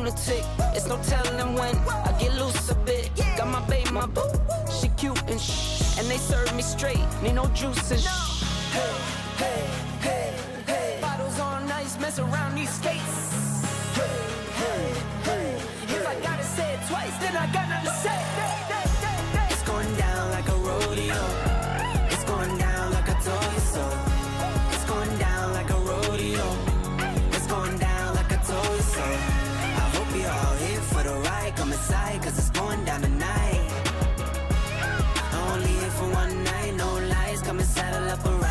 lunatic. It's no telling when I get loose a bit. Got my babe, my boo, she cute and shh, and they serve me straight, need no juice and shh. Hey, hey, hey, hey. Bottles on ice, mess around these skates. Hey, hey, hey. If I gotta say it twice, then I got nothing to say. It's going down like a rodeo. It's going down like I told you so. It's going down like a rodeo. It's going down like I told you so. I hope you're all here for the ride. Come inside, cause it's going down tonight. Only here for one night, no lies. Come and saddle up a ride.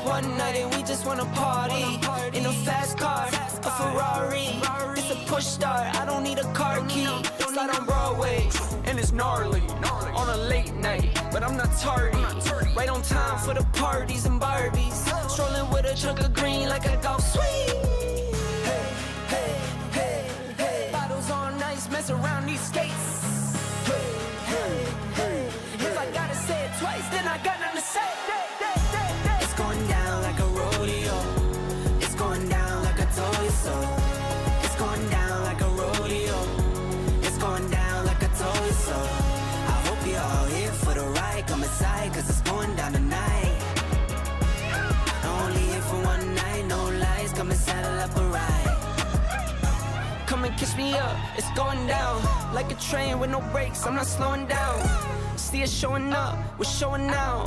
One night and we just wanna party in a fast car, a Ferrari. It's a push start, I don't need a car key. Slide on Broadway, and it's gnarly on a late night, but I'm not tardy. Right on time for the parties and Barbies. Strolling with a chunk of green like a golf swing. Hey, hey, hey, hey. Bottles on ice, mess around these skates. Hey, hey, hey. If I gotta say it twice, then I got nothing to say. It's going down like a rodeo. It's going down like I told you so. It's going down like a rodeo. It's going down like I told you so. I hope you're all here for the ride. Come inside, cause it's going down tonight. Only here for one night, no lies. Come and saddle up a ride. Come and kiss me up, it's going down like a train with no brakes, I'm not slowing down. See us showing up, we're showing out.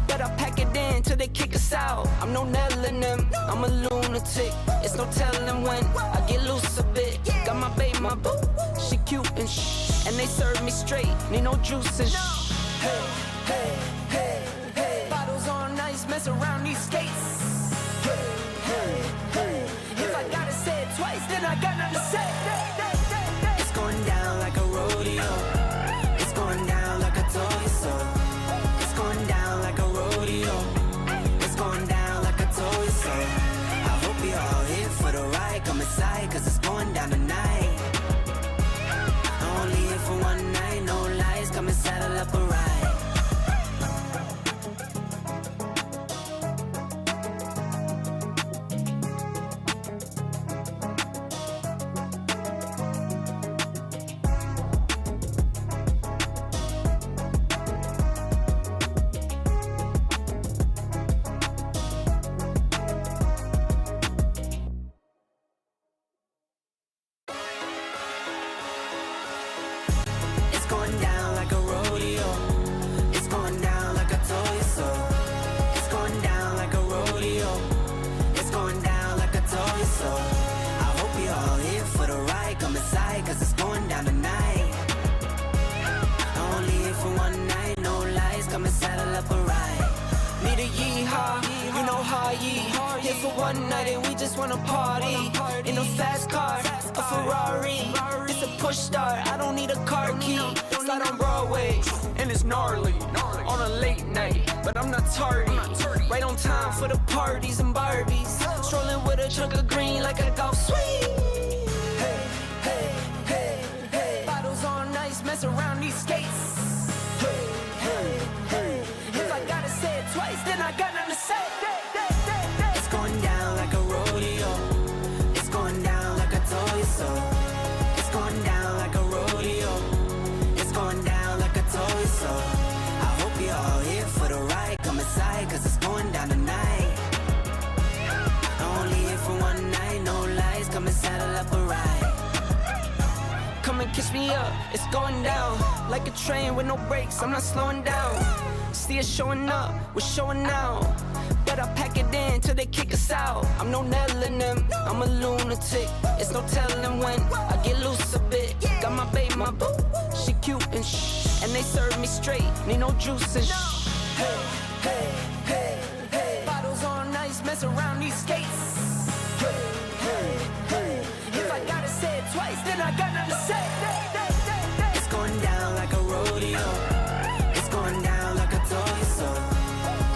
But I pack it in till they kick us out. I'm no Nell in them, I'm a lunatic. It's no telling when I get loose a bit. Got my babe, my boo, she cute and shh, and they serve me straight, need no juice and shh. Hey, hey, hey, hey. Bottles on ice, mess around these skates. Hey, hey, hey. If I gotta say it twice, then I got nothing to say. It's going down like a rodeo. It's going down like I told you so. It's going down like a rodeo. It's going down like I told you so. I hope you're all here for the ride. Come inside, cause it's going down tonight. Only here for one night, no lies. Come and saddle up a ride. One night and we just wanna party in a fast car, a Ferrari. It's a push start, I don't need a car key. Slide on Broadway, and it's gnarly on a late night, but I'm not tardy. Right on time for the parties and Barbies. Strolling with a chunk of green like a golf swing. Hey, hey, hey, hey. Bottles on ice, mess around these skates. Hey, hey, hey. If I gotta say it twice, then I got nothing to say. It's going down like a rodeo. It's going down like I told you so. It's going down like a rodeo. It's going down like I told you so. I hope you're all here for the ride. Come inside, cause it's going down tonight. Only here for one night, no lies. Come and saddle up a ride. Come and kiss me up, it's going down like a train with no brakes, I'm not slowing down. See us showing up, we're showing out. but I pack it in till they kick us out. I'm no Nelling them, I'm a lunatic. It's no telling when I get loose a bit. Got my babe, my boo, she cute and and they serve me straight, need no juice and Hey, hey, hey, hey. Bottles on ice, mess around these skates. Hey, hey, hey. If I gotta say it twice, then I got nothing to say. It's going down like a rodeo. It's going down like a toy so.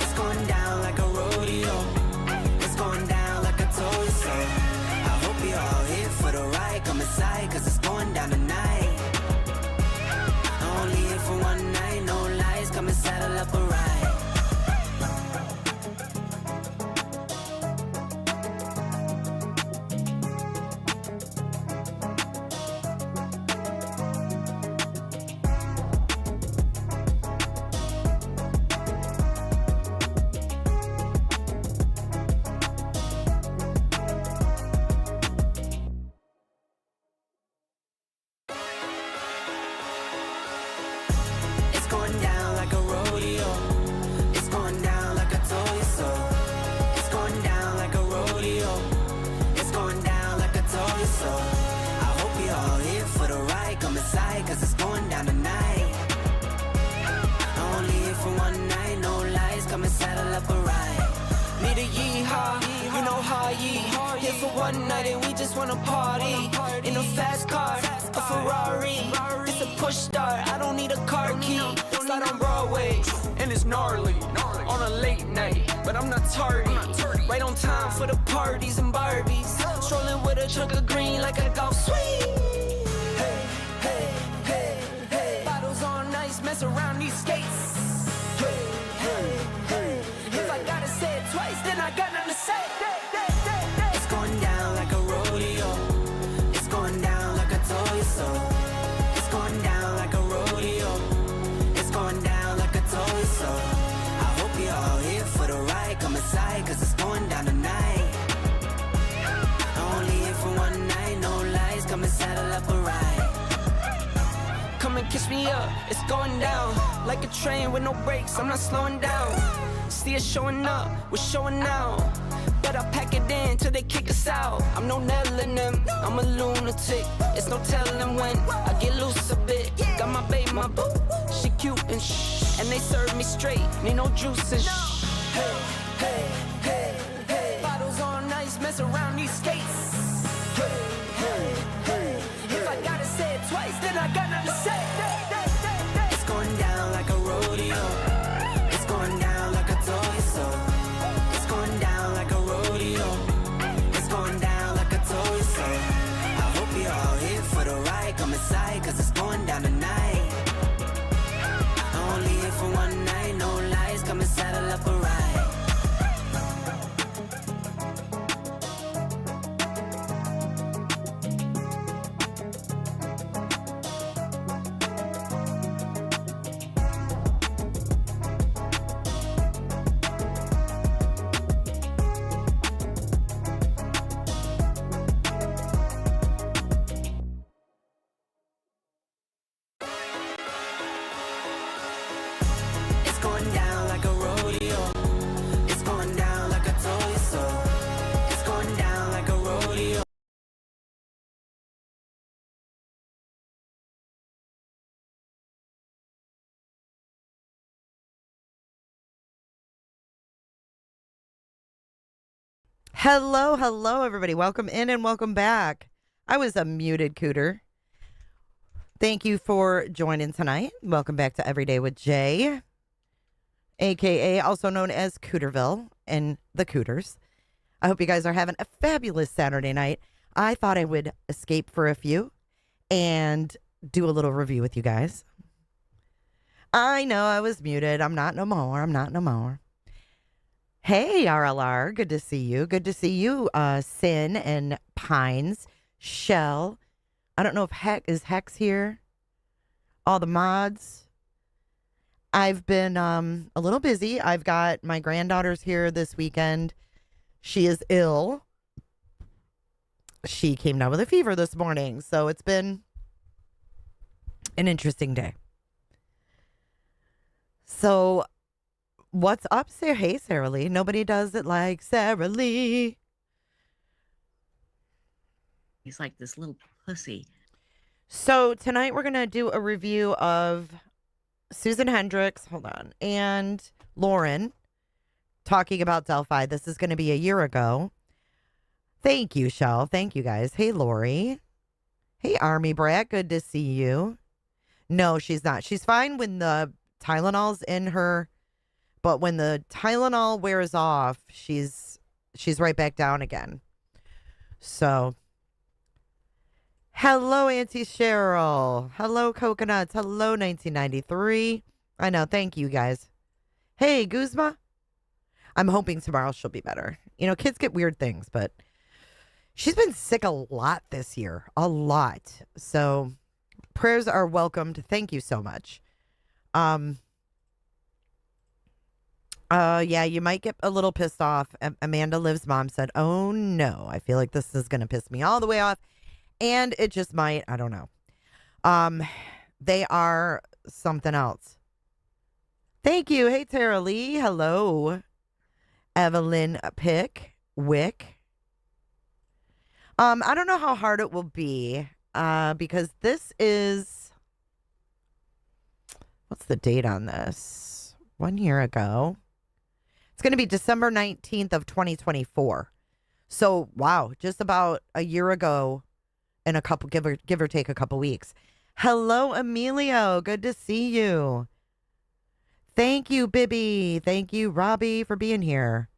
It's going down like a rodeo. It's going down like a toy so. I hope you're all here for the ride. Come inside, cause it's going down tonight. Only here for one night, no lies. Come and saddle up a ride. One night and we just wanna party in a fast car, a Ferrari. It's a push start, I don't need a car key. Slide on Broadway, and it's gnarly on a late night, but I'm not tardy. Right on time for the parties and Barbies. Strolling with a chunk of green like a golf swing. Hey, hey, hey, hey. Bottles on ice, mess around these skates. Hey, hey, hey. If I gotta say it twice, then I got nothing to say. It's going down like a rodeo. It's going down like a toy so. It's going down like a rodeo. It's going down like a toy so. I hope you're all here for the ride. Come inside, cause it's going down tonight. Only here for one night, no lies. Come and saddle up a ride. Come and kiss me up, it's going down like a train with no brakes, I'm not slowing down. See us showing up, we're showing out. But I pack it in till they kick us out. I'm no Nelling them, I'm a lunatic. It's no telling when I get loose a bit. Got my babe, my boo, she cute and and they serve me straight, need no juice and Hey, hey, hey, hey. Bottles on ice, mess around these skates. Hey, hey, hey. If I gotta say it twice, then I got nothing to say. It's going down like a rodeo. It's going down like a toy so. It's going down like a rodeo. It's going down like a toy so. I hope you're all here for the ride. Come inside, cause it's going down tonight. Only here for one night, no lies. Come and saddle up a ride. Hello, hello, everybody. Welcome in and welcome back. I was a muted cooter. Thank you for joining tonight. Welcome back to Everyday with Jay, a.k.a. also known as Cooterville and the Cooters. I hope you guys are having a fabulous Saturday night. I thought I would escape for a few and do a little review with you guys. I know I was muted. I'm not no more. Hey, RLR. Good to see you. Good to see you, Sin and Pines. Shell. I don't know if Hex here. All the mods. I've been a little busy. I've got my granddaughter's here this weekend. She is ill. She came down with a fever this morning. So it's been an interesting day. So What's up, Sarah? Hey, Sarah Lee. Nobody does it like Sarah Lee. He's like this little pussy. So tonight we're going to do a review of Susan Hendricks, and Lauren talking about Delphi. This is going to be a year ago. Thank you, Shell. Thank you, guys. Hey, Lori. Hey, Army Brat. Good to see you. No, she's not. She's fine when the Tylenol's in her, but when the Tylenol wears off, she's right back down again. So, hello, Auntie Cheryl. Hello, Coconuts. Hello, 1993. I know. Thank you, guys. Hey, Guzma. I'm hoping tomorrow she'll be better. You know, kids get weird things, but she's been sick a lot this year. A lot. So, prayers are welcomed. Thank you so much. Yeah, you might get a little pissed off. Amanda Liv's mom said, "Oh no, I feel like this is going to piss me all the way off." And it just might. I don't know. They are something else. Thank you. Hey, Tara Lee. Hello. Evelyn Wick. I don't know how hard it will be, because this is, what's the date on this? 1 year ago. It's going to be December 19th of 2024. So, wow, just about a year ago and give or take a couple weeks. Hello, Emilio. Good to see you. Thank you, Bibby. Thank you, Robbie, for being here.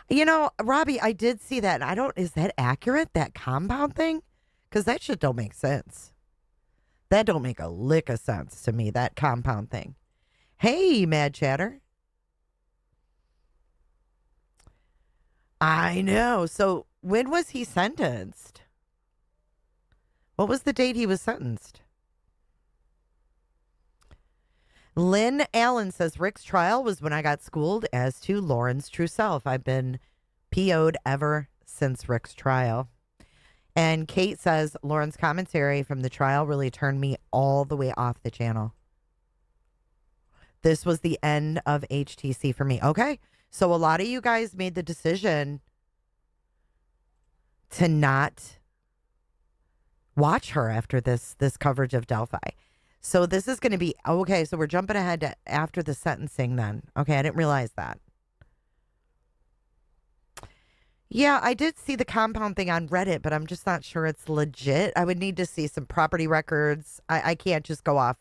You know, Robbie, I did see that. Is that accurate, that compound thing? Because that shit don't make sense. That don't make a lick of sense to me, that compound thing. Hey, Mad Chatter. I know. So when was he sentenced? What was the date he was sentenced? Lynn Allen says Rick's trial was when I got schooled as to Lauren's true self. I've been PO'd ever since Rick's trial. And Kate says Lauren's commentary from the trial really turned me all the way off the channel. This was the end of HTC for me. Okay. So a lot of you guys made the decision to not watch her after this coverage of Delphi. So this is going to be, okay, so we're jumping ahead to after the sentencing then. Okay, I didn't realize that. Yeah, I did see the compound thing on Reddit, but I'm just not sure it's legit. I would need to see some property records. I can't just go off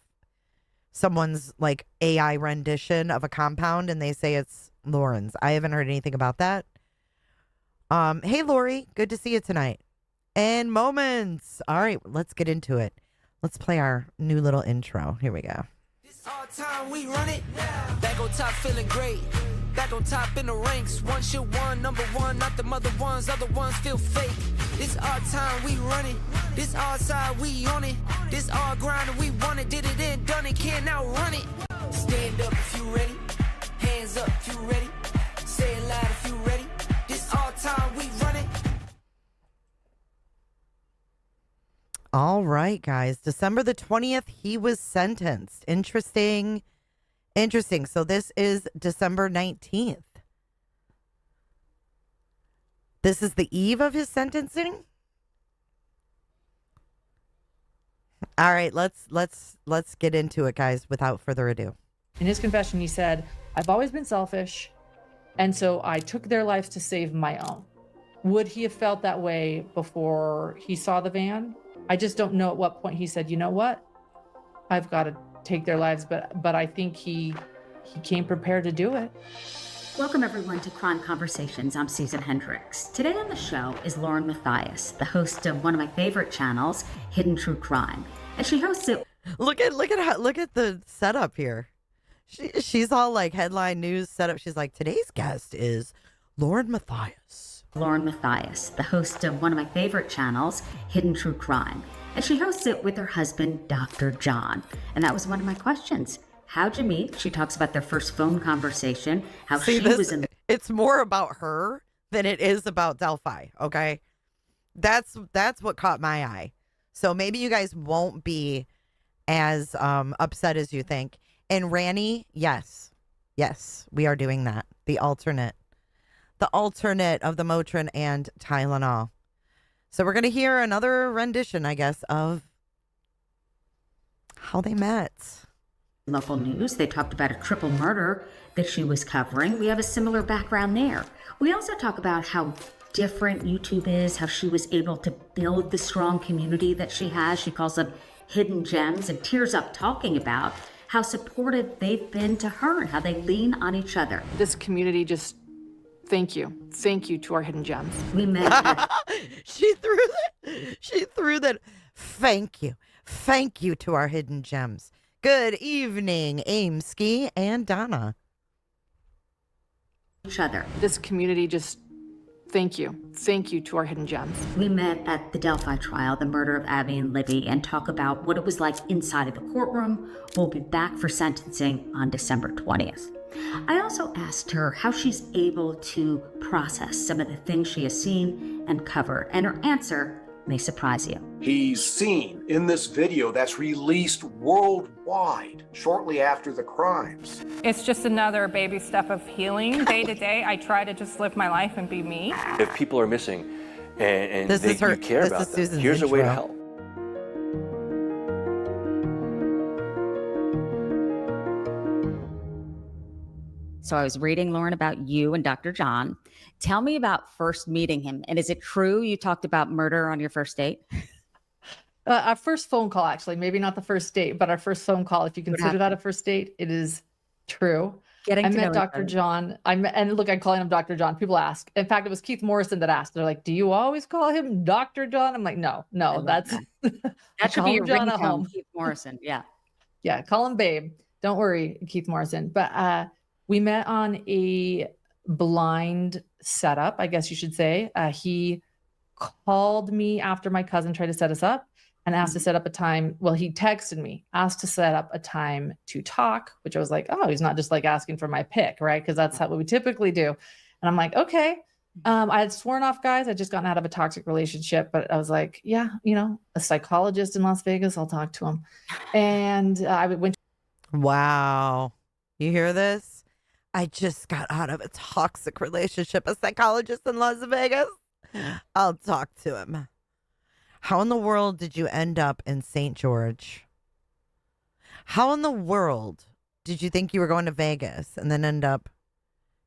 someone's like AI rendition of a compound and they say it's Lauren's. I haven't heard anything about that. Hey, Lori, good to see you tonight. And Moments. All right, let's get into it. Let's play our new little intro. Here we go. This all time we run it. Back on top feeling great. Back on top in the ranks. One shit one, number one, not the mother ones. Other ones feel fake. This all time we run it. This all side we on it. This all grind and we want it. Did it and done it, can't outrun it. Stand up if you ready. Hands up if you ready. Say it loud if you ready. This all time we run it. All right, guys. December the 20th, he was sentenced. Interesting. So this is December 19th. This is the eve of his sentencing? All right, let's get into it, guys, without further ado. In his confession, he said, "I've always been selfish, and so I took their lives to save my own." Would he have felt that way before he saw the van? I just don't know at what point he said, "You know what? I've got to take their lives," but I think he came prepared to do it. Welcome everyone to Crime Conversations. I'm Susan Hendricks. Today on the show is Lauren Matthias, the host of one of my favorite channels, Hidden True Crime. And she hosts it. Look at the setup here. She's all like headline news setup. She's like, today's guest is Lauren Matthias. Lauren Matthias, the host of one of my favorite channels, Hidden True Crime. And she hosts it with her husband, Dr. John. And that was one of my questions. How'd you meet? She talks about their first phone conversation, how It's more about her than it is about Delphi, okay? That's what caught my eye. So maybe you guys won't be as upset as you think. And Ranny, yes, Yes, we are doing that. The alternate of the Motrin and Tylenol. So we're going to hear another rendition, I guess, of how they met. Local news, they talked about a triple murder that she was covering. We have a similar background there. We also talk about how different YouTube is, how she was able to build the strong community that she has. She calls them hidden gems, and tears up talking about how supportive they've been to her and how they lean on each other. This community just, thank you. Thank you to our hidden gems. We met She threw that. Thank you. Thank you to our hidden gems. Good evening, Aimski and Donna. each other. This community just, thank you. Thank you to our hidden gems. We met at the Delphi trial, the murder of Abby and Libby, and talk about what it was like inside of the courtroom. We'll be back for sentencing on December 20th. I also asked her how she's able to process some of the things she has seen and covered, and her answer may surprise you. He's seen in this video that's released worldwide shortly after the crimes. It's just another baby step of healing. Day to day, I try to just live my life and be me. If people are missing and This is her- you care this about is them, Susan's here's a way to intro. help. So I was reading, Lauren, about you and Dr. John. Tell me about first meeting him. And is it true you talked about murder on your first date? Our first phone call, actually, maybe not the first date, but our first phone call, if you consider that a first date, it is true. Getting I to met know each Dr. other. John. And look, I'm calling him Dr. John. People ask. In fact, it was Keith Morrison that asked. They're like, "Do you always call him Dr. John?" I'm like, "No, love that's That should call be him your John at ringtone, home." Keith Morrison. Yeah. Yeah, call him Babe. Don't worry, Keith Morrison. But we met on a blind setup, I guess you should say. He called me after my cousin tried to set us up and asked to set up a time. Well, he texted me, asked to set up a time to talk, which I was like, oh, he's not just like asking for my pick, right? Because that's what we typically do. And I'm like, okay. I had sworn off, guys. I just gotten out of a toxic relationship, but I was like, yeah, a psychologist in Las Vegas, I'll talk to him. And I went. Wow. You hear this? I just got out of a toxic relationship. A psychologist in Las Vegas? I'll talk to him. How in the world did you end up in St. George? How in the world did you think you were going to Vegas and then end up?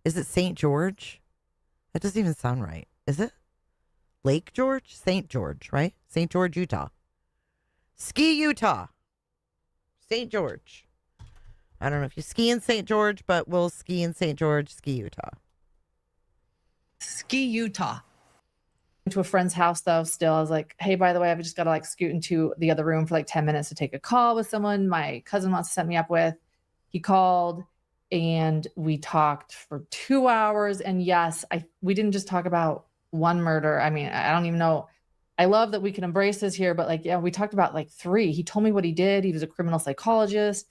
Is it St. George? That doesn't even sound right. Is it? Lake George? St. George, right? St. George, Utah. Ski, Utah. St. George. I don't know if you ski in St. George, but we'll ski in St. George, ski, Utah. Ski, Utah. To a friend's house, though, still. I was like, hey, by the way, I've just got to scoot into the other room for 10 minutes to take a call with someone my cousin wants to set me up with. He called and we talked for 2 hours. And yes, we didn't just talk about one murder. I mean, I don't even know. I love that we can embrace this here, but we talked about 3. He told me what he did. He was a criminal psychologist,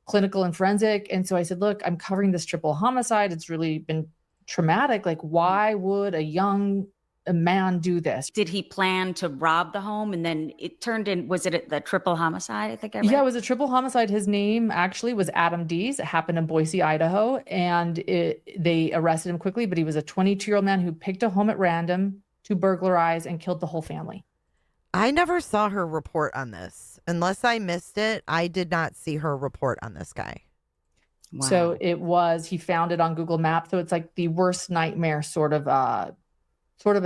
clinical and forensic. And so I said, look, I'm covering this triple homicide. It's really been traumatic. Why would a man do this? Did he plan to rob the home and then it turned in, was it the triple homicide? I think I read. Yeah, it was a triple homicide. His name actually was Adam Dees. It happened in Boise, Idaho. And they arrested him quickly, but he was a 22-year-old man who picked a home at random to burglarize and killed the whole family. I never saw her report on this. Unless I missed it, I did not see her report on this guy. Wow. So he found it on Google Maps. So it's the worst nightmare sort of a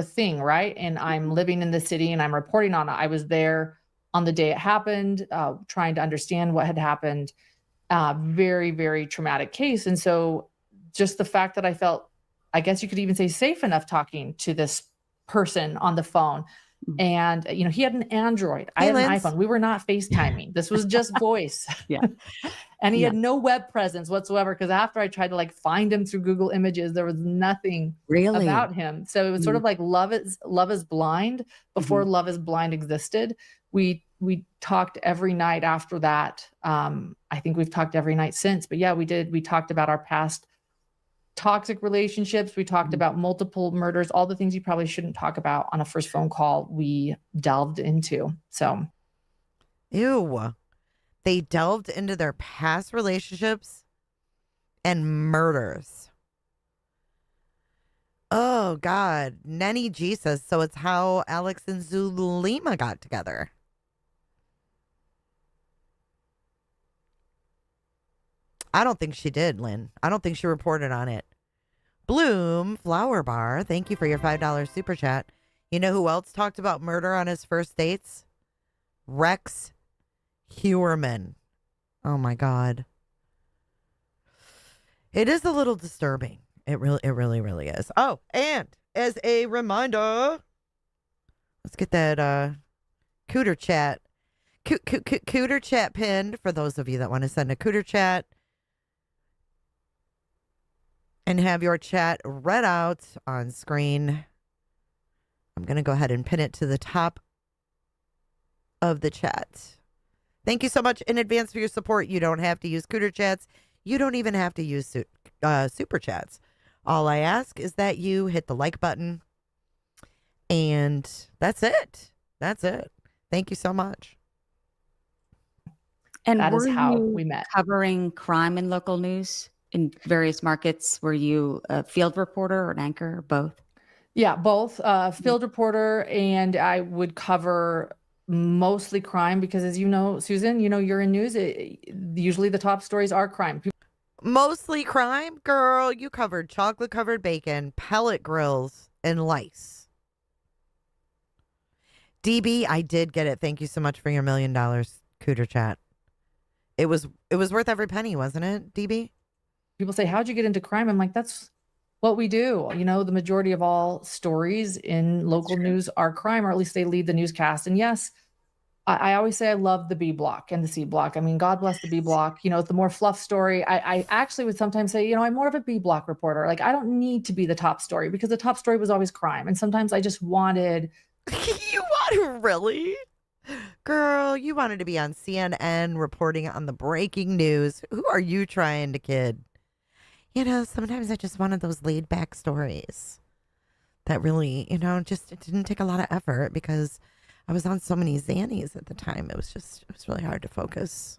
thing, right? And I'm living in the city and I'm reporting on it. I was there on the day it happened, trying to understand what had happened. Very, very traumatic case. And so just the fact that I felt, I guess you could even say, safe enough talking to this person on the phone. And, he had an Android. I had an iPhone. We were not FaceTiming. This was just voice. Yeah. And he had no web presence whatsoever. Because after I tried to find him through Google Images, there was nothing Really about him. So it was sort of like Love is Blind before Love is Blind existed. We talked every night after that. I think we've talked every night since. But yeah, we did. We talked about our past toxic relationships. We talked about multiple murders, all the things you probably shouldn't talk about on a first phone call. We delved into. So, Ew. They delved into their past relationships and murders. Oh, God. Nenny G says, so it's how Alex and Zulema got together. I don't think she did, Lynn. I don't think she reported on it. Bloom Flower Bar, thank you for your $5 super chat. You know who else talked about murder on his first dates? Rex Hewerman. Oh my God. It is a little disturbing. It really is. Oh, and as a reminder, let's get that Cooter chat. Cooter chat pinned for those of you that want to send a Cooter chat and have your chat read out on screen. I'm going to go ahead and pin it to the top of the chat. Thank you so much in advance for your support. You don't have to use Cooter chats. You don't even have to use super chats. All I ask is that you hit the like button. And that's it. That's it. Thank you so much. And That is were how you we met. covering crime in local news in various markets? Were you a field reporter or an anchor or both? Yeah, both field reporter, and I would cover mostly crime because, as you know, Susan, you know, you're in news. Usually the top stories are crime. Mostly crime? Girl, you covered chocolate-covered bacon, pellet grills, and lice. DB, I did get it. Thank you so much for your $1 million Cooter chat. It was worth every penny, wasn't it, DB? People say, how'd you get into crime? I'm like, that's what we do. You know, the majority of all stories in local news are crime, or at least they lead the newscast. And yes, I always say I love the B block and the C block. I mean, God bless the B block. You know, the more fluff story. I actually would sometimes say, you know, I'm more of a B block reporter. Like, I don't need to be the top story because the top story was always crime. And sometimes I just wanted. You want really? Girl, you wanted to be on CNN reporting on the breaking news. Who are you trying to kid? You know, sometimes I just wanted those laid back stories that really, you know, just it didn't take a lot of effort because I was on so many Xannies at the time. It was really hard to focus.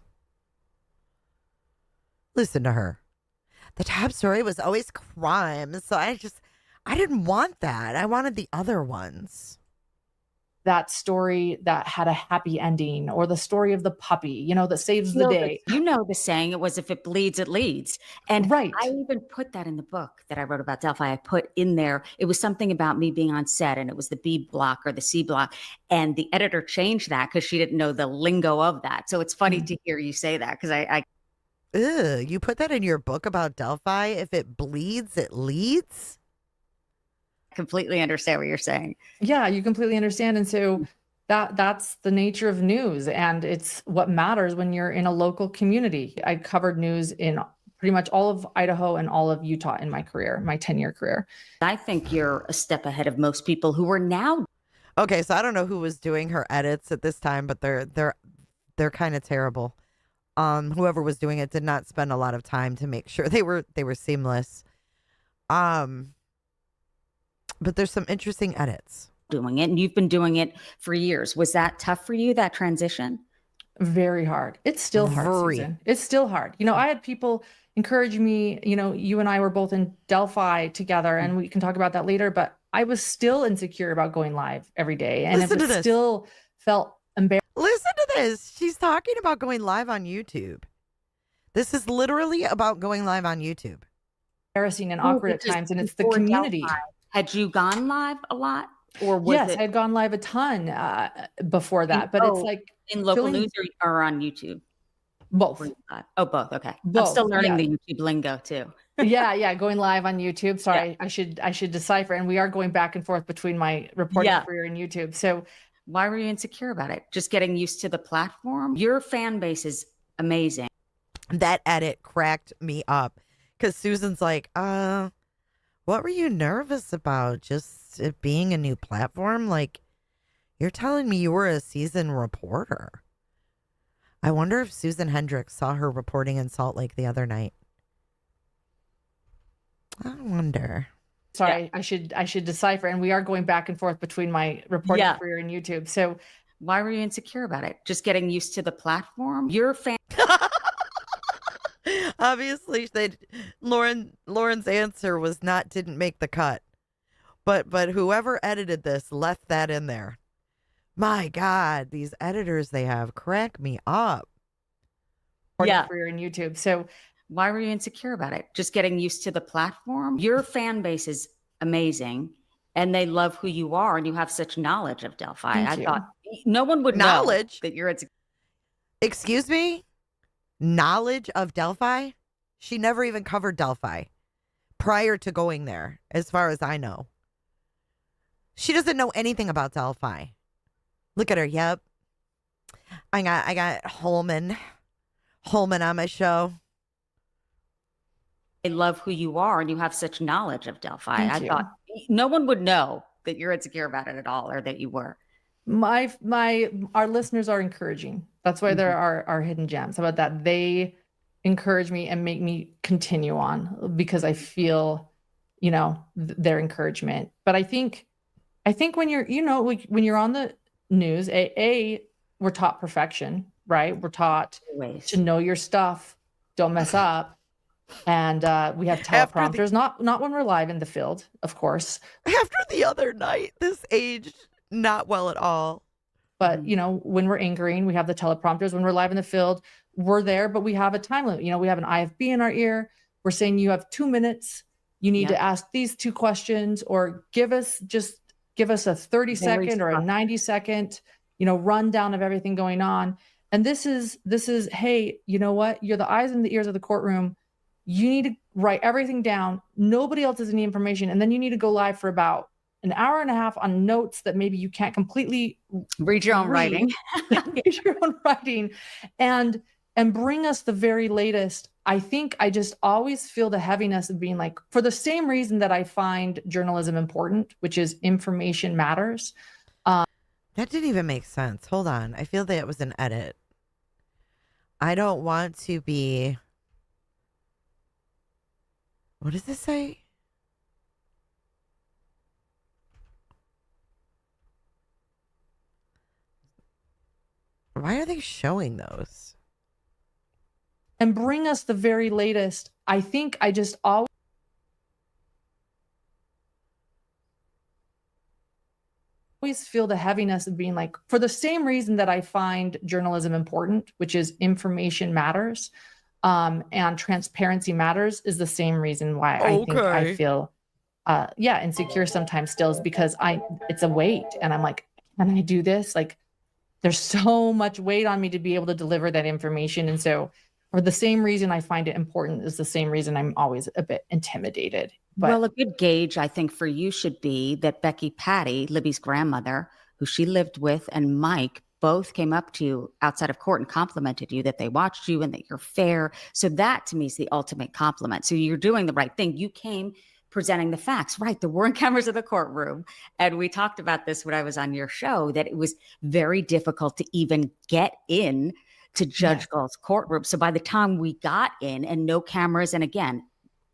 Listen to her. The top story was always crime. So I didn't want that. I wanted the other ones. That story that had a happy ending, or the story of the puppy, you know, that saves the day. You know the saying, it was, if it bleeds, it leads. And right. I even put that in the book that I wrote about Delphi. I put in there, it was something about me being on set, and it was the B block or the C block. And the editor changed that because she didn't know the lingo of that. So it's funny to hear you say that, because Ew, you put that in your book about Delphi? If it bleeds, it leads? completely understand what you're saying. Yeah, you completely understand. And so that's the nature of news, and it's what matters when you're in a local community. I covered news in pretty much all of Idaho and all of Utah in my career, my 10-year career. I think you're a step ahead of most people who are now. Okay, so I don't know who was doing her edits at this time, but they're kind of terrible. Whoever was doing it did not spend a lot of time to make sure they were seamless. But there's some interesting edits. Doing it, and you've been doing it for years. Was that tough for you, that transition? Very hard. It's still hard, Susan. It's still hard. You know, I had people encourage me, you know, you and I were both in Delphi together, and we can talk about that later, but I was still insecure about going live every day. And it still felt embarrassing. Listen to this. She's talking about going live on YouTube. This is literally about going live on YouTube. Embarrassing and awkward at times, and it's the community. Delphi, had you gone live a lot? Or was yes, I had gone live a ton before that, but it's like in local news or on YouTube? Both. Oh, both. Okay. Both, I'm still learning the YouTube lingo too. yeah, going live on YouTube. Sorry, I should decipher. And we are going back and forth between my reporting career and YouTube. So why were you insecure about it? Just getting used to the platform? Your fan base is amazing. That edit cracked me up because Susan's like, what were you nervous about? Just it being a new platform? Like, you're telling me you were a seasoned reporter. I wonder if Susan Hendricks saw her reporting in Salt Lake the other night. I wonder. Sorry, I should decipher. And we are going back and forth between my reporting career and YouTube. So why were you insecure about it? Just getting used to the platform? Your fan. Obviously, Lauren's answer was didn't make the cut. But whoever edited this left that in there. My God, these editors they have crack me up. Yeah. Career in YouTube. So why were you insecure about it? Just getting used to the platform? Your fan base is amazing and they love who you are and you have such knowledge of Delphi. Thank I you. thought no one would know that you're insecure. Excuse me? Knowledge of Delphi? She never even covered Delphi prior to going there, as far as I know. She doesn't know anything about Delphi. Look at her. Yep. I got Holman on my show. They love who you are and you have such knowledge of Delphi. Thank I you. thought no one would know that you're insecure about it at all or that you were. Our listeners are encouraging. That's why there are our hidden gems. How about that? They encourage me and make me continue on because I feel, their encouragement. But I think when you're, when you're on the news, we're taught perfection, right? We're taught to know your stuff, don't mess up. And we have teleprompters, not when we're live in the field, of course. After the other night, this aged not well at all. But, when we're anchoring, we have the teleprompters. When we're live in the field, we're there, but we have a time limit. We have an IFB in our ear. We're saying you have 2 minutes. You need to ask these 2 questions or give us a 30-second or a 90-second, rundown of everything going on. And this is, hey, you know what? You're the eyes and the ears of the courtroom. You need to write everything down. Nobody else has any information. And then you need to go live for about an hour and a half on notes that maybe you can't completely read your own writing. Read your own writing and bring us the very latest. I think I just always feel the heaviness of being like, for the same reason that I find journalism important, which is information matters. That didn't even make sense. Hold on. I feel that it was an edit. I don't want to be... What does this say? Why are they showing those? And bring us the very latest. I think I just always feel the heaviness of being like, for the same reason that I find journalism important, which is information matters, and transparency matters, is the same reason why I think I feel insecure sometimes still, is because it's a weight and I'm like, can I do this? Like, there's so much weight on me to be able to deliver that information. And so for the same reason I find it important is the same reason I'm always a bit intimidated. But well, a good gauge, I think, for you should be that Becky Patty, Libby's grandmother, who she lived with, and Mike both came up to you outside of court and complimented you that they watched you and that you're fair. So that to me is the ultimate compliment. So you're doing the right thing. You came presenting the facts, right? There weren't cameras in the courtroom. And we talked about this when I was on your show, that it was very difficult to even get in to Judge Gull's courtroom. So by the time we got in and no cameras, and again,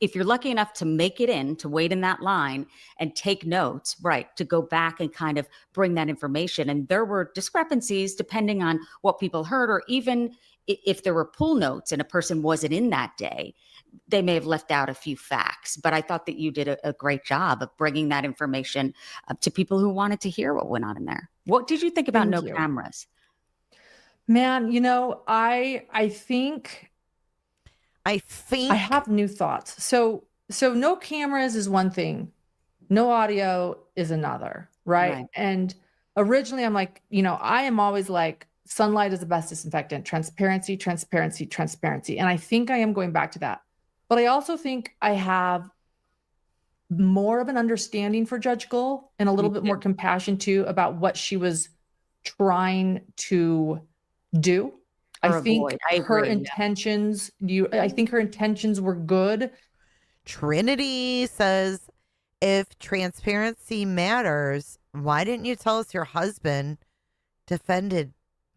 if you're lucky enough to make it in, to wait in that line and take notes, right, to go back and kind of bring that information. And there were discrepancies depending on what people heard, or even if there were pull notes and a person wasn't in that day, they may have left out a few facts. But I thought that you did a great job of bringing that information to people who wanted to hear what went on in there. What did you think about no cameras? Man, I think I have new thoughts. So no cameras is one thing. No audio is another, right? And originally I'm like, I am always like, sunlight is the best disinfectant. Transparency, transparency, transparency. And I think I am going back to that. But I also think I have more of an understanding for Judge Gull and a little bit more compassion too about what she was trying to do. I think her intentions were good. Trinity says, if transparency matters, why didn't you tell us your husband defended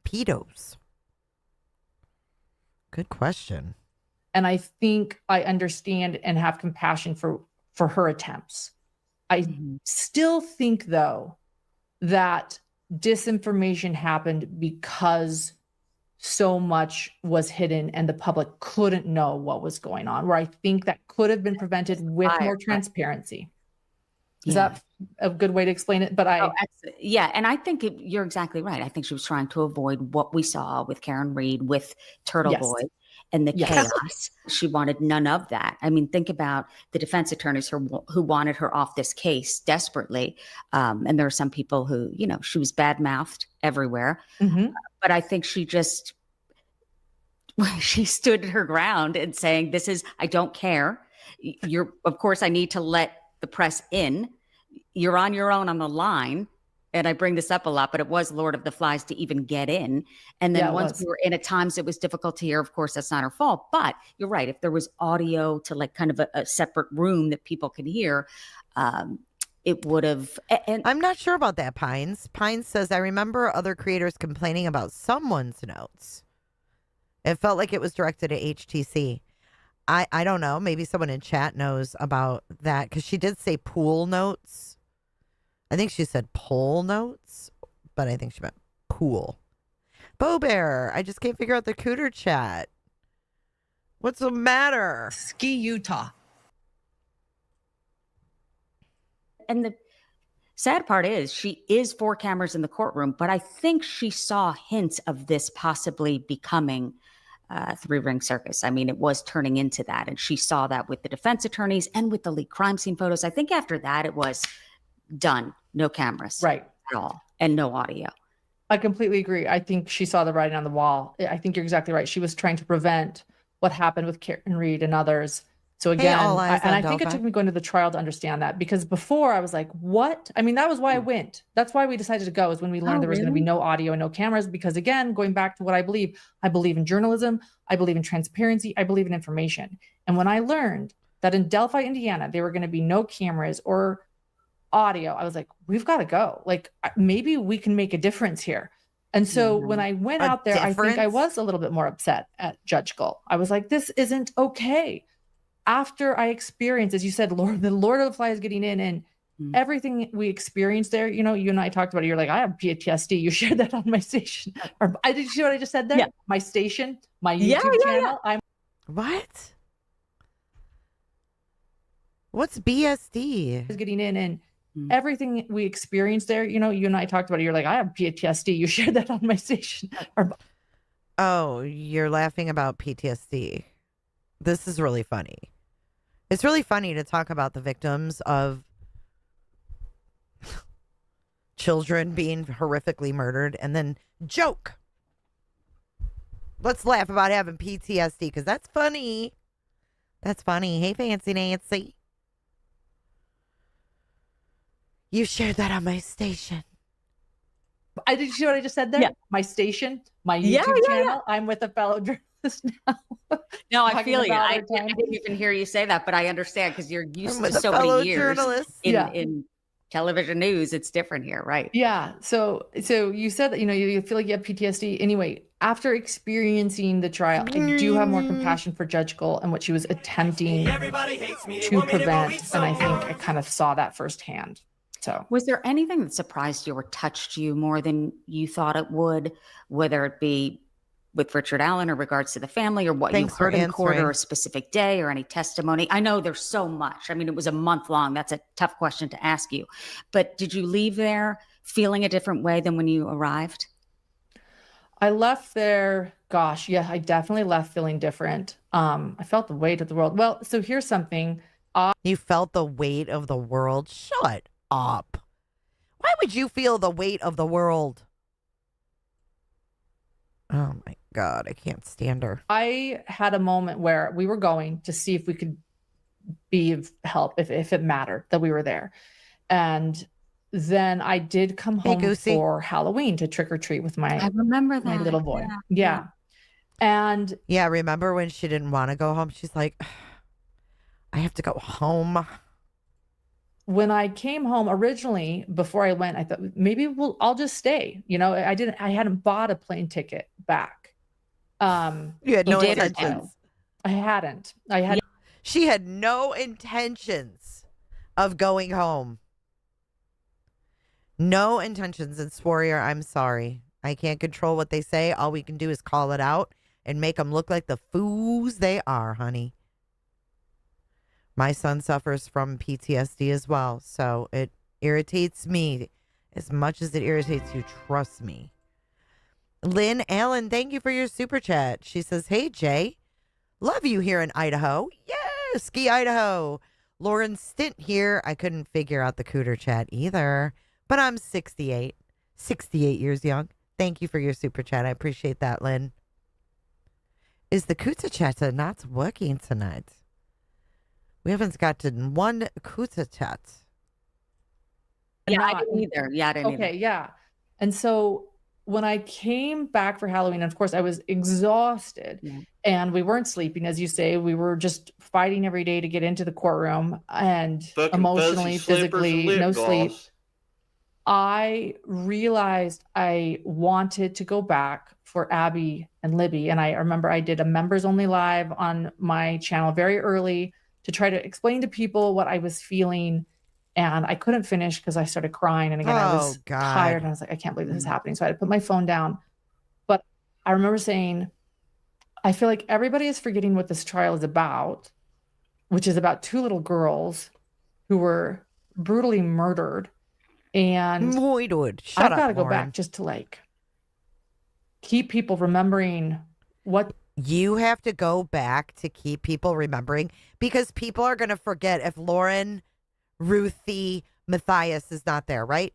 pedos? Good question. And I think I understand and have compassion for her attempts. I still think, though, that disinformation happened because so much was hidden and the public couldn't know what was going on, where I think that could have been prevented with more transparency. Is that a good way to explain it? But yeah. And I think you're exactly right. I think she was trying to avoid what we saw with Karen Reed, with Turtle Boy and the chaos. She wanted none of that. I mean, think about the defense attorneys who wanted her off this case desperately. And there are some people who, you know, she was bad-mouthed everywhere. But I think she stood her ground and saying, I don't care. Of course, I need to let the press in. You're on your own on the line. And I bring this up a lot, but it was Lord of the Flies to even get in. And then once we were in, at times it was difficult to hear. Of course, that's not her fault, but you're right. If there was audio to like kind of a separate room that people could hear, it would have. And I'm not sure about that, Pines. Pines says, I remember other creators complaining about someone's notes. It felt like it was directed at HTC. I don't know. Maybe someone in chat knows about that, because she did say pool notes. I think she said poll notes, but I think she meant pool. Bo Bear, I just can't figure out the Cooter chat. What's the matter? Ski Utah. And the sad part is she is 4 cameras in the courtroom, but I think she saw hints of this possibly becoming 3-ring circus. I mean, it was turning into that. And she saw that with the defense attorneys and with the leaked crime scene photos. I think after that, it was done. No cameras. Right. At all. And no audio. I completely agree. I think she saw the writing on the wall. I think you're exactly right. She was trying to prevent what happened with Karen Reed and others. So again, I think it took me going to the trial to understand that, because before I was like, what? I mean, that was why I went. That's why we decided to go, is when we learned there was going to be no audio and no cameras. Because again, going back to what I believe in journalism, I believe in transparency, I believe in information. And when I learned that in Delphi, Indiana, there were going to be no cameras or audio, I was like, we've got to go. Like, maybe we can make a difference here. And so when I went out there, I think I was a little bit more upset at Judge Gull. I was like, this isn't okay. After I experienced, as you said, the Lord of the Flies getting in, and everything we experienced there, you know, you and I talked about it. You're like, I have PTSD. You shared that on my station. Or did you see what I just said there? Yeah. My station, my YouTube channel. What? What's BSD? Getting in, and everything we experienced there, you know, you and I talked about it. You're like, I have PTSD. You shared that on my station. Oh, you're laughing about PTSD. This is really funny. It's really funny to talk about the victims of children being horrifically murdered and then joke. Let's laugh about having PTSD, because that's funny. That's funny. Hey, Fancy Nancy. You shared that on my station. Did you see what I just said there? Yeah. My station, my YouTube channel. I'm with a fellow journalist now. No, I feel you. I didn't even hear you say that, but I understand, because you're used to so many years in television news. It's different here, right? Yeah. So you said that, you know, you feel like you have PTSD. Anyway, after experiencing the trial, I do have more compassion for Judge Gull and what she was attempting to prevent. And I think I kind of saw that firsthand. So was there anything that surprised you or touched you more than you thought it would, whether it be with Richard Allen or regards to the family, or what you heard in court, or a specific day, or any testimony? I know there's so much. I mean, it was a month long. That's a tough question to ask you. But did you leave there feeling a different way than when you arrived? I left there, I definitely left feeling different. I felt the weight of the world. Well, so here's something. You felt the weight of the world? Shut up. Why would you feel the weight of the world? Oh my God, I can't stand her. I had a moment where we were going to see if we could be of help, if it mattered that we were there. And then I did come home for Halloween to trick or treat with my little boy. Yeah. And remember when she didn't want to go home? She's like, I have to go home. When I came home originally, before I went, I thought maybe I'll just stay. You know, I hadn't bought a plane ticket back. You had no intentions. I hadn't. She had no intentions of going home. No intentions. And Swarrior, I'm sorry. I can't control what they say. All we can do is call it out and make them look like the fools they are, honey. My son suffers from PTSD as well, so it irritates me as much as it irritates you. Trust me. Lynn Allen, thank you for your super chat. She says, hey, Jay, love you here in Idaho. Yes, Ski, Idaho. Lauren Stint here. I couldn't figure out the cooter chat either, but I'm 68 years young. Thank you for your super chat. I appreciate that, Lynn. Is the cooter chat not working tonight? We haven't gotten one cooter chat. Yeah, I didn't either. Yeah, I didn't either. Okay, yeah. And so when I came back for Halloween, of course, I was exhausted and we weren't sleeping, as you say. We were just fighting every day to get into the courtroom and Fucking emotionally, fuzzy physically, slippers and no lip sleep. gloss. I realized I wanted to go back for Abby and Libby. And I remember I did a members only live on my channel very early to try to explain to people what I was feeling. And I couldn't finish because I started crying. And again, I was tired and I was like, I can't believe this is happening. So I had to put my phone down. But I remember saying, I feel like everybody is forgetting what this trial is about, which is about two little girls who were brutally murdered. And I've got to go back just to like keep people remembering what you have to go back to keep people remembering, because people are going to forget if Lauren, Ruthie, Matthias is not there, right?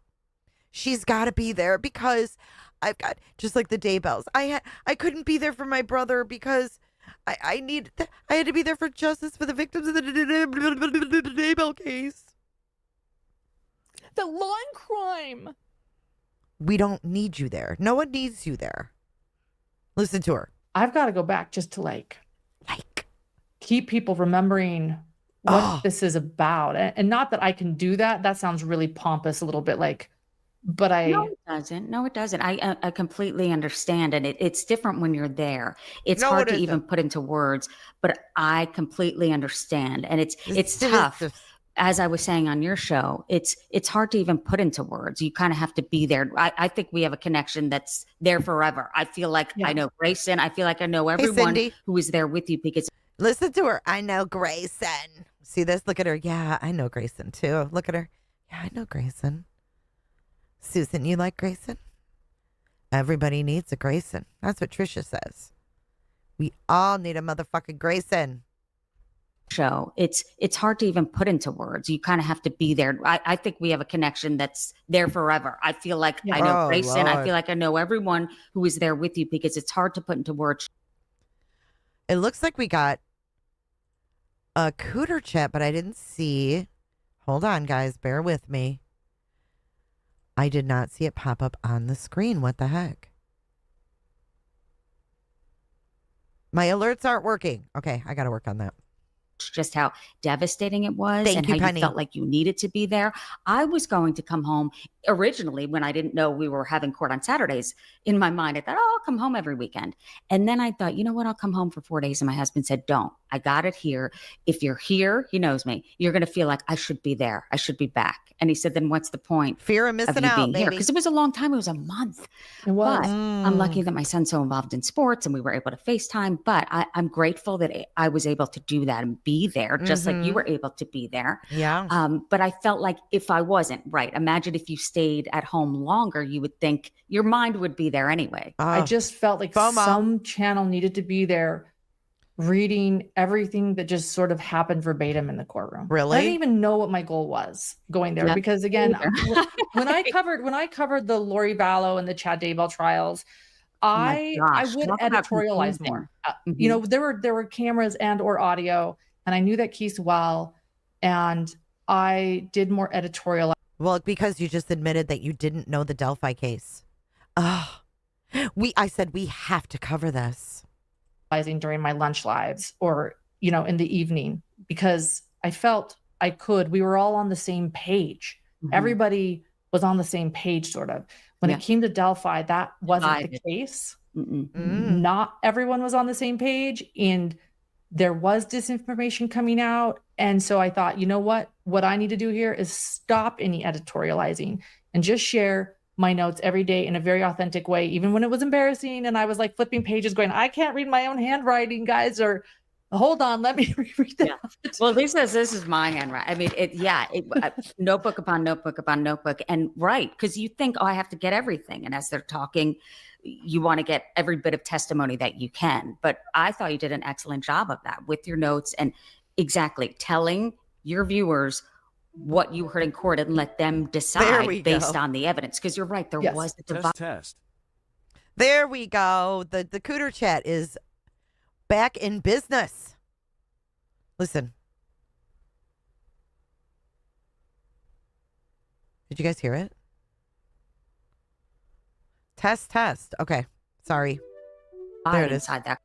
She's got to be there because I've got, just like the Daybells. I couldn't be there for my brother because I had to be there for justice for the victims of the Daybell case. the law and crime. We don't need you there. No one needs you there. Listen to her. I've got to go back just to like keep people remembering what this is about. And not that I can do that. That sounds really pompous, a little bit like, but No, it doesn't. No, it doesn't. I completely understand. And it's different when you're there. It's No, hard it to even isn't. put into words, but I completely understand. And it's tough. As I was saying on your show, it's hard to even put into words. You kind of have to be there. I think we have a connection that's there forever. I feel like I know Grayson. I feel like I know everyone who is there with you because Listen to her. I know Grayson. See this? Look at her. Yeah, I know Grayson too. Look at her. Yeah, I know Grayson. Susan, you like Grayson? Everybody needs a Grayson. That's what Trisha says. We all need a motherfucking Grayson. Show. It's hard to even put into words. You kind of have to be there. I think we have a connection that's there forever. I feel like I know Grayson. I feel like I know everyone who is there with you because it's hard to put into words. It looks like we got a cooter chat, but I didn't see. Hold on, guys. Bear with me. I did not see it pop up on the screen. What the heck? My alerts aren't working. Okay, I got to work on that. Just how devastating it was and how Penny. you felt like you needed to be there. I was going to come home originally when I didn't know we were having court on Saturdays. In my mind, I thought, oh, I'll come home every weekend. And then I thought, you know what? I'll come home for 4 days. And my husband said, don't. I got it here. If you're here, he knows me. You're going to feel like I should be there. I should be back. And he said, then what's the point? Fear of missing you out, being here? baby. Because it was a long time. It was a month. It was. But I'm lucky that my son's so involved in sports and we were able to FaceTime. But I'm grateful that I was able to do that and be there, just like you were able to be there. Yeah. But I felt like if I wasn't, right, imagine if you stayed at home longer, you would think your mind would be there anyway. I just felt like some channel needed to be there reading everything that just sort of happened verbatim in the courtroom. Really? I didn't even know what my goal was going there because again, when I covered the Lori Vallow and the Chad Daybell trials, I would editorialize more. You know, there were cameras and or audio, and I knew that case well, and I did more editorial. Well, because you just admitted that you didn't know the Delphi case. I said we have to cover this During my lunch lives or, you know, in the evening, because I felt I could. We were all on the same page. Everybody was on the same page, sort of. When it came to Delphi, that wasn't the case. Not everyone was on the same page, and there was disinformation coming out. And so I thought, you know what I need to do here is stop any editorializing and just share my notes every day in a very authentic way, even when it was embarrassing. And I was like flipping pages going, I can't read my own handwriting, guys, or hold on, let me reread that. Yeah. Well, Lisa says this is my handwriting. I mean, notebook upon notebook upon notebook. And right, because you think, oh, I have to get everything. And as they're talking, you want to get every bit of testimony that you can. But I thought you did an excellent job of that with your notes and exactly telling your viewers what you heard in court and let them decide based on the evidence. Because you're right, there was the test. There we go. The Cooter Chat is back in business. Listen. Did you guys hear it? Test. Okay. Sorry. There it is. Inside that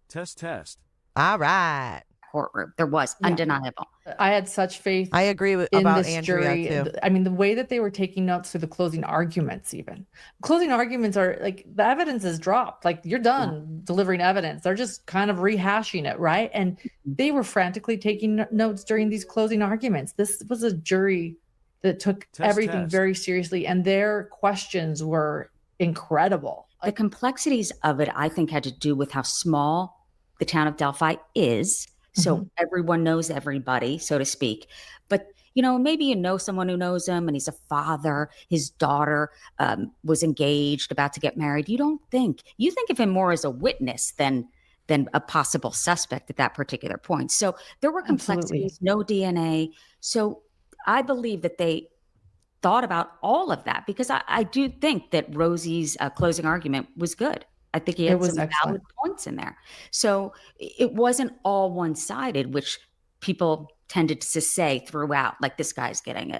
Test. All right. courtroom. There was undeniable. I had such faith. I agree with in about this Andrea jury. too. I mean, the way that they were taking notes through the closing arguments, even closing arguments are like the evidence is dropped. Like you're done delivering evidence. They're just kind of rehashing it, right? And they were frantically taking notes during these closing arguments. This was a jury that took everything very seriously, and their questions were incredible. The complexities of it, I think, had to do with how small the town of Delphi is. So everyone knows everybody, so to speak. But, you know, maybe you know someone who knows him and he's a father. His daughter was engaged, about to get married. You think of him more as a witness than a possible suspect at that particular point. So there were complexities, no DNA. So I believe that they thought about all of that, because I do think that Rosie's closing argument was good. I think he had some valid points in there. So it wasn't all one-sided, which people tended to say throughout, like this guy's getting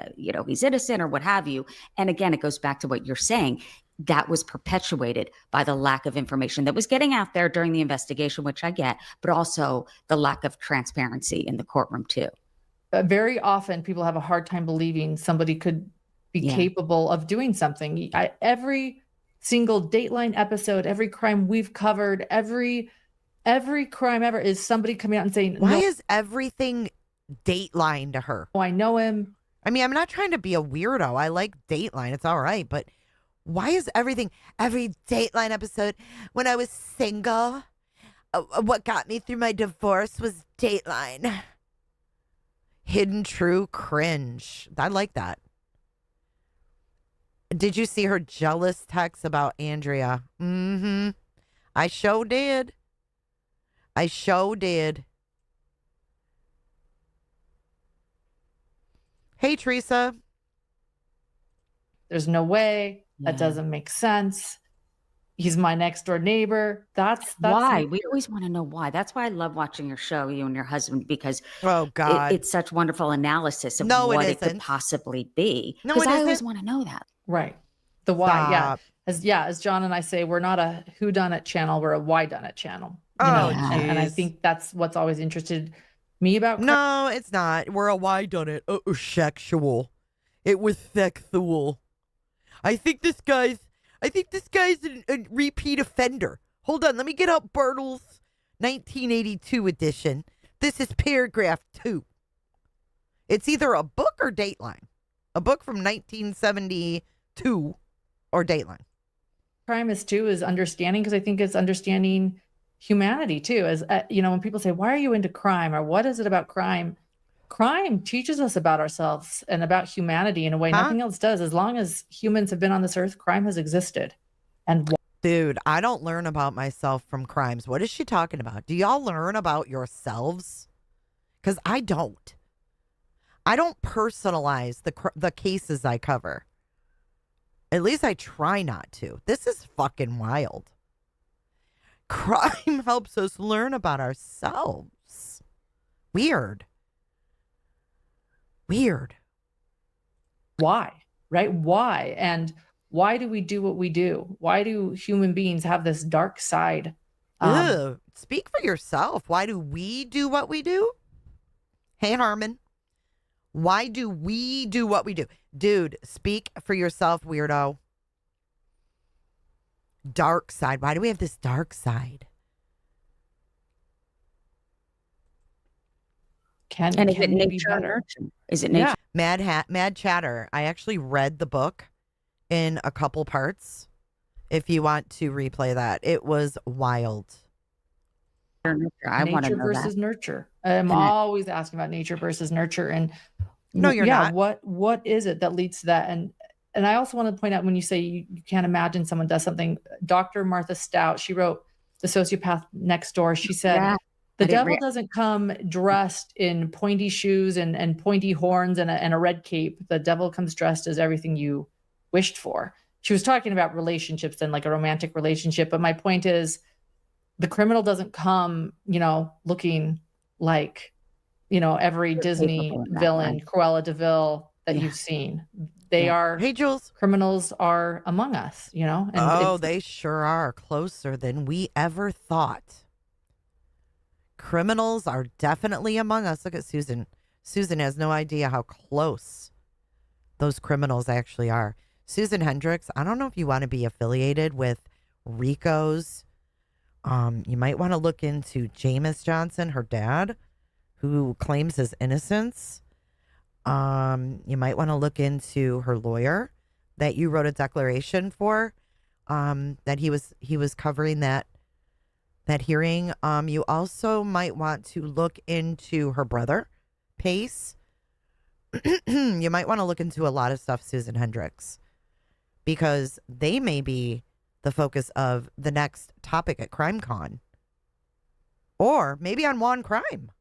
he's innocent or what have you. And again, it goes back to what you're saying. That was perpetuated by the lack of information that was getting out there during the investigation, which I get, but also the lack of transparency in the courtroom too. Very often people have a hard time believing somebody could be capable of doing something. Every single Dateline episode, every crime we've covered, every crime ever is somebody coming out and saying, why is everything Dateline to her? Oh, I know him. I mean, I'm not trying to be a weirdo. I like Dateline. It's all right. But why is every Dateline episode, when I was single, what got me through my divorce was Dateline. Hidden true cringe. I like that. Did you see her jealous text about Andrea? I sure did. Hey, Teresa. There's no way. That doesn't make sense. He's my next door neighbor. That's why we always want to know why. That's why I love watching your show, you and your husband, because it's such wonderful analysis of what it could possibly be. Because I always want to know that. Right. The why. As John and I say, we're not a whodunit channel, we're a why-done-it channel. And I think that's what's always interested me about. No, it's not. We're a why-done-it. Sexual. It was sexual. I think this guy's a repeat offender. Hold on, let me get out Bertle's 1982 edition. This is paragraph 2. It's either a book or Dateline. A book from 1972 or Dateline. Crime is understanding, because I think it's understanding humanity too. As when people say, why are you into crime, or what is it about crime? Crime teaches us about ourselves and about humanity in a way nothing else does. As long as humans have been on this earth, crime has existed. And dude, I don't learn about myself from crimes. What is she talking about? Do y'all learn about yourselves? Because I don't. I don't personalize the cases I cover. At least I try not to. This is fucking wild. Crime helps us learn about ourselves. Weird. Why? Right? Why? And why do we do what we do? Why do human beings have this dark side? Speak for yourself. Why do we do what we do? Hey, Harmon. Why do we do what we do? Dude, speak for yourself, weirdo. Dark side. Why do we have this dark side? can And is it we be nature or better? nurture? Is it nature? Yeah. Mad Chatter. I actually read the book in a couple parts. If you want to replay that, it was wild. Or nurture? I want to Nature know versus that. nurture. I'm always asking about nature versus nurture. And No, you're yeah, not. what is it that leads to that? And I also want to point out, when you say you can't imagine someone does something, Dr. Martha Stout, she wrote The Sociopath Next Door. She said, Yeah, the I didn't devil doesn't come dressed in pointy shoes and pointy horns and a red cape. The devil comes dressed as everything you wished for. She was talking about relationships and like a romantic relationship. But my point is, the criminal doesn't come, looking like, every Disney capable of that, villain, right. Cruella de Vil that Yeah. you've seen. They Yeah. are, Hey, Jules. criminals are among us, and Oh, they sure are closer than we ever thought. Criminals are definitely among us. Look at Susan. Susan has no idea how close those criminals actually are. Susan Hendricks, I don't know if you want to be affiliated with Rico's. You might want to look into Jameis Johnson, her dad, who claims his innocence. You might want to look into her lawyer that you wrote a declaration for, that he was covering that hearing. You also might want to look into her brother, Pace. You might want to look into a lot of stuff, Susan Hendricks, because they may be the focus of the next topic at CrimeCon, or maybe on Law and Crime.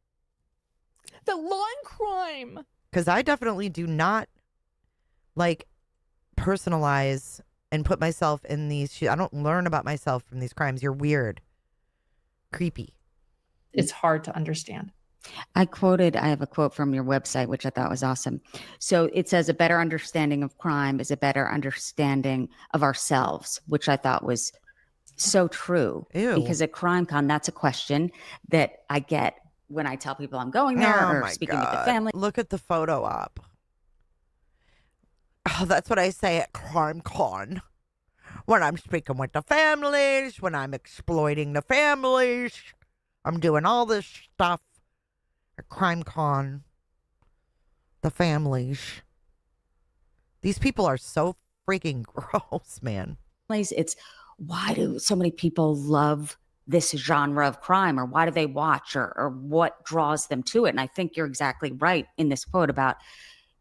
The law and crime. Because I definitely do not personalize and put myself in these shoes. I don't learn about myself from these crimes. You're weird, creepy. It's hard to understand. I have a quote from your website, which I thought was awesome. So it says, a better understanding of crime is a better understanding of ourselves, which I thought was so true. Ew. Because at CrimeCon, that's a question that I get when I tell people I'm going there Oh or my speaking with the God. family. Look at the photo op. Oh, that's what I say at CrimeCon. When I'm speaking with the families, when I'm exploiting the families, I'm doing all this stuff at CrimeCon. The families. These people are so freaking gross, man. It's why do so many people love this genre of crime, or why do they watch, or what draws them to it? And I think you're exactly right in this quote about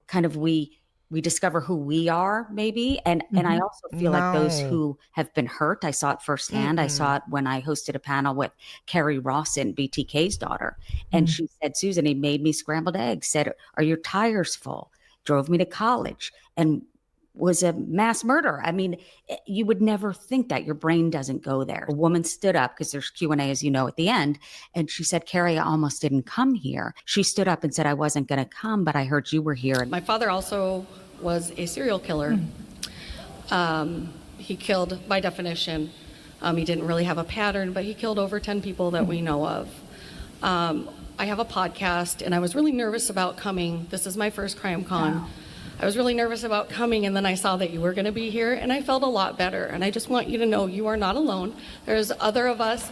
kind of we discover who we are, maybe. And I also feel like those who have been hurt, I saw it firsthand. I saw it when I hosted a panel with Carrie Rawson, BTK's daughter. And she said, Susan, he made me scrambled eggs, said, are your tires full? Drove me to college, and was a mass murderer. I mean, you would never think that. Your brain doesn't go there. A woman stood up, because there's Q&A, as you know, at the end. And she said, Carrie, I almost didn't come here. She stood up and said, I wasn't going to come, but I heard you were here. My father also was a serial killer. He killed, by definition, he didn't really have a pattern, but he killed over 10 people that we know of. I have a podcast, and I was really nervous about coming. This is my first CrimeCon. Wow. I was really nervous about coming, and then I saw that you were going to be here, and I felt a lot better. And I just want you to know you are not alone. There's other of us.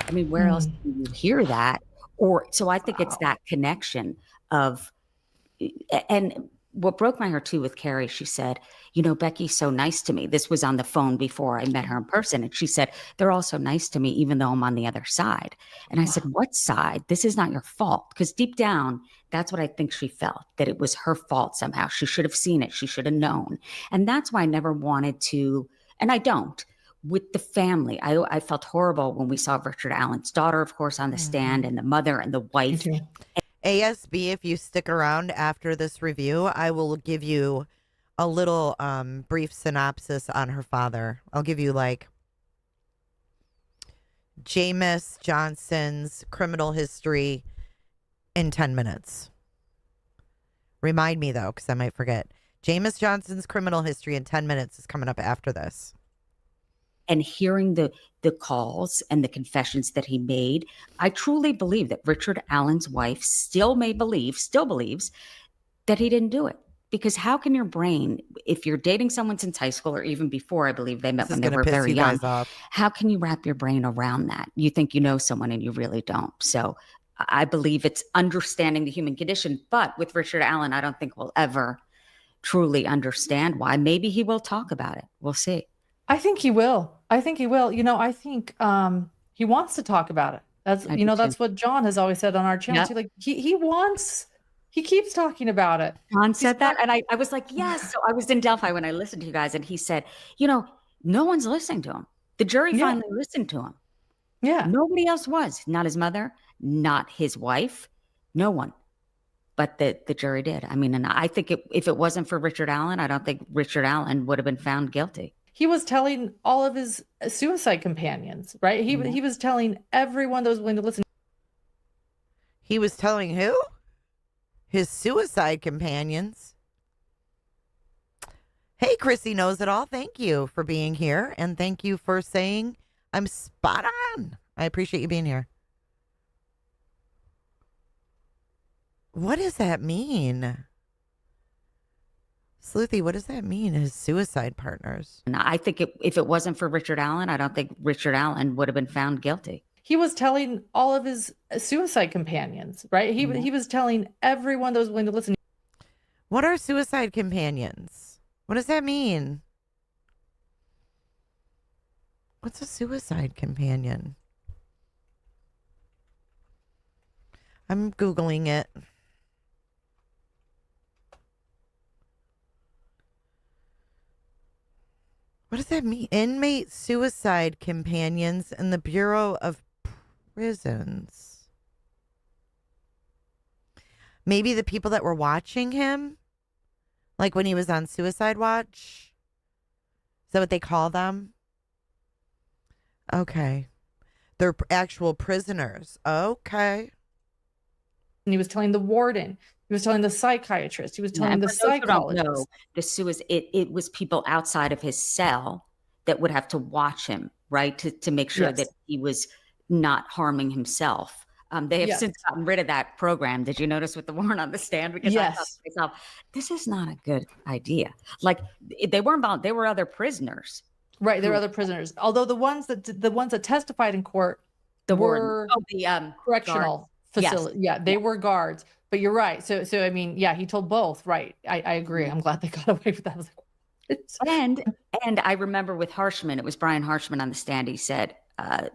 I mean, where else do you hear that? Or so I think it's that connection of, and what broke my heart too with Carrie, she said, Becky's so nice to me. This was on the phone before I met her in person. And she said, they're all so nice to me, even though I'm on the other side. And I said, what side? This is not your fault. Because deep down, that's what I think she felt, that it was her fault somehow. She should have seen it. She should have known. And that's why I never wanted to, and I don't, with the family. I felt horrible when we saw Richard Allen's daughter, of course, on the stand, and the mother and the wife. ASB, if you stick around after this review, I will give you a little brief synopsis on her father. I'll give you Jameis Johnson's criminal history in 10 minutes. Remind me, though, because I might forget. Jameis Johnson's criminal history in 10 minutes is coming up after this. And hearing the calls and the confessions that he made, I truly believe that Richard Allen's wife still believes that he didn't do it. Because how can your brain, if you're dating someone since high school or even before, I believe they met This is when they gonna were piss very you young, guys off. how can you wrap your brain around that? You think you know someone and you really don't. So I believe it's understanding the human condition. But with Richard Allen, I don't think we'll ever truly understand why. Maybe he will talk about it. We'll see. I think he will. I think he will. You know, I think he wants to talk about it. That's I you know, do that's too. what John has always said on our channel. Yep. Too. Like he keeps talking about it. John said that. And I was like, yes. So I was in Delphi when I listened to you guys, and he said, you know, no one's listening to him. The jury Yeah. finally listened to him. Yeah. Nobody else was. Not his mother, not his wife, no one. But the jury did. I mean, and I think if it wasn't for Richard Allen, I don't think Richard Allen would have been found guilty. He was telling all of his suicide companions, right? He was telling everyone that was willing to listen. He was telling who? His suicide companions. Hey, Chrissy knows it all. Thank you for being here. And thank you for saying I'm spot on. I appreciate you being here. What does that mean? Sleuthy, what does that mean? His suicide partners. And I think if it wasn't for Richard Allen, I don't think Richard Allen would have been found guilty. He was telling all of his suicide companions, right? He was telling everyone that was willing to listen. What are suicide companions? What does that mean? What's a suicide companion? I'm Googling it. What does that mean? Inmate suicide companions in the Bureau of Prisons. Maybe the people that were watching him, like when he was on suicide watch. Is that what they call them? Okay. They're actual prisoners. Okay. And he was telling the warden. He was telling the psychiatrist. He was telling the psychologist. It was people outside of his cell that would have to watch him, right? To make sure that he was not harming himself. They have since gotten rid of that program. Did you notice with the warrant on the stand? Because I thought to myself, this is not a good idea. Like they weren't involved. They were other prisoners. Right. There were other prisoners. Although the ones that testified in court were correctional facility. Yes. Yeah, they were guards. But you're right. So I mean, yeah, he told both. Right. I agree. I'm glad they got away with that. I was like, and I remember with Harshman, it was Brian Harshman on the stand. He said,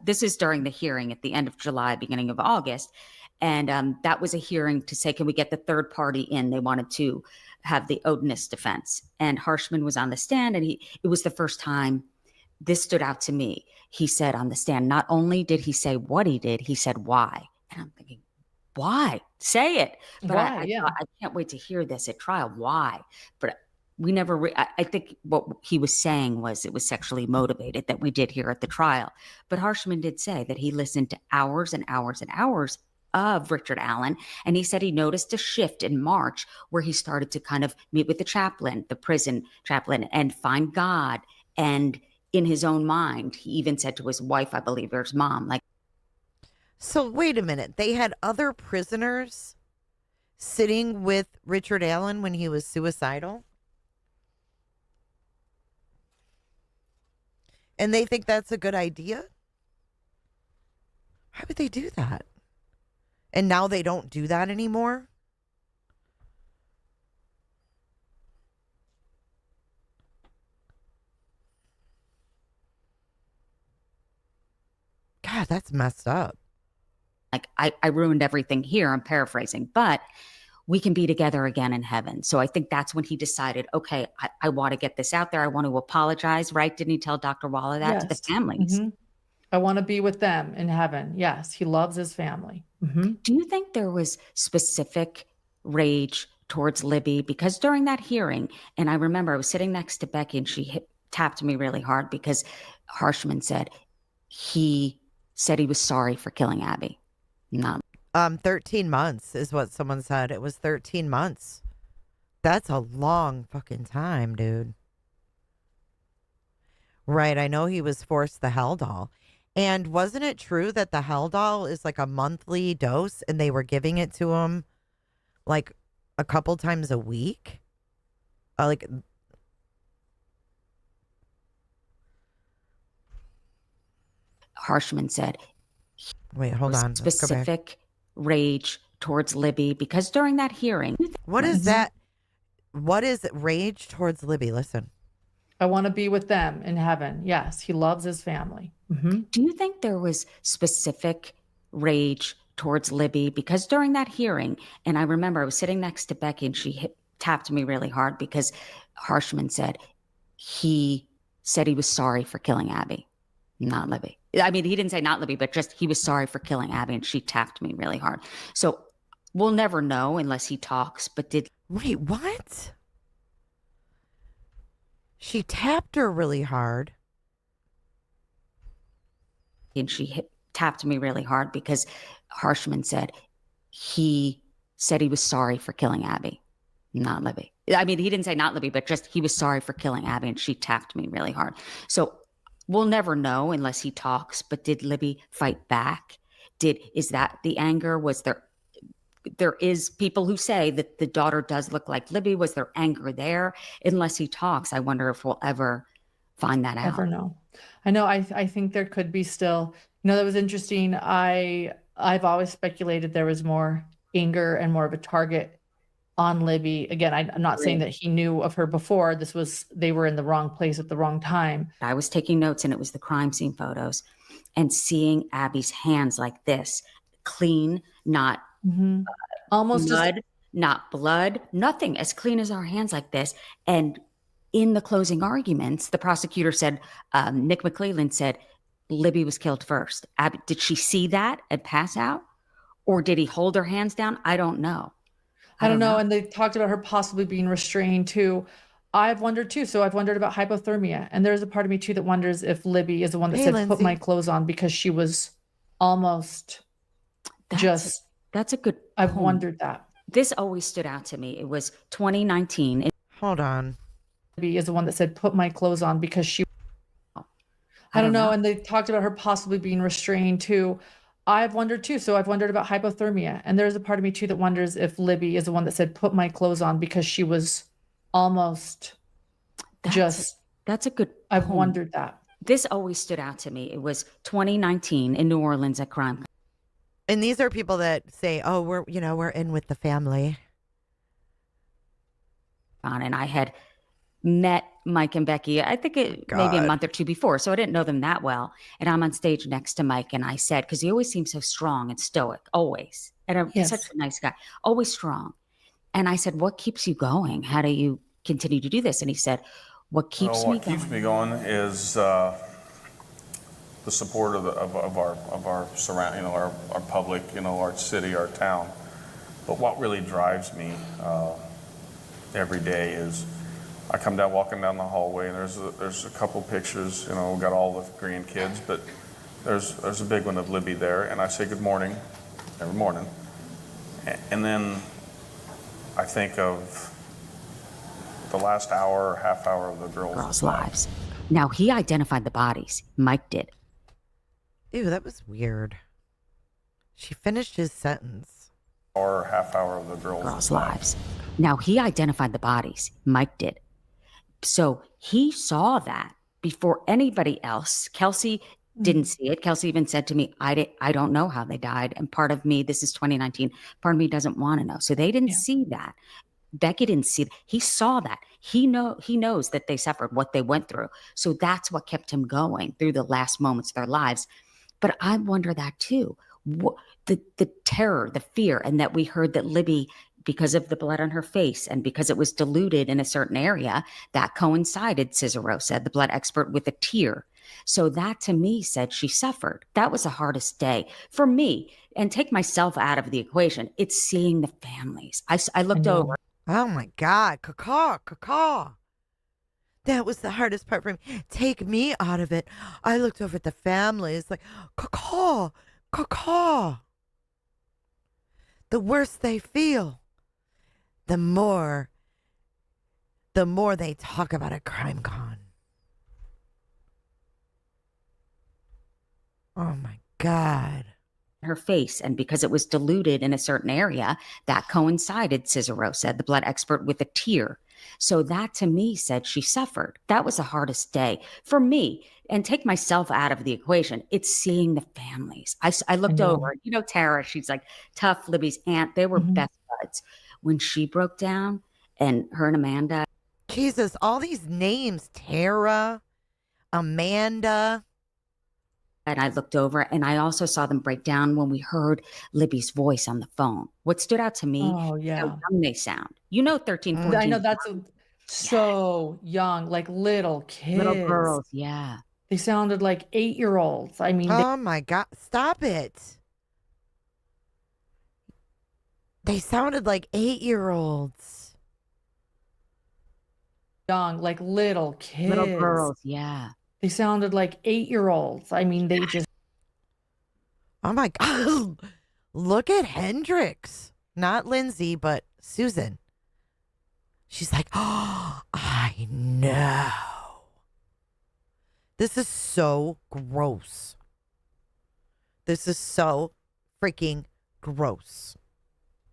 this is during the hearing at the end of July, beginning of August. And that was a hearing to say, can we get the third party in? They wanted to have the Odinist defense. And Harshman was on the stand, and it was the first time this stood out to me. He said on the stand, not only did he say what he did, he said why. And I'm thinking, why? Say it. But I can't wait to hear this at trial. Why? But we never, I think what he was saying was it was sexually motivated that we did hear at the trial. But Harshman did say that he listened to hours and hours and hours of Richard Allen. And he said he noticed a shift in March where he started to kind of meet with the chaplain, the prison chaplain, and find God. And in his own mind, he even said to his wife, I believe, or his mom, like, so wait a minute. They had other prisoners sitting with Richard Allen when he was suicidal? And they think that's a good idea? Why would they do that? And now they don't do that anymore? God, that's messed up. like, I ruined everything here. I'm paraphrasing, but we can be together again in heaven. So I think that's when he decided, okay, I want to get this out there. I want to apologize, right? Didn't he tell Dr. Waller that to the families? Mm-hmm. I want to be with them in heaven. Yes, he loves his family. Mm-hmm. Do you think there was specific rage towards Libby? Because during that hearing, and I remember I was sitting next to Becky and she tapped me really hard because Harshman said he was sorry for killing Abby. No. 13 months is what someone said. It was 13 months. That's a long fucking time, dude. Right, I know he was forced the Haldol. And wasn't it true that the Haldol is like a monthly dose and they were giving it to him like a couple times a week? like Harshman said wait, hold on. Let's go back. specific rage towards Libby because during that hearing, What is that? What is rage towards Libby? Listen. I want to be with them in heaven. Yes, he loves his family. do you think there was specific rage towards Libby? Because during that hearing, and I remember I was sitting next to Becky and she tapped me really hard because Harshman said he was sorry for killing Abby, not Libby. I mean, he didn't say not Libby, but just he was sorry for killing Abby and she tapped me really hard. So we'll never know unless he talks, but Wait, what? She tapped her really hard. and she tapped me really hard because Harshman said he was sorry for killing Abby, not Libby. I mean, he didn't say not Libby, but just he was sorry for killing Abby and she tapped me really hard. So we'll never know unless he talks, but did Libby fight back? Is that the anger? Was there is people who say that the daughter does look like Libby. Was there anger there? Unless he talks, I wonder if we'll ever find that out. Never know. I know. I think there could be still. That was interesting. I've always speculated there was more anger and more of a target on Libby. Again, I'm not saying that he knew of her before. They were in the wrong place at the wrong time. I was taking notes and it was the crime scene photos and seeing Abby's hands like this, clean, not Almost blood, not blood, nothing, as clean as our hands like this. And in the closing arguments, the prosecutor said, Nick McClelland said, Libby was killed first. Abby, did she see that and pass out? Or did he hold her hands down? I don't know. I don't know. And they talked about her possibly being restrained too. I've wondered too. So I've wondered about hypothermia. And there's a part of me too that wonders if Libby is the one that said, Lindsay, put my clothes on because she was almost That's a good I've point. wondered that. This always stood out to me. It was 2019. Hold on. Libby is the one that said, put my clothes on because she I don't know. And they talked about her possibly being restrained too. I've wondered too. So I've wondered about hypothermia. And there's a part of me too that wonders if Libby is the one that said, put my clothes on because she was almost That's a good point. I've wondered that. This always stood out to me. It was 2019 in New Orleans at CrimeCon. And these are people that say, "Oh, we're in with the family." And I had met Mike and Becky, I think maybe a month or two before, so I didn't know them that well. And I'm on stage next to Mike, and I said, because he always seems so strong and stoic, always. And he's such a nice guy, always strong. And I said, what keeps you going? How do you continue to do this? And he said, what keeps me going is the support of our surround, our public, our city, our town. But what really drives me every day is I come down, walking down the hallway, and there's a couple pictures. We got all the grandkids, but there's a big one of Libby there, and I say good morning every morning, and then I think of the last hour or half hour of the girls' lives. Now, he identified the bodies. Mike did. Ew, that was weird. She finished his sentence. Or half hour of the girls' lives. Now, he identified the bodies. Mike did. So he saw that before anybody else. Kelsey didn't see it. Kelsey even said to me, I don't know how they died. And part of me, this is 2019, part of me doesn't want to know. So they didn't see that. Becky didn't see it. He saw that. He knows that they suffered, what they went through. So that's what kept him going through the last moments of their lives. But I wonder that too. The terror, the fear, and that we heard that Libby, because of the blood on her face and because it was diluted in a certain area, that coincided, Cicero said, the blood expert, with a tear. So that to me said she suffered. That was the hardest day for me. And take myself out of the equation. It's seeing the families. I looked over. Oh my God, caw. That was the hardest part for me. Take me out of it. I looked over at the families like, caw. The worse they feel, the more they talk about a CrimeCon. Oh my God. Her face, and because it was diluted in a certain area, that coincided, Cicero said, the blood expert, with a tear. So that to me said she suffered. That was the hardest day for me. And take myself out of the equation. It's seeing the families. I looked over, Tara, she's like tough, Libby's aunt. They were best buds. When she broke down and her and Amanda. Jesus, all these names, Tara, Amanda. And I looked over and I also saw them break down when we heard Libby's voice on the phone. What stood out to me, how young they sound. 13, 14. I know that's so young, like little kids. Little girls, yeah. They sounded like 8-year-olds. I mean, oh my God, stop it. They sounded like 8-year-olds. Young, like little kids. Little girls, yeah. They sounded like 8-year-olds. I mean, they just. Oh my God. Look at Hendricks. Not Lindsay, but Susan. She's like, oh, I know. This is so gross. This is so freaking gross.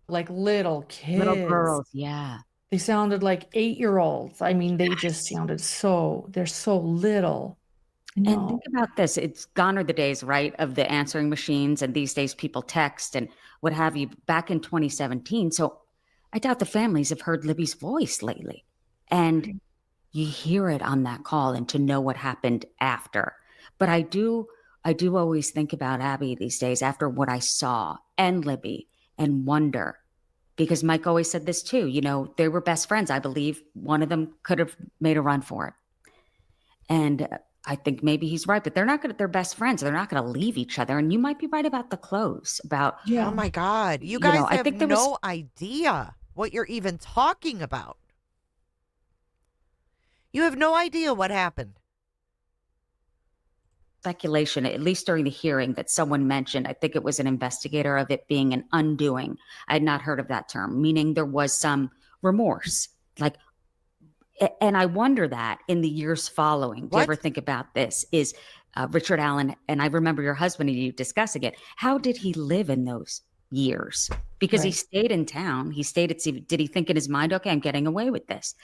Like little kids. Little girls, yeah. They sounded like 8-year-olds. I mean, they just sounded they're so little. And think about this. It's gone are the days, right, of the answering machines. And these days people text and what have you back in 2017. So I doubt the families have heard Libby's voice lately. And you hear it on that call and to know what happened after. But I do always think about Abby these days after what I saw and Libby and wonder, because Mike always said this too, they were best friends. I believe one of them could have made a run for it. And I think maybe he's right, but they're best friends. They're not going to leave each other. And you might be right about the clothes, about. Yeah. Oh my God. You guys have no idea what you're even talking about. You have no idea what happened. Speculation, at least during the hearing, that someone mentioned, I think it was an investigator, of it being an undoing. I had not heard of that term, meaning there was some remorse. And I wonder that in the years following, do you ever think about this, is Richard Allen, and I remember your husband and you discussing it. How did he live in those years? Because he stayed in town. He stayed at sea. Did he think in his mind, okay, I'm getting away with this?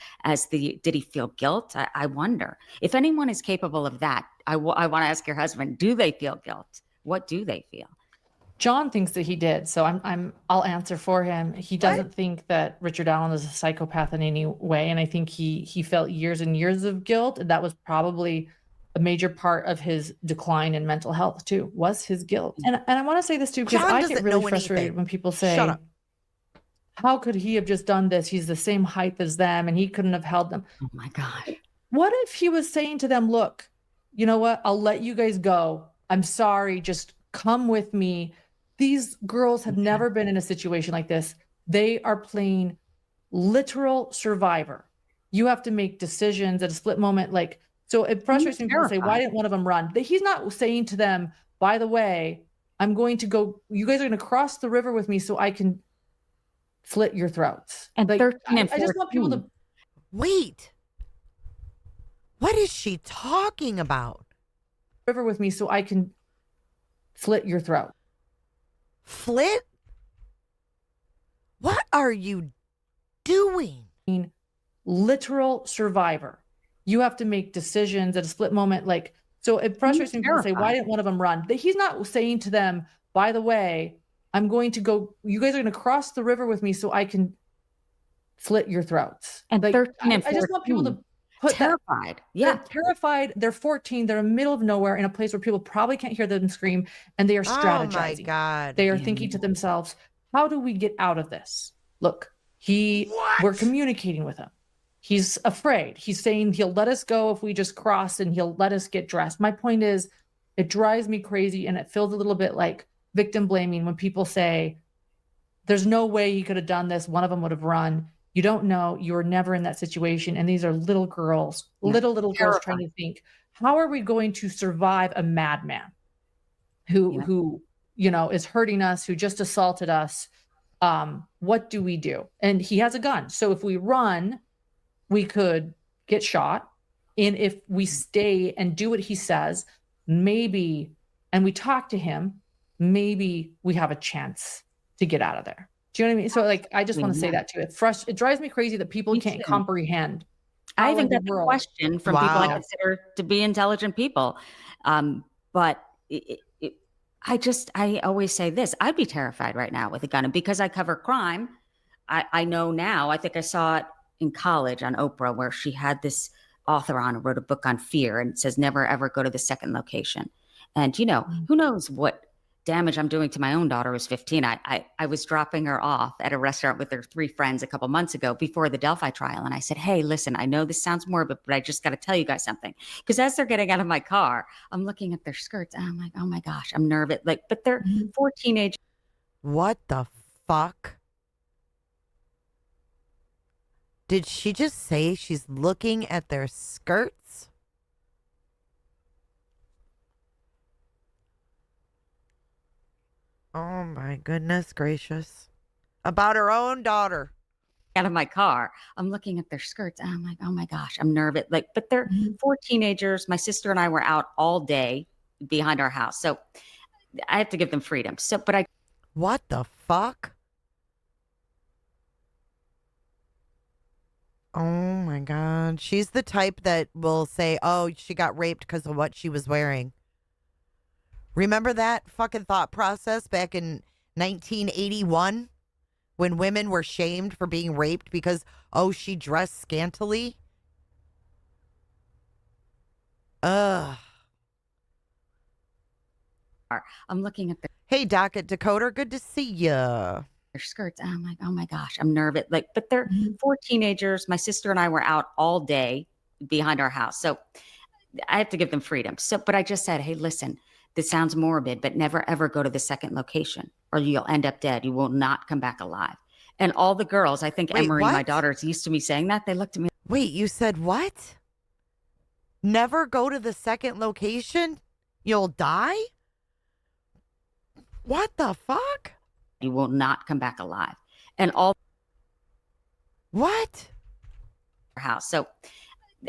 Did he feel guilt? I wonder. If anyone is capable of that, I want to ask your husband, do they feel guilt? What do they feel? John thinks that he did, so I'll answer for him. He doesn't think that Richard Allen is a psychopath in any way, and I think he felt years and years of guilt, and that was probably a major part of his decline in mental health too, was his guilt. And I want to say this too, because I get really frustrated when people say, "Shut up. How could he have just done this? He's the same height as them, and he couldn't have held them." Oh my gosh! What if he was saying to them, "Look, you know what? I'll let you guys go. I'm sorry. Just come with me." These girls have never been in a situation like this. They are playing literal survivor. You have to make decisions at a split moment. So it frustrates me when people say, why didn't one of them run? He's not saying to them, by the way, I'm going to go, you guys are going to cross the river with me so I can slit your throats. And 13 and 14. I just want people to. Wait. What is she talking about? River with me so I can slit your throat. Flit? What are you doing? Literal survivor. You have to make decisions at a split moment. So it frustrates me when people say, why didn't one of them run? He's not saying to them, by the way, I'm going to go, you guys are going to cross the river with me so I can slit your throats. And 13 and 14. I just want people to put terrified. They're terrified. They're 14. They're in the middle of nowhere in a place where people probably can't hear them scream, and they are strategizing. Oh my God. They are thinking to themselves, how do we get out of this? Look, we're communicating with him. He's afraid. He's saying he'll let us go if we just cross, and he'll let us get dressed. My point is, it drives me crazy, and it feels a little bit like victim blaming when people say, there's no way he could have done this. One of them would have run. You don't know. You were never in that situation. And these are little girls, little girls trying to think, how are we going to survive a madman who is hurting us, who just assaulted us? What do we do? And he has a gun. So if we run, we could get shot. And if we stay and do what he says, maybe, and we talk to him, maybe we have a chance to get out of there. Do you know what I mean? So like, I just want to say Yeah. that too. It drives me crazy that people Me can't too. comprehend. I how even in the got the world- question from people I Wow. consider to be intelligent people. But I always say this, I'd be terrified right now with a gun. And because I cover crime, I know now, I think I saw it in college on Oprah where she had this author on who wrote a book on fear and it says, never, ever go to the second location. And, you know, who knows what damage I'm doing to my own daughter who's 15. I was dropping her off at a restaurant with her 3 friends a couple months ago before the Delphi trial. And I said, hey, listen, I know this sounds morbid, but I just got to tell you guys something. Because as they're getting out of my car, I'm looking at their skirts and I'm like, oh my gosh, I'm nervous. Like, but they're 4 teenage. What the fuck? Did she just say she's looking at their skirts? Oh my goodness gracious. About her own daughter. Out of my car, I'm looking at their skirts and I'm like, oh my gosh, I'm nervous. Like, but they're 4 teenagers. My sister and I were out all day behind our house. So I have to give them freedom. So, but What the fuck? Oh my God. She's the type that will say, oh, she got raped because of what she was wearing. Remember that fucking thought process back in 1981 when women were shamed for being raped because, oh, she dressed scantily? Ugh. I'm looking at Hey, Doc at Dakota, good to see ya. their skirts and I'm like, oh my gosh, I'm nervous. Like, but they're 4 teenagers. My sister and I were out all day behind our house. So I have to give them freedom. So, but I just said, hey, listen, this sounds morbid, but never ever go to the second location or you'll end up dead. You will not come back alive. And all the girls, I think Wait, Emery, my what? daughter's used to me saying that. They looked at me. Wait, you said what? Never go to the second location? You'll die? What the fuck? You will not come back alive. And all What? house. So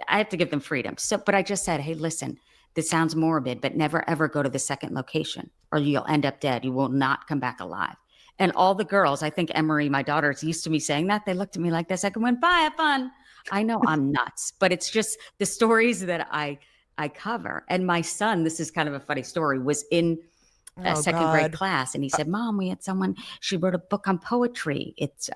I have to give them freedom. So, but I just said, hey, listen, this sounds morbid, but never ever go to the second location or you'll end up dead. You will not come back alive. And all the girls, I think Emery, my daughter's used to me saying that. They looked at me like this. I went, bye, have fun. I know I'm nuts, but it's just the stories that I cover. And my son, this is kind of a funny story, was in a second grade class. And he said, Mom, we had someone, she wrote a book on poetry. It's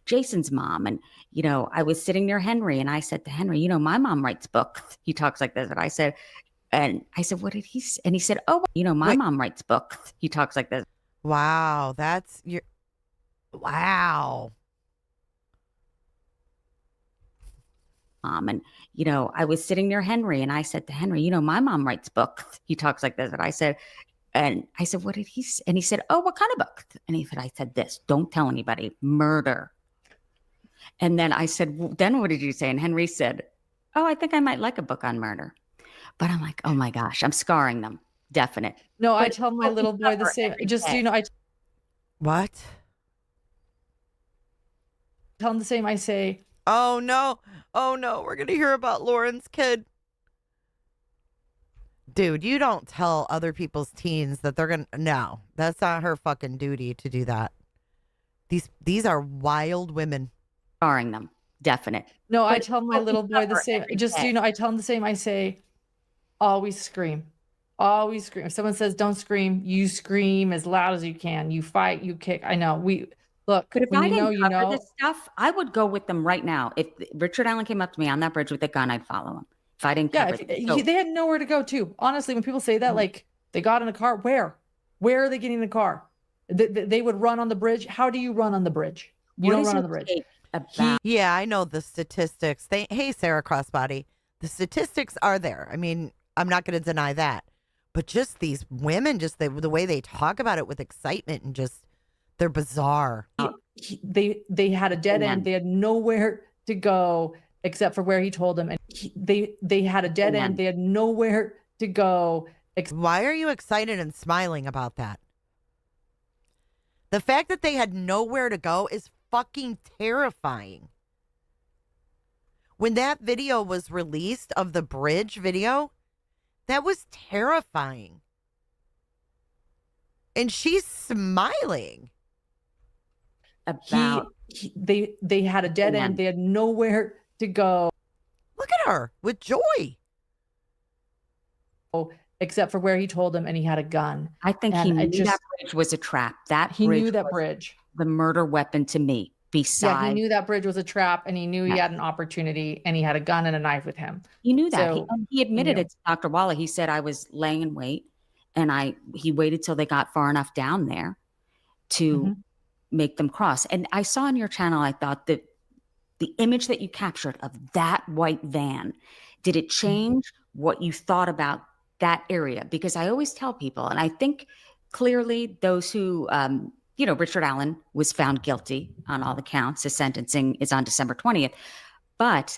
Jason's mom. And, you know, I was sitting near Henry and I said to Henry, you know, my mom writes books. He talks like this. And I said, what did he say? And he said, oh, you know, my mom writes books. He talks like this. Wow, that's your. Wow. Mom. And, you know, I was sitting near Henry and I said to Henry, you know, my mom writes books. He talks like this. And I said, what did he say? And he said, oh, what kind of book? And he said, I said this, don't tell anybody, murder. And then I said, well, then what did you say? And Henry said, oh, I think I might like a book on murder. But I'm like, oh my gosh, I'm scarring them. Definite. No, I But tell my little boy the same. every Just, day. you know, I What? tell him the same. I say, Oh no. Oh no. We're going to hear about Lauren's kid. Dude, you don't tell other people's teens that they're going to. No, that's not her fucking duty to do that. These are wild women. Scarring them. Definite. no, I But tell my little boy the cover same. every Just, day. you know, I tell him the same. I say, always scream. Always scream. If someone says don't scream, you scream as loud as you can. You fight, you kick. I know. Look, But if when I you know, didn't you cover know. this stuff, I would go with them right now. If Richard Allen came up to me on that bridge with a gun, I'd follow him. If I didn't Yeah, cover this. So, they had nowhere to go too. Honestly, when people say that, like they got in a car, where are they getting in the car? They would run on the bridge. How do you run on the bridge? You what don't is run on your the bridge. take about Yeah, I know the statistics. Hey, Sarah Crossbody. The statistics are there. I mean, I'm not going to deny that. But just these women, just the way they talk about it with excitement and just, they're bizarre. They had a dead end. They had nowhere to go except for where he told them. And they had a dead end. They had nowhere to go. Why are you excited and smiling about that? The fact that they had nowhere to go is fucking terrifying. When that video was released of the bridge video, that was terrifying. And she's smiling. about they had a dead end. They had nowhere to go. Look at her with joy. Except for where he told them, and he had a gun. I think he knew that bridge was a trap. He knew that bridge. The murder weapon to me. Yeah, he knew that bridge was a trap, and he knew he had an opportunity, and he had a gun and a knife with him. He knew that. So, he admitted it to Dr. Walla. He said, I was laying in wait, and he waited till they got far enough down there to make them cross. And I saw on your channel, I thought that the image that you captured of that white van, did it change what you thought about that area? Because I always tell people, and I think clearly those who, Richard Allen was found guilty on all the counts. His sentencing is on December 20th. But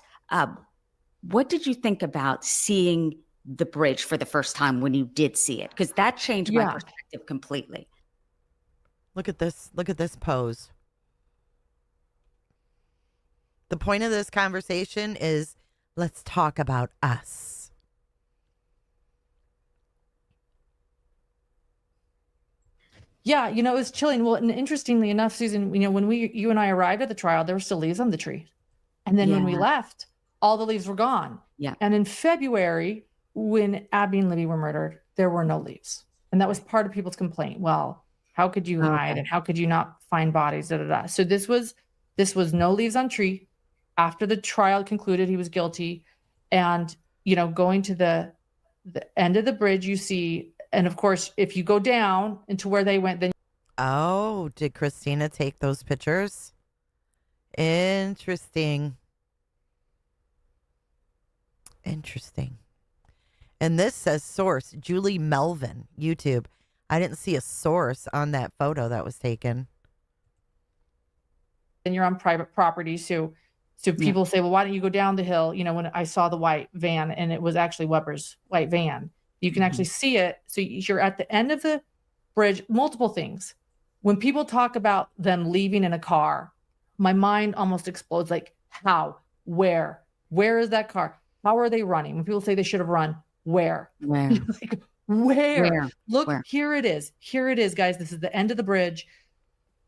what did you think about seeing the bridge for the first time when you did see it? Because that changed my perspective completely. Look at this. Look at this pose. The point of this conversation is, let's talk about us. Yeah, it was chilling. Well, and interestingly enough, Susan, when you and I arrived at the trial, there were still leaves on the tree. And then when we left, all the leaves were gone. Yeah. And in February, when Abby and Libby were murdered, there were no leaves. And that was part of people's complaint. Well, how could you hide and how could you not find bodies? Da, da, da. So this was no leaves on tree. After the trial concluded, he was guilty. And, going to the end of the bridge, you see, and of course, if you go down into where they went, then. Oh, did Christina take those pictures? Interesting. And this says source, Julie Melvin, YouTube. I didn't see a source on that photo that was taken. And you're on private property. So people say, well, why don't you go down the hill? When I saw the white van, and it was actually Weber's white van, you can actually see it. So you're at the end of the bridge. Multiple things. When people talk about them leaving in a car, my mind almost explodes. Like, how? Where is that car? How are they running? When people say they should have run, where? Like, where? Look, where? Here it is. Here it is, guys. This is the end of the bridge.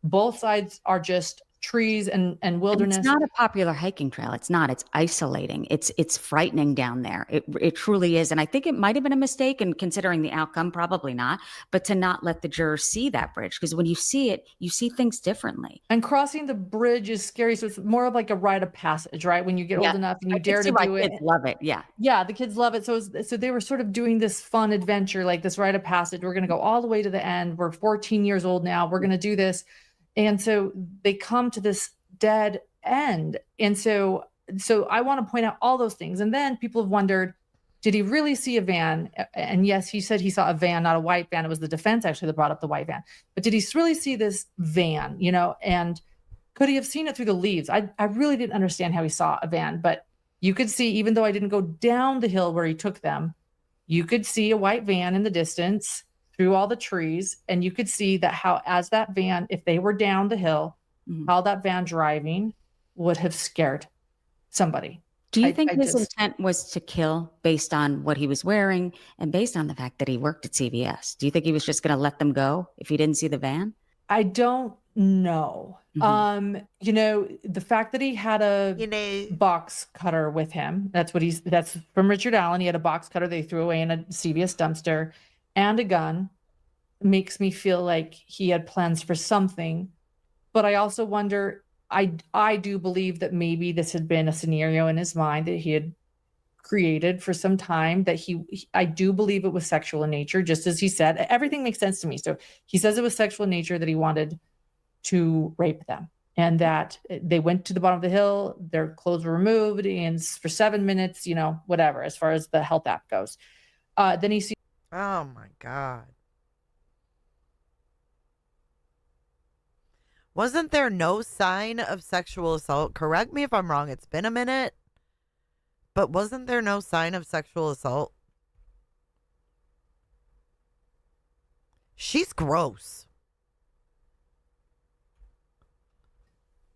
Both sides are just trees and wilderness. And it's not a popular hiking trail. It's not. It's isolating. It's frightening down there. It truly is. And I think it might have been a mistake, and considering the outcome, probably not, but to not let the jurors see that bridge, because when you see it, you see things differently. And crossing the bridge is scary. So it's more of like a rite of passage, right? When you get old enough and you dare to do it. Kids love it. Yeah. Yeah. The kids love it. So they were sort of doing this fun adventure, like this rite of passage. We're going to go all the way to the end. We're 14 years old now. We're going to do this. And so they come to this dead end. And so I want to point out all those things. And then people have wondered, did he really see a van? And yes, he said he saw a van, not a white van. It was the defense actually that brought up the white van. But did he really see this van, and could he have seen it through the leaves? I really didn't understand how he saw a van, but you could see, even though I didn't go down the hill where he took them, you could see a white van in the distance through all the trees. And you could see that as that van, if they were down the hill, how that van driving would have scared somebody. Do you think his intent was to kill based on what he was wearing and based on the fact that he worked at CVS? Do you think he was just going to let them go if he didn't see the van? I don't know. The fact that he had a box cutter with him, that's from Richard Allen. He had a box cutter they threw away in a CVS dumpster, and a gun, makes me feel like he had plans for something. But I also wonder, I do believe that maybe this had been a scenario in his mind that he had created for some time, that I do believe it was sexual in nature, just as he said. Everything makes sense to me. So he says it was sexual in nature, that he wanted to rape them, and that they went to the bottom of the hill, their clothes were removed, and for 7 minutes, whatever, as far as the health app goes. Then he sees. Oh my God. Wasn't there no sign of sexual assault? Correct me if I'm wrong. It's been a minute. But wasn't there no sign of sexual assault? She's gross.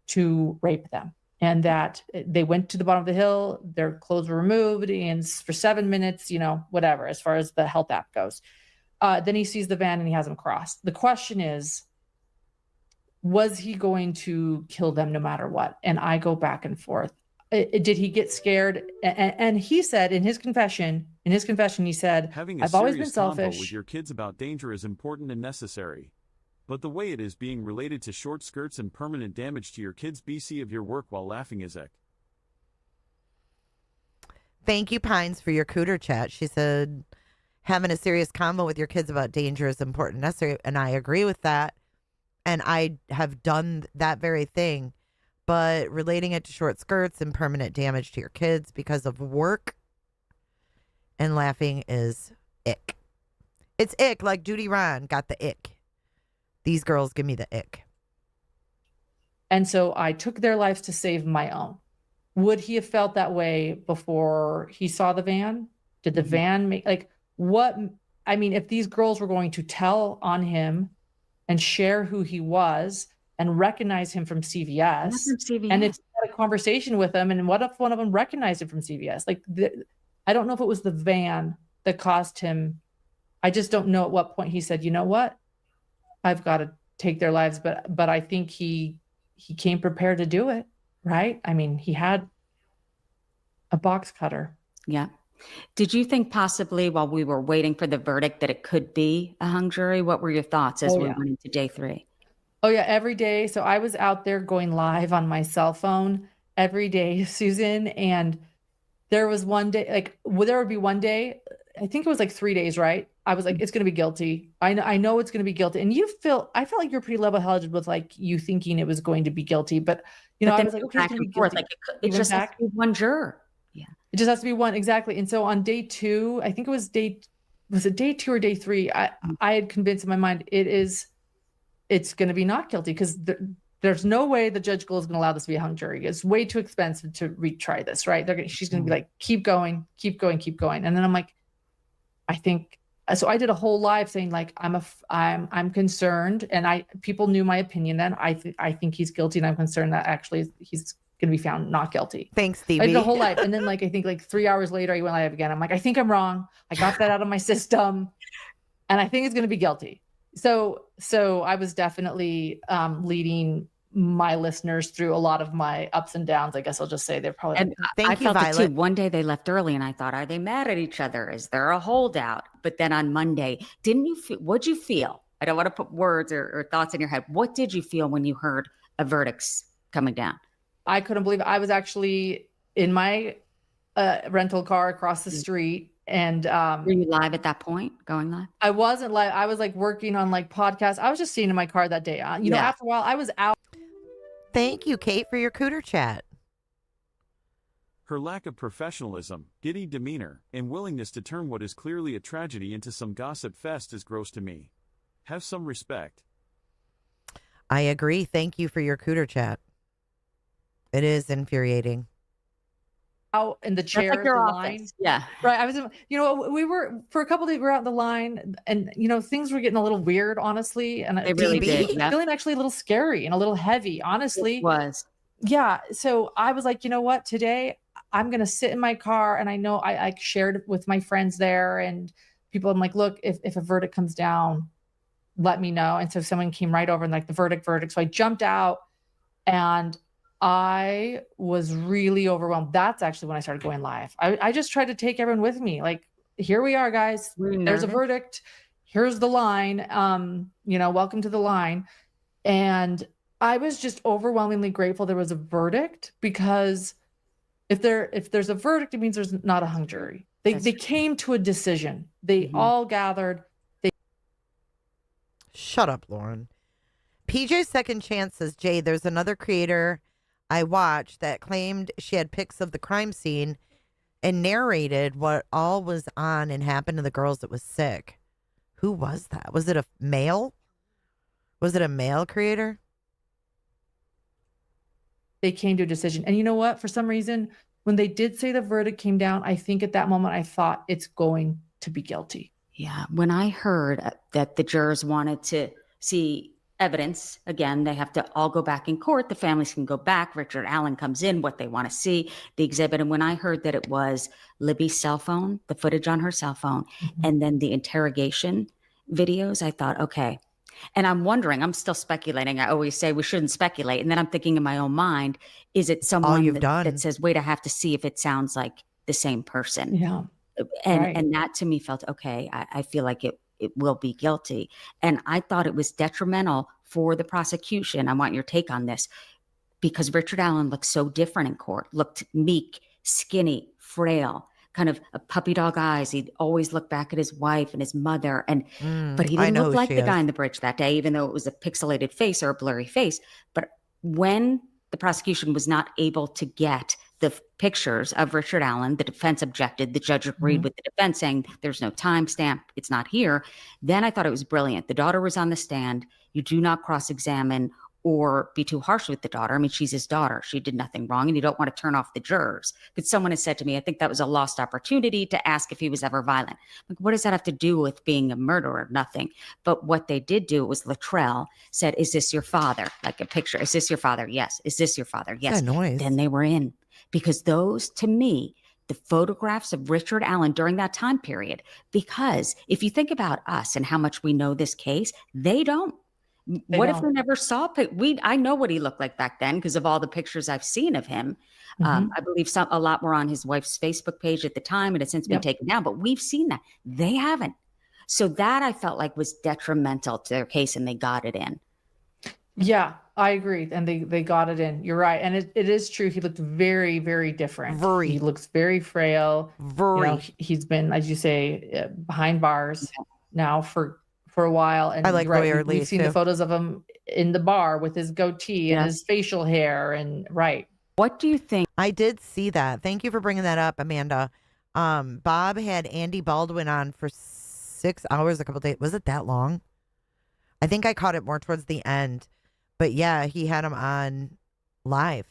To rape them, and that they went to the bottom of the hill, their clothes were removed, and for 7 minutes, whatever, as far as the health app goes. Then he sees the van and he has them crossed. The question is, was he going to kill them no matter what? And I go back and forth. Did he get scared? And he said in his confession, he said, having a I've always been serious convo selfish. with your kids about danger is important and necessary. But the way it is being related to short skirts and permanent damage to your kids' BC of your work while laughing is ek. Thank you, Pines, for your cooter chat. She said, having a serious convo with your kids about danger is important and necessary. And I agree with that. And I have done that very thing. But relating it to short skirts and permanent damage to your kids because of work and laughing is ick. It's ick, like Judy Ron got the ick. These girls give me the ick. And so I took their lives to save my own. Would he have felt that way before he saw the van? Did the van make, like, what? I mean, if these girls were going to tell on him and share who he was and recognize him from CVS, and if had a conversation with him, and what if one of them recognized him from CVS? Like, I don't know if it was the van that cost him. I just don't know at what point he said, you know what? I've got to take their lives. But I think he came prepared to do it, right? I mean, he had a box cutter. Yeah. Did you think possibly while we were waiting for the verdict that it could be a hung jury? What were your thoughts as we went into day 3? Oh yeah, every day. So I was out there going live on my cell phone every day, Susan. And there was one day, like, there would be one day, I think it was like 3 days, right? I was like, it's going to be guilty. I know it's going to be guilty. And I felt like you're pretty level-headed with like you thinking it was going to be guilty. But, you know, I was like, okay, it's going to be guilty. Like it just has to be one juror. Yeah. It just has to be one. Exactly. And so on day 2, I think it was day 2 or day 3? I had convinced in my mind it's going to be not guilty because there's no way the judge is going to allow this to be a hung jury. It's way too expensive to retry this, right? She's going to be like, keep going, keep going, keep going. And then I'm like, I think, so I did a whole live saying like, I'm concerned, and people knew my opinion then. I think he's guilty, and I'm concerned that actually he's going to be found not guilty. Thanks, Stevie. I did a whole live, and then like I think like 3 hours later, I went live again. I'm like, I think I'm wrong. I got that out of my system, and I think it's going to be guilty. So I was definitely leading my listeners through a lot of my ups and downs. I guess I'll just say they're probably. And I felt it too. One day they left early, and I thought, are they mad at each other? Is there a holdout? But then on Monday, what'd you feel? I don't want to put words or thoughts in your head. What did you feel when you heard a verdict's coming down? I couldn't believe it. I was actually in my rental car across the street. And were you live at that point, going live? I wasn't live. I was like working on like podcasts. I was just sitting in my car that day. You know, after a while, I was out. Thank you, Kate, for your cooter chat. Her lack of professionalism, giddy demeanor, and willingness to turn what is clearly a tragedy into some gossip fest is gross to me. Have some respect. I agree. Thank you for your cooter chat. It is infuriating. Out in the chair, like the line. Yeah. Right. I was, you know, we were for a couple of days, we were out in the line, and, you know, things were getting a little weird, honestly. And they really did. Yeah. Feeling actually a little scary and a little heavy, honestly. It was. Yeah. So I was like, you know what, today I'm going to sit in my car. And I know I shared with my friends there and people. I'm like, look, if a verdict comes down, let me know. And so someone came right over and like the verdict. So I jumped out and I was really overwhelmed. That's actually when I started going live. I just tried to take everyone with me. Like, here we are, guys. There's a verdict. Here's the line. You know, welcome to the line. And I was just overwhelmingly grateful there was a verdict, because if there's a verdict, it means there's not a hung jury. They came to a decision. They all gathered. Shut up, Lauren. PJ's Second Chance says, Jay, there's another creator I watched that claimed she had pics of the crime scene and narrated what all was on and happened to the girls that was sick. Who was that? Was it a male? Was it a male creator? They came to a decision. And you know what? For some reason, when they did say the verdict came down, I think at that moment I thought it's going to be guilty. Yeah. When I heard that the jurors wanted to see evidence, again, they have to all go back in court. The families can go back. Richard Allen comes in, what they want to see, the exhibit. And when I heard that it was Libby's cell phone, the footage on her cell phone, and then the interrogation videos, I thought, okay, And I'm wondering, I'm still speculating. I always say we shouldn't speculate. And then I'm thinking in my own mind, is it someone that says, wait, I have to see if it sounds like the same person? Yeah. And that to me felt, okay, I feel like it will be guilty. And I thought it was detrimental for the prosecution. I want your take on this, because Richard Allen looked so different in court, looked meek, skinny, frail, kind of a puppy dog eyes. He'd always look back at his wife and his mother. But he didn't look like the guy in the bridge that day, even though it was a pixelated face or a blurry face. But when the prosecution was not able to get the pictures of Richard Allen, the defense objected, the judge agreed with the defense saying there's no timestamp, it's not here. Then I thought it was brilliant. The daughter was on the stand. You do not cross-examine or be too harsh with the daughter. I mean, she's his daughter. She did nothing wrong, and you don't want to turn off the jurors. But someone has said to me, I think that was a lost opportunity to ask if he was ever violent. Like, what does that have to do with being a murderer? Nothing. But what they did do was Luttrell said, is this your father? Like a picture. Is this your father? Yes. Is this your father? Yes. Then they were in. Because those, to me, the photographs of Richard Allen during that time period, because if you think about us and how much we know this case, they don't. What if we never saw I know what he looked like back then because of all the pictures I've seen of him. I believe a lot were on his wife's Facebook page at the time, and it's since been taken down, but we've seen that. They haven't. So that I felt like was detrimental to their case, and they got it in. Yeah, I agree. And they got it in. You're right. And it is true. He looked very, very different. He looks very frail. You know, he's been, as you say, behind bars now for a while. And I like right, we've seen the photos of him in the bar with his goatee and his facial hair. And what do you think? I did see that. Thank you for bringing that up, Amanda. Bob had Andy Baldwin on for 6 hours a couple days. Was it that long? I think I caught it more towards the end. But yeah, he had him on live.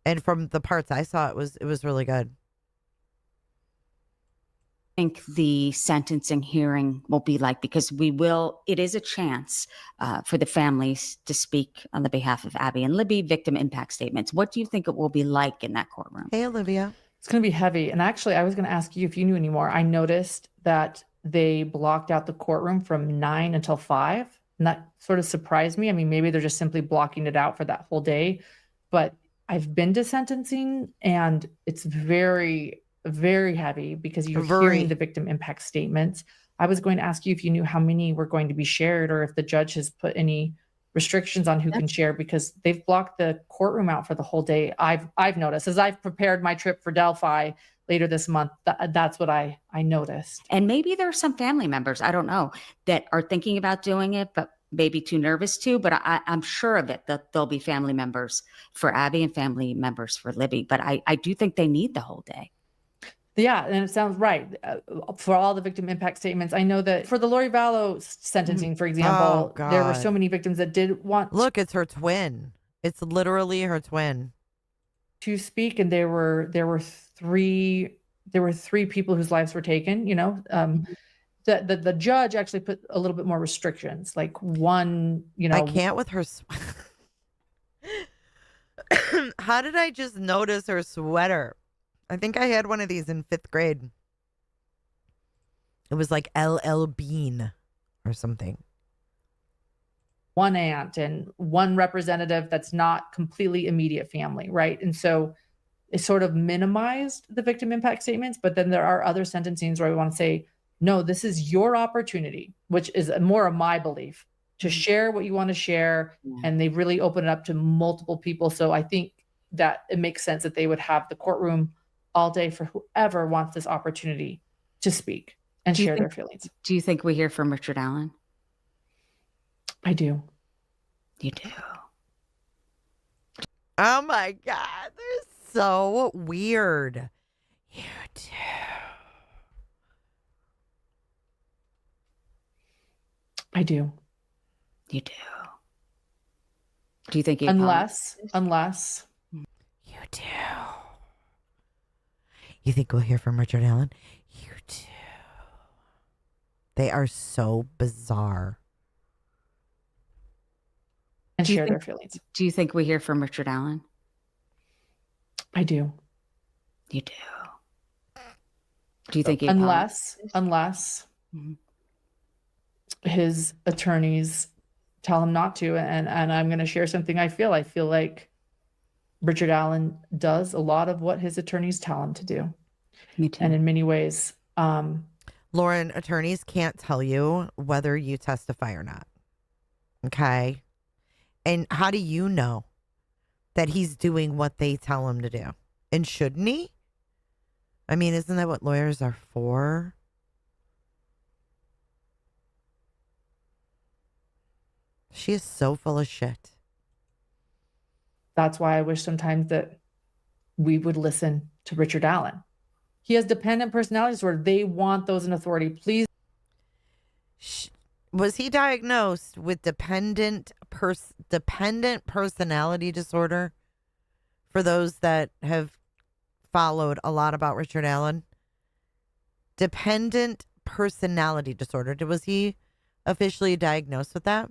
And from the parts I saw, it was really good. I think the sentencing hearing will be like, because it is a chance for the families to speak on the behalf of Abby and Libby, victim impact statements. What do you think it will be like in that courtroom? Hey, Olivia. It's going to be heavy. And actually, I was going to ask you if you knew any more. I noticed that they blocked out the courtroom from 9 until 5. And that sort of surprised me. I mean, maybe they're just simply blocking it out for that whole day. But I've been to sentencing, and it's very, very heavy because you're hearing the victim impact statements. I was going to ask you if you knew how many were going to be shared, or if the judge has put any restrictions on who can share, because they've blocked the courtroom out for the whole day. I've noticed as I've prepared my trip for Delphi later this month. That's what I noticed. And maybe there are some family members, I don't know, that are thinking about doing it, but maybe too nervous to. But I'm sure of it that there'll be family members for Abby and family members for Libby. But I do think they need the whole day. Yeah, and it sounds right. For all the victim impact statements, I know that for the Lori Vallow sentencing, for example, there were so many victims that did want. Look, it's her twin. It's literally her twin. To speak, and there were three people whose lives were taken. You know, the judge actually put a little bit more restrictions, like one. You know, I can't with her. How did I just notice her sweater? I think I had one of these in 5th grade. It was like LL Bean or something. One aunt and one representative that's not completely immediate family, right? And so it sort of minimized the victim impact statements, but then there are other sentencings where we want to say, no, this is your opportunity, which is more of my belief, to share what you want to share. And they really open it up to multiple people. So I think that it makes sense that they would have the courtroom all day for whoever wants this opportunity to speak and share their feelings. Do you think we hear from Richard Allen? I do. You do. Oh my God, they're so weird. You do. I do. You do. Do you think he unless you do. You think we'll hear from Richard Allen? You do. They are so bizarre. And share their feelings. Do you think we hear from Richard Allen? I do. You do. Do you think he unless his attorneys tell him not to. And I'm going to share something I feel like Richard Allen does a lot of what his attorneys tell him to do. Me too. And in many ways, Lauren, attorneys can't tell you whether you testify or not. Okay. And how do you know that he's doing what they tell him to do? And shouldn't he? I mean, isn't that what lawyers are for? She is so full of shit. that's why I wish sometimes that we would listen to Richard Allen. He has dependent personality disorder. They want those in authority. Please. Was he diagnosed with dependent personality disorder? For those that have followed a lot about Richard Allen, dependent personality disorder. Was he officially diagnosed with that?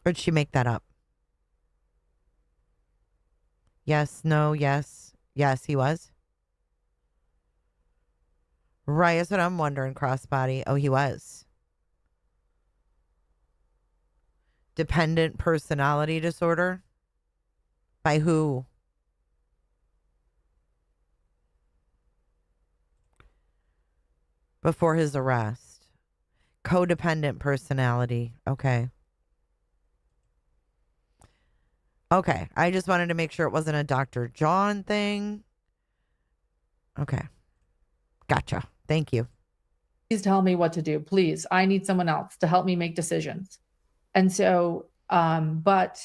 Or did she make that up? Yes, no, yes. Yes, he was. Right, that's what I'm wondering, Crossbody. Oh, he was. Dependent personality disorder? By who? Before his arrest. Codependent personality. Okay. Okay, I just wanted to make sure it wasn't a Dr. John thing. Okay. Gotcha. Thank you. Please tell me what to do. Please. I need someone else to help me make decisions. And so, but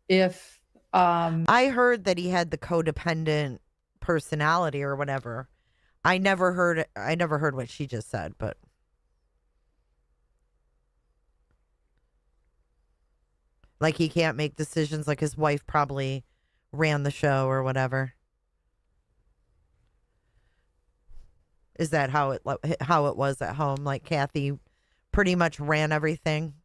if... I heard that he had the codependent personality or whatever. I never heard what she just said, but... Like he can't make decisions, like his wife probably ran the show or whatever. Is that how it was at home? Like Kathy pretty much ran everything?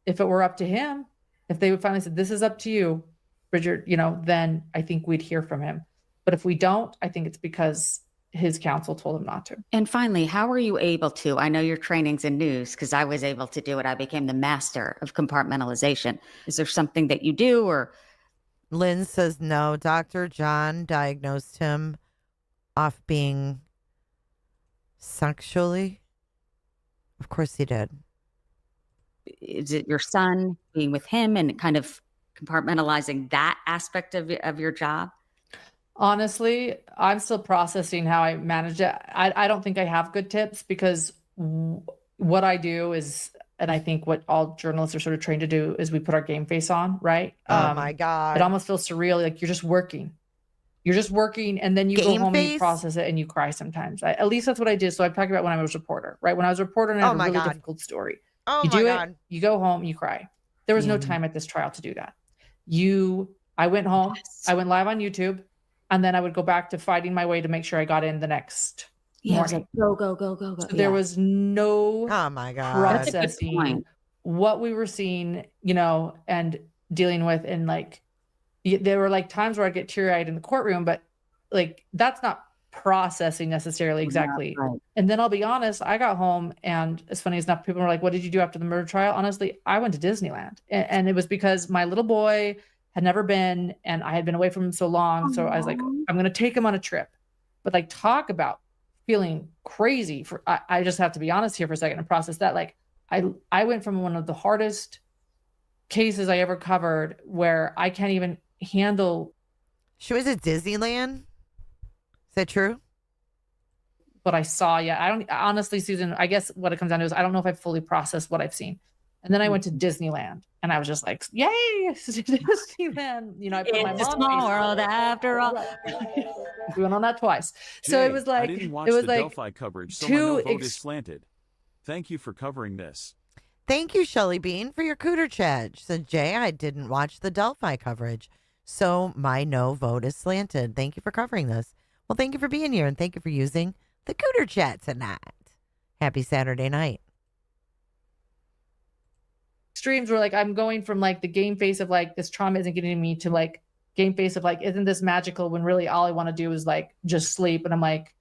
If it were up to him, if they would finally say, this is up to you, Bridget, then I think we'd hear from him. But if we don't, I think it's because his counsel told him not to. And finally, how are you able to? I know your training's in news because I was able to do it. I became the master of compartmentalization. Is there something that you do or? Lynn says no. Dr. John diagnosed him off being sexually. Of course he did. Is it your son being with him and kind of compartmentalizing that aspect of your job? Honestly, I'm still processing how I managed it. I don't think I have good tips because what I do is, and I think what all journalists are sort of trained to do is we put our game face on, right? Oh my God. It almost feels surreal. Like you're just working. And then you go home and you process it and you cry sometimes. At least that's what I did. So I'm talking about when I was a reporter, right? When I was a reporter and I had a really difficult story. You do it, you go home, you cry. There was no time at this trial to do that. I went home, I went live on YouTube, and then I would go back to fighting my way to make sure I got in the next morning. Like, go. So there was no processing what we were seeing, and dealing with. And like, there were like times where I'd get teary-eyed in the courtroom, but like, that's not processing necessarily exactly. Right. And then I'll be honest, I got home and it's funny enough, people were like, what did you do after the murder trial? Honestly, I went to Disneyland and it was because my little boy had never been and I had been away from him so long. So I was like, I'm going to take him on a trip. But like, talk about feeling crazy. I just have to be honest here for a second and process that. Like I went from one of the hardest cases I ever covered where I can't even handle. She was at Disneyland? Is that true? What I saw, yeah. I don't honestly, Susan, I guess what it comes down to is I don't know if I've fully processed what I've seen. And then I went to Disneyland and I was just like, yay, Disneyland. I put my mom small world after all. We went on that twice. Jay, so it was like, I didn't watch the Delphi coverage, so my no vote is slanted. Thank you for covering this. Thank you, Shelly Bean, for your cooter chat. She said, Jay, I didn't watch the Delphi coverage, so my no vote is slanted. Thank you for covering this. Well, thank you for being here, and thank you for using the cooter chat tonight. Happy Saturday night. extremes where like I'm going from like the game face of like this trauma isn't getting to me to like game face of like, isn't this magical, when really all I want to do is like just sleep. And I'm like,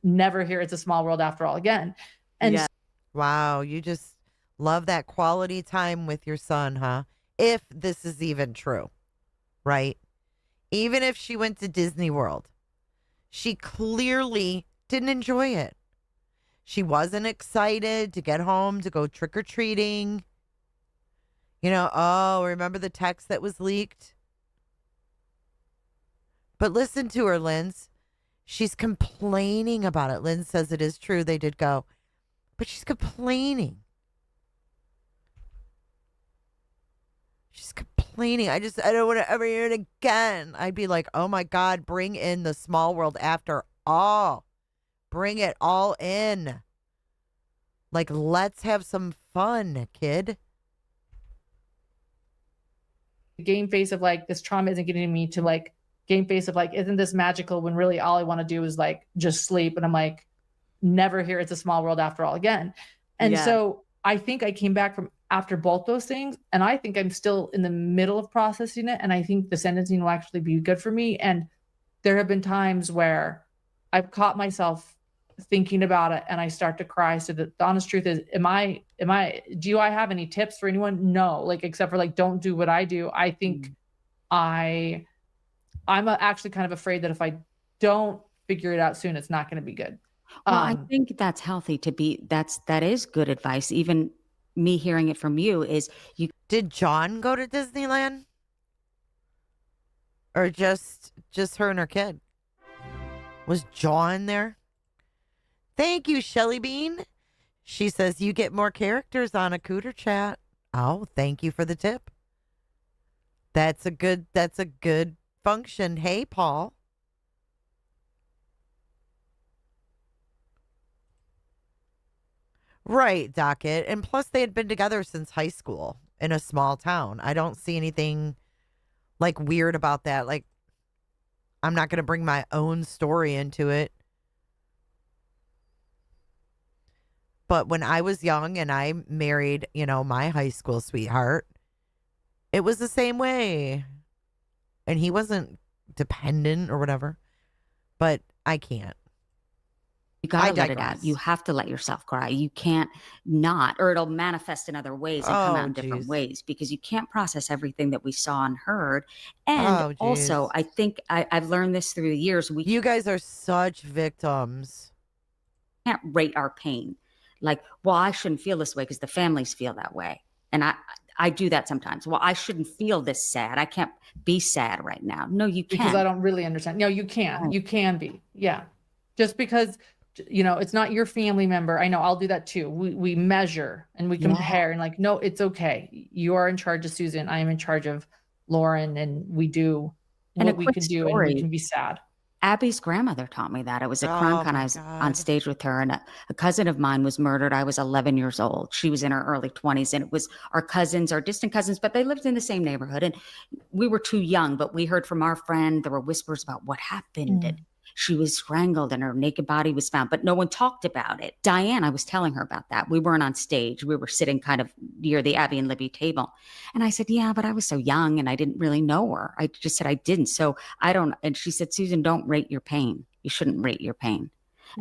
never hear It's a Small World After All again. And Yeah. Wow, you just love that quality time with your son, huh? If this is even true, right? Even if she went to Disney World, she clearly didn't enjoy it. She wasn't excited to get home to go trick-or-treating. You know, oh, remember the text that was leaked? But listen to her, Linz. She's complaining about it. Linz says it is true. They did go. But she's complaining. She's complaining. I don't want to ever hear it again. I'd be like, oh my God, bring in the small world after all. Bring it all in. Like, let's have some fun, kid. game face of like, this trauma isn't getting to me to like game face of like, isn't this magical, when really all I want to do is like just sleep. And I'm like, never hear It's a Small World After All again. And so I think I came back from after both those things, and I think I'm still in the middle of processing it. And I think the sentencing will actually be good for me. And there have been times where I've caught myself thinking about it and I start to cry. So the honest truth is, do I have any tips for anyone? No, like, except for like, don't do what I do. I think I'm actually kind of afraid that if I don't figure it out soon, it's not going to be good. Well, I think that's healthy to be, that is good advice. Even me hearing it from you is Did John go to Disneyland? Or just her and her kid? Was John there? Thank you, Shelly Bean. She says you get more characters on a Cooter chat. Oh, thank you for the tip. That's a good function. Hey, Paul. Right, Docket. And plus they had been together since high school in a small town. I don't see anything like weird about that. Like, I'm not going to bring my own story into it. But when I was young and I married, my high school sweetheart, it was the same way. And he wasn't dependent or whatever. But I can't. You gotta let it out. You have to let yourself cry. You can't not, or it'll manifest in other ways and come out in different ways, because you can't process everything that we saw and heard. And also, I think I've learned this through the years. You guys are such victims. Can't rate our pain. Like, well, I shouldn't feel this way because the families feel that way. And I do that sometimes. Well, I shouldn't feel this sad. I can't be sad right now. No, you can't. Because I don't really understand. No, you can. Right. You can be. Yeah. Just because, it's not your family member. I know, I'll do that too. We measure and we compare and like, no, it's okay. You are in charge of Susan. I am in charge of Lauren, and we do what we can do, and we can be sad. Abby's grandmother taught me that. It was a CrimeCon. I was on stage with her, and a cousin of mine was murdered. I was 11 years old. She was in her early 20s, and it was our cousins, our distant cousins, but they lived in the same neighborhood. And we were too young, but we heard from our friend, there were whispers about what happened. And she was strangled and her naked body was found, but no one talked about it. Diane, I was telling her about that. We weren't on stage. We were sitting kind of near the Abby and Libby table. And I said, yeah, but I was so young and I didn't really know her. I just said I didn't. So I don't. And she said, Susan, don't rate your pain. You shouldn't rate your pain.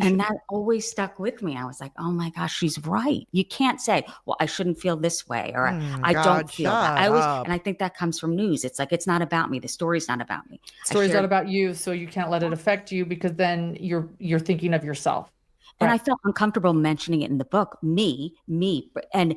And that always stuck with me. I was like, oh my gosh, she's right. You can't say, well, I shouldn't feel this way, or I don't feel that. And I think that comes from news. It's like, it's not about me. The story's not about me. The story's not about you. So you can't let it affect you, because then you're thinking of yourself. And I felt uncomfortable mentioning it in the book. Me, and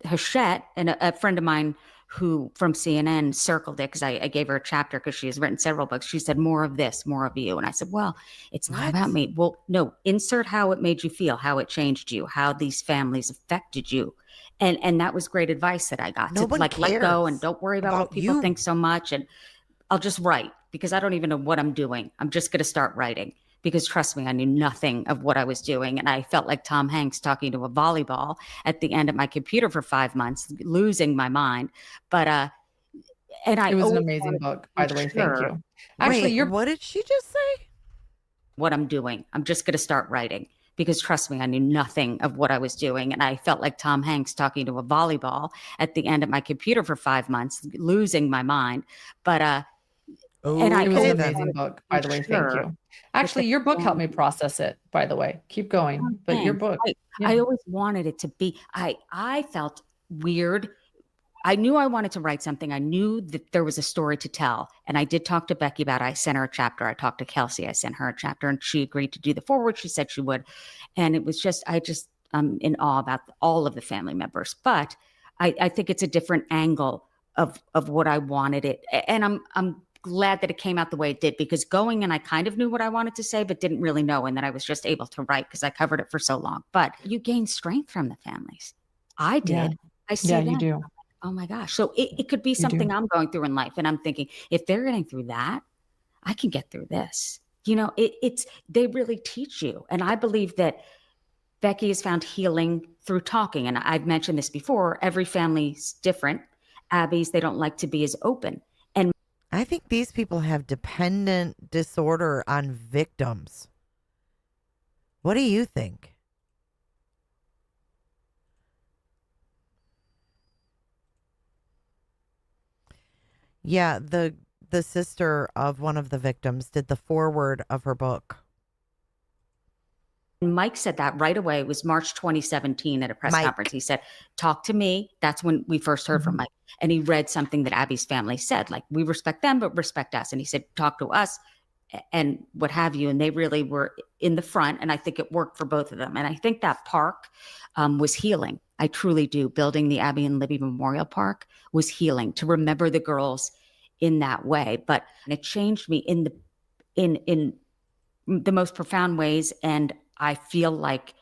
Hachette, and a friend of mine who from CNN circled it, because I gave her a chapter because she has written several books. She said, more of this, more of you. And I said, well, it's not about me. Well, no, insert how it made you feel, how it changed you, how these families affected you. And that was great advice that I got. No one let go and don't worry about what people you. think so much. And I'll just write, because I don't even know what I'm doing. I'm just going to start writing. Because trust me, I knew nothing of what I was doing. And I felt like Tom Hanks talking to a volleyball at the end of my computer for 5 months, losing my mind. But, it was an amazing book, by the way. Thank you. Actually, what did she just say? What I'm doing. I'm just going to start writing, because trust me, I knew nothing of what I was doing. And I felt like Tom Hanks talking to a volleyball at the end of my computer for 5 months, losing my mind. But, and It was an amazing book, by the way. Thank you. Actually, your book helped me process it, by the way. Keep going. But your book. I always wanted it to be, I felt weird. I knew I wanted to write something. I knew that there was a story to tell. And I did talk to Becky about it. I sent her a chapter. I talked to Kelsey. I sent her a chapter and she agreed to do the forward. She said she would. And it was just, I'm in awe about all of the family members. But I think it's a different angle of what I wanted it. And I'm glad that it came out the way it did, because going in, I kind of knew what I wanted to say, but didn't really know. And then I was just able to write because I covered it for so long. But you gain strength from the families. I did. Yeah. I see Yeah, you do. Oh my gosh. So it could be something I'm going through in life. And I'm thinking, if they're getting through that, I can get through this. You know, they really teach you. And I believe that Becky has found healing through talking. And I've mentioned this before, every family's different. Abby's, they don't like to be as open. And I think these people have dependent disorder on victims. What do you think? Yeah, the sister of one of the victims did the foreword of her book. Mike said that right away. It was March 2017 at a press conference. He said, talk to me. That's when we first heard from Mike. And he read something that Abby's family said, like, we respect them, but respect us. And he said, talk to us and what have you. And they really were in the front. And I think it worked for both of them. And I think that park was healing. I truly do. Building the Abby and Libby Memorial Park was healing, to remember the girls in that way. But it changed me in the most profound ways. And I feel like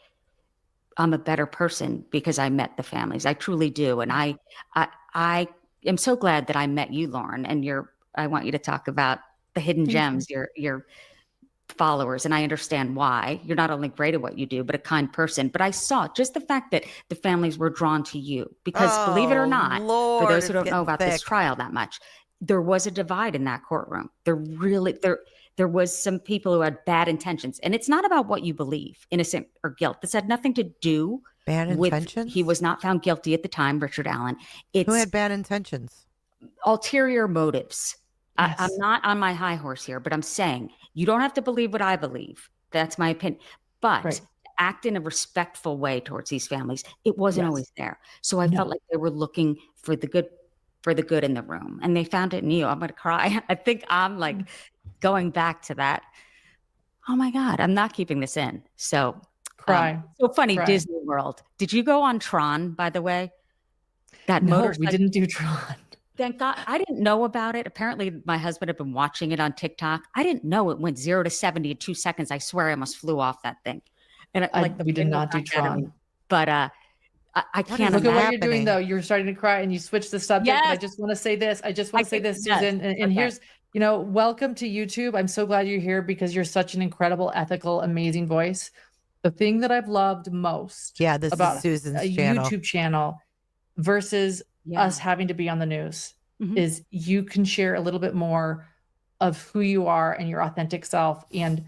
I'm a better person because I met the families. I truly do. And I am so glad that I met you, Lauren, and I want you to talk about the hidden gems, your followers. And I understand why. You're not only great at what you do, but a kind person. But I saw just the fact that the families were drawn to you because, believe it or not, Lord, for those who don't know about this trial that much, there was a divide in that courtroom. There was some people who had bad intentions. And it's not about what you believe, innocent or guilt. This had nothing to do bad with intentions. He was not found guilty at the time, Richard Allen. Who had bad intentions? Ulterior motives. Yes. I'm not on my high horse here, but I'm saying you don't have to believe what I believe. That's my opinion. But act in a respectful way towards these families. It wasn't always there. So I felt like they were looking for the good in the room, and they found it in you. I'm going to cry. I think I'm like going back to that. Oh my God, I'm not keeping this in. So cry. So funny. Cry. Disney World. Did you go on Tron, by the way? No, we didn't do Tron. Thank God. I didn't know about it. Apparently my husband had been watching it on TikTok. I didn't know it went 0 to 70 in 2 seconds. I swear I almost flew off that thing. And we did not do Tron. But I can't look imagine. at what you're doing though. You're starting to cry and you switched the subject. Yes. I just want to say this. Susan. And Okay. here's, welcome to YouTube. I'm so glad you're here because you're such an incredible, ethical, amazing voice. The thing that I've loved most about Susan's a channel. YouTube channel versus us having to be on the news is you can share a little bit more of who you are and your authentic self. And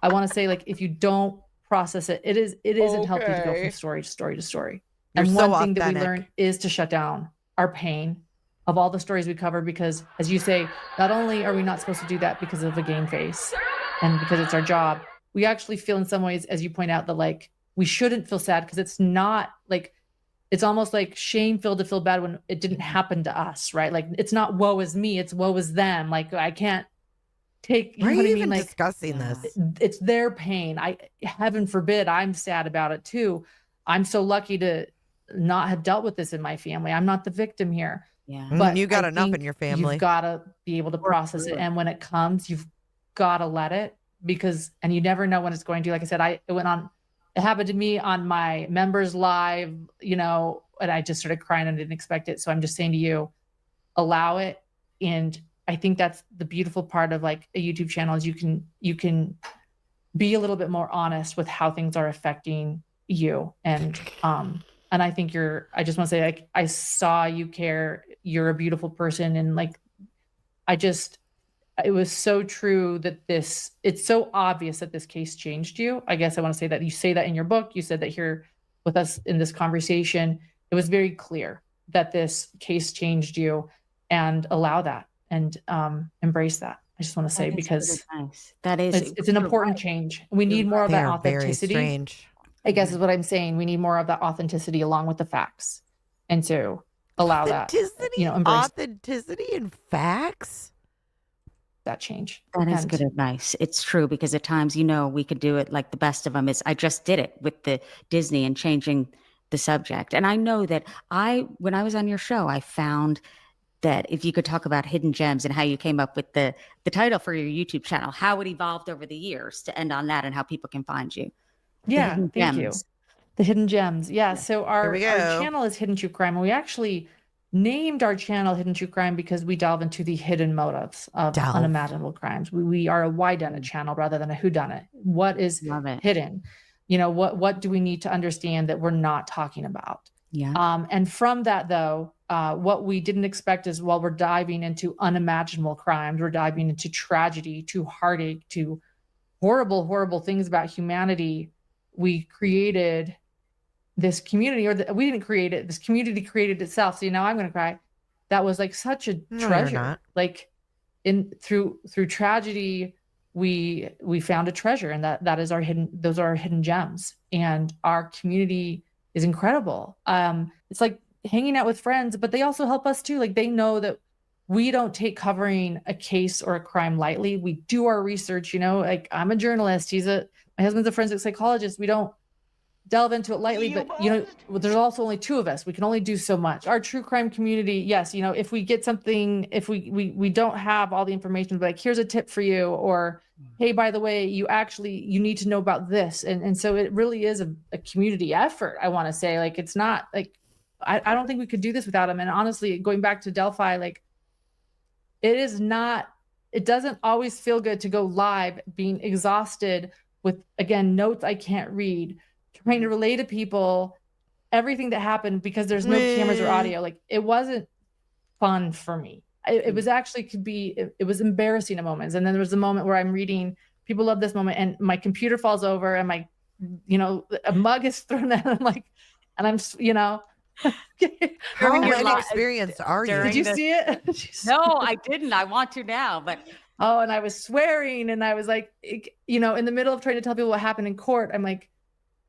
I want to say, like, if you don't process it, it isn't healthy to go from story to story to story. You're and so one thing that we authentic. learn is to shut down our pain of all the stories we cover, because as you say, not only are we not supposed to do that because of a game face and because it's our job, we actually feel in some ways, as you point out, that like we shouldn't feel sad because it's not like, it's almost like shame-filled to feel bad when it didn't happen to us, right? Like it's not woe is me, it's woe is them. Like I can't take, Why are you what I even mean? Like discussing this? it's their pain. Heaven forbid, I'm sad about it too. I'm so lucky to not have dealt with this in my family. I'm not the victim here. Yeah. But you got I enough think in your family. You've got to be able to process it. And when it comes, you've got to let it, and you never know when it's going to. Like I said, it happened to me on my members live, and I just started crying and didn't expect it. So I'm just saying to you, allow it. And I think that's the beautiful part of like a YouTube channel is you can be a little bit more honest with how things are affecting you. And I think I just want to say, like, I saw you care, you're a beautiful person. And like, I it was so true that it's so obvious that this case changed you. I guess I want to say that you say that in your book. You said that here with us in this conversation. It was very clear that this case changed you, and allow that and embrace that. I just want to say, because nice. That is, it's an important change. We need more of that authenticity. Very strange. I guess is what I'm saying. We need more of that authenticity along with the facts, and to allow that, embrace authenticity and facts. That change. That is good advice. It's true, because at times, we could do it like the best of them is. I just did it with the Disney and changing the subject. And I know that when I was on your show, I found that if you could talk about hidden gems and how you came up with the title for your YouTube channel, how it evolved over the years to end on that, and how people can find you. Yeah, thank you. The hidden gems. Yeah. So our channel is Hidden True Crime. And we actually named our channel Hidden True Crime because we delve into the hidden motives of unimaginable crimes. We are a whodunit channel rather than a whodunit. What is hidden? What do we need to understand that we're not talking about? Yeah. And from that, though, what we didn't expect is, while we're diving into unimaginable crimes, we're diving into tragedy, to heartache, to horrible, horrible things about humanity. We created this community, we didn't create it. This community created itself. See, now I'm going to cry. That was like such a treasure. Like through tragedy, we found a treasure, and that is those are our hidden gems. And our community is incredible. It's like hanging out with friends, but they also help us too. Like, they know that we don't take covering a case or a crime lightly. We do our research, like I'm a journalist. My husband's a forensic psychologist. We don't delve into it lightly, but there's also only two of us. We can only do so much. Our true crime community, yes, if we get something, if we don't have all the information, but like, here's a tip for you, or hey, by the way, you need to know about this. And so it really is a community effort. I want to say, like, it's not like, I don't think we could do this without them. And honestly, going back to Delphi, like, it doesn't always feel good to go live being exhausted with, again, notes I can't read, trying to relay to people everything that happened because there's no cameras or audio. Like, it wasn't fun for me. It was actually it was embarrassing at moments. And then there was a moment where I'm reading, people love this moment, and my computer falls over and my, a mug is thrown at, and I'm, How inexperienced are you? Did you see it? No, I didn't. I want to now, but. Oh, and I was swearing, and I was like, in the middle of trying to tell people what happened in court, I'm like,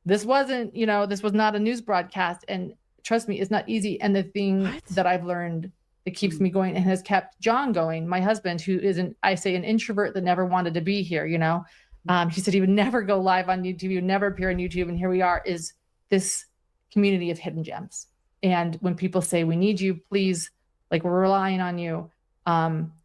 this was not a news broadcast. And trust me, it's not easy. And the thing that I've learned that keeps me going and has kept John going, my husband, who is an introvert that never wanted to be here, he said he would never go live on YouTube, he would never appear on YouTube. And here we are, is this community of hidden gems. And when people say, we need you, please, like, we're relying on you,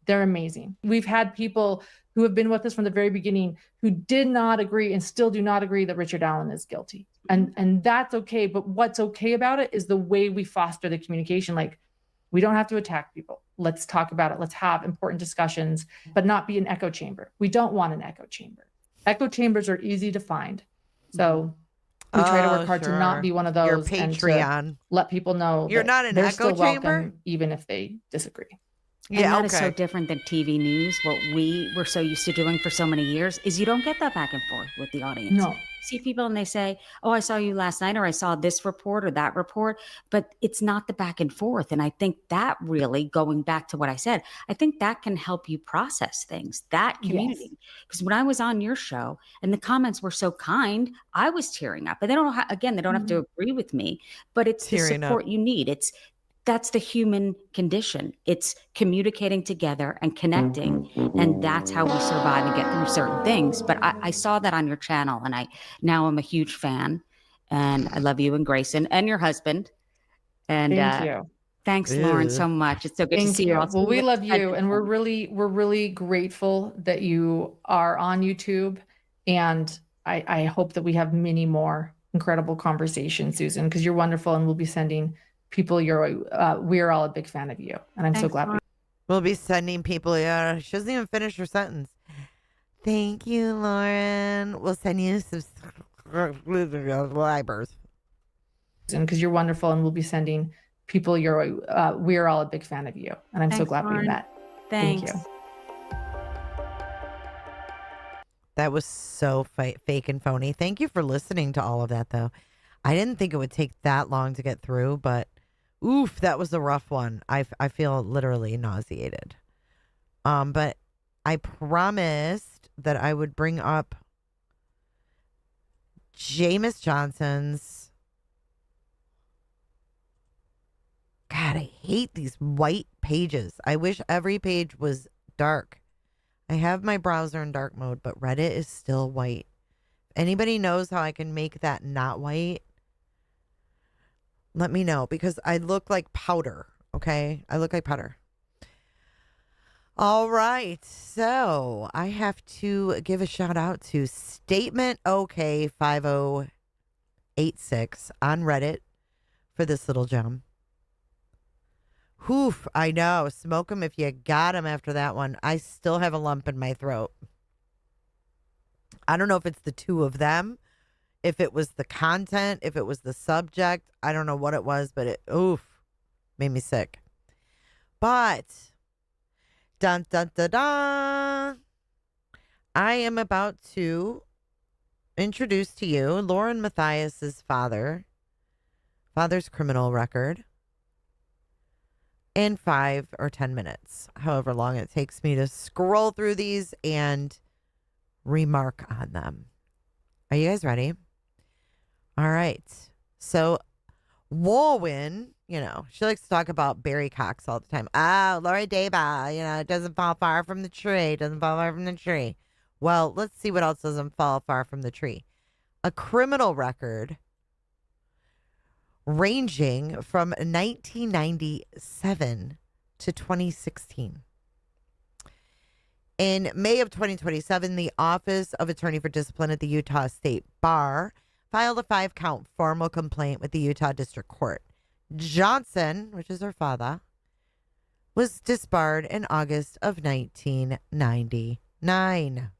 they're amazing. We've had people who have been with us from the very beginning who did not agree and still do not agree that Richard Allen is guilty. And that's okay. But what's okay about it is the way we foster the communication. Like, we don't have to attack people. Let's talk about it. Let's have important discussions, but not be an echo chamber. We don't want an echo chamber. Echo chambers are easy to find. So we try to work hard to not be one of those. Your Patreon. And to let people know you're not an they're echo still chamber, welcome, even if they disagree. And that is so different than TV news. What we were so used to doing for so many years is you don't get that back and forth with the audience. No. See people and they say, oh, I saw you last night, or I saw this report or that report, but it's not the back and forth. And I think that really, going back to what I said, I think that can help you process things, that community. Because when I was on your show and the comments were so kind, I was tearing up. But they don't have to agree with me, but it's the support you need. That's the human condition. It's communicating together and connecting. And that's how we survive and get through certain things. But I saw that on your channel, and now I'm a huge fan, and I love you and Grayson and your husband. And thank you. Thanks, Lauren, so much. It's so good to see you. Well, we love you, and we're really grateful that you are on YouTube. And I hope that we have many more incredible conversations, Susan, because you're wonderful, and we'll be sending people we're all a big fan of you, and I'm so glad we'll be sending people. She doesn't even finish her sentence. Thank you, Lauren. We'll send you subscribers, because you're wonderful, and we'll be sending people we're all a big fan of you, and I'm so glad we met. Thank you. That was so fake and phony. Thank you for listening to all of that, though. I didn't think it would take that long to get through, but oof, that was a rough one. I feel literally nauseated. But I promised that I would bring up Jameis Johnson's. God, I hate these white pages. I wish every page was dark. I have my browser in dark mode, but Reddit is still white. If anybody knows how I can make that not white, let me know, because I look like powder, okay? I look like powder. All right, so I have to give a shout out to Statement OK 5086 on Reddit for this little gem. Oof, I know. Smoke them if you got them after that one. I still have a lump in my throat. I don't know if it's the two of them, if it was the content, if it was the subject. I don't know what it was, but it, made me sick. But, dun, dun, dun, dun, I am about to introduce to you Lauren Matthias's father's criminal record in 5 or 10 minutes, however long it takes me to scroll through these and remark on them. Are you guys ready? All right. So, Warwin, she likes to talk about Barry Cox all the time. Lori Daba, it doesn't fall far from the tree. It doesn't fall far from the tree. Well, let's see what else doesn't fall far from the tree. A criminal record ranging from 1997 to 2016. In May of 2027, the Office of Attorney for Discipline at the Utah State Bar filed a 5-count formal complaint with the Utah District Court. Johnson, which is her father, was disbarred in August of 1999.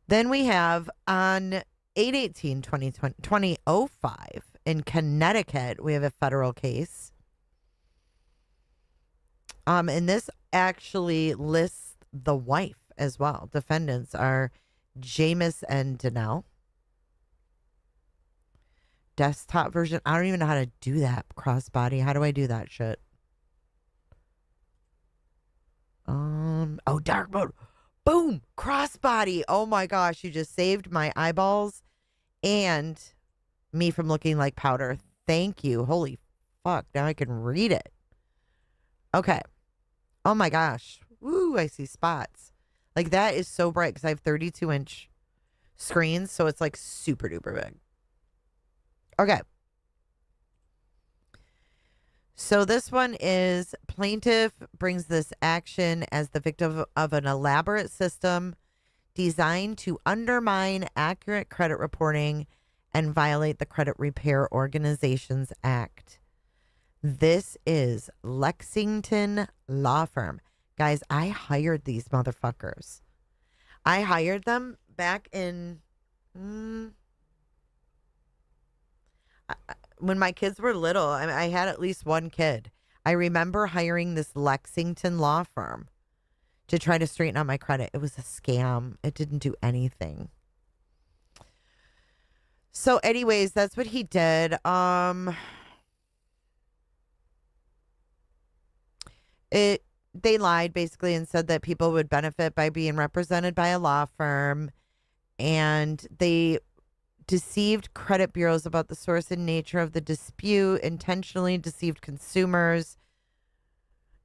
Then we have on 8/18/2005 in Connecticut, we have a federal case. And this actually lists the wife as well. Defendants are Jameis and Donnell. Desktop version. I don't even know how to do that. Crossbody. How do I do that shit? Dark mode. Boom. Crossbody. Oh my gosh. You just saved my eyeballs and me from looking like powder. Thank you. Holy fuck. Now I can read it. Okay. Oh my gosh. Woo, I see spots. Like that is so bright because I have 32-inch screens, so it's like super duper big. Okay. So this one is plaintiff brings this action as the victim of an elaborate system designed to undermine accurate credit reporting and violate the Credit Repair Organizations Act. This is Lexington Law Firm. Guys, I hired these motherfuckers. I hired them back in when my kids were little. I had at least one kid. I remember hiring this Lexington law firm to try to straighten out my credit. It was a scam. It didn't do anything. So anyways, that's what he did. They lied basically and said that people would benefit by being represented by a law firm, and they deceived credit bureaus about the source and nature of the dispute, intentionally deceived consumers.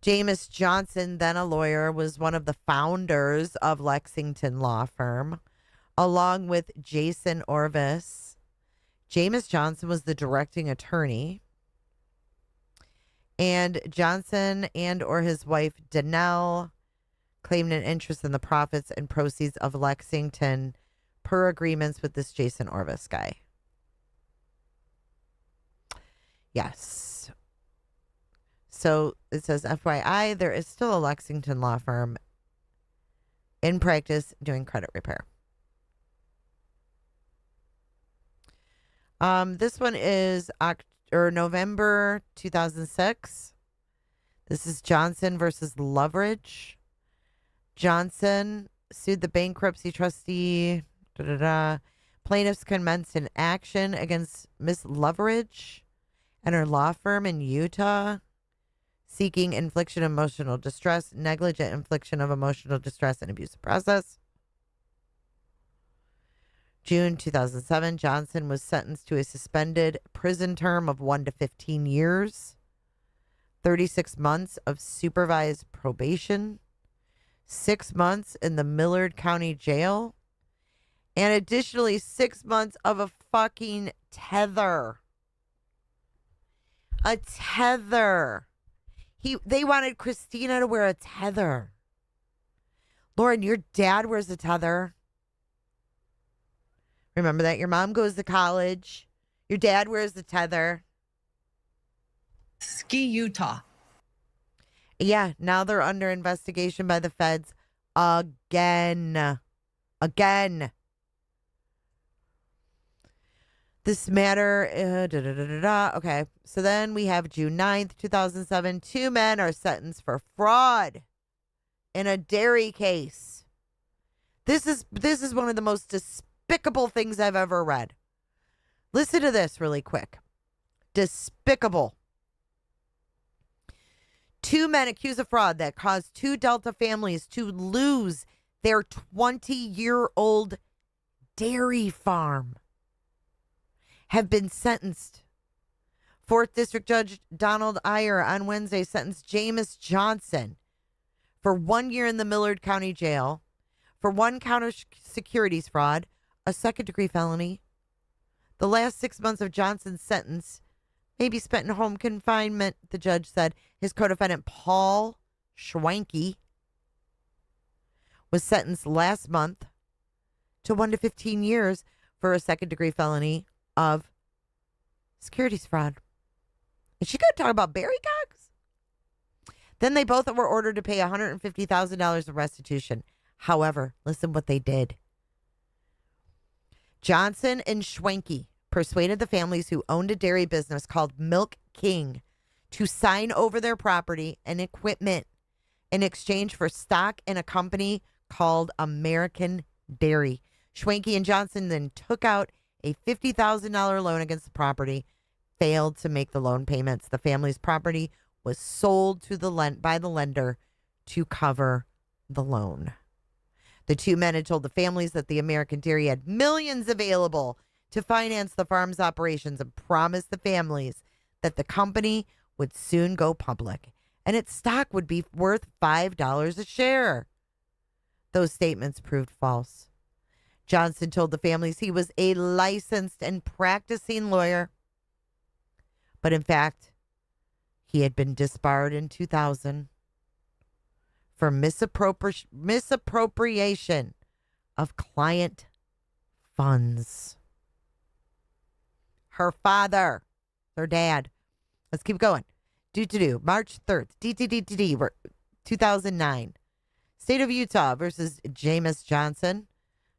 Jameis Johnson, then a lawyer, was one of the founders of Lexington Law Firm, along with Jason Orvis. Jameis Johnson was the directing attorney. And Johnson and or his wife, Donnell, claimed an interest in the profits and proceeds of Lexington per agreements with this Jason Orvis guy. Yes. So it says, FYI, there is still a Lexington law firm in practice doing credit repair. This one is November 2006. This is Johnson versus Loveridge. Johnson sued the bankruptcy trustee. Plaintiffs commenced an action against Miss Loveridge and her law firm in Utah, seeking infliction of emotional distress, negligent infliction of emotional distress, and abusive process. June 2007, Johnson was sentenced to a suspended prison term of 1 to 15 years, 36 months of supervised probation, 6 months in the Millard County Jail, and additionally 6 months of a fucking tether. A tether. They wanted Christina to wear a tether. Lauren, your dad wears a tether. Remember that? Your mom goes to college. Your dad wears the tether. Ski, Utah. Yeah, now they're under investigation by the feds again. Again. This matter, okay, so then we have June 9th, 2007. 2 men are sentenced for fraud in a dairy case. This is one of the most despicable things I've ever read. Listen to this really quick. Despicable. 2 men accused of fraud that caused 2 Delta families to lose their 20-year-old dairy farm have been sentenced. 4th District Judge Donald Iyer on Wednesday sentenced James Johnson for 1 year in the Millard County Jail for 1 count of securities fraud, a second-degree felony. The last 6 months of Johnson's sentence may be spent in home confinement, the judge said. His co-defendant, Paul Schwanke, was sentenced last month to 1 to 15 years for a second-degree felony of securities fraud. Is she going to talk about Barry Cox? Then they both were ordered to pay $150,000 of restitution. However, listen what they did. Johnson and Schwanke persuaded the families who owned a dairy business called Milk King to sign over their property and equipment in exchange for stock in a company called American Dairy. Schwanke and Johnson then took out a $50,000 loan against the property, failed to make the loan payments. The family's property was sold to by the lender to cover the loan. The 2 men had told the families that the American Dairy had millions available to finance the farm's operations and promised the families that the company would soon go public and its stock would be worth $5 a share. Those statements proved false. Johnson told the families he was a licensed and practicing lawyer, but in fact, he had been disbarred in 2000 for misappropriation of client funds. Her father, her dad. Let's keep going. March 3rd, 2009. State of Utah versus James Johnson.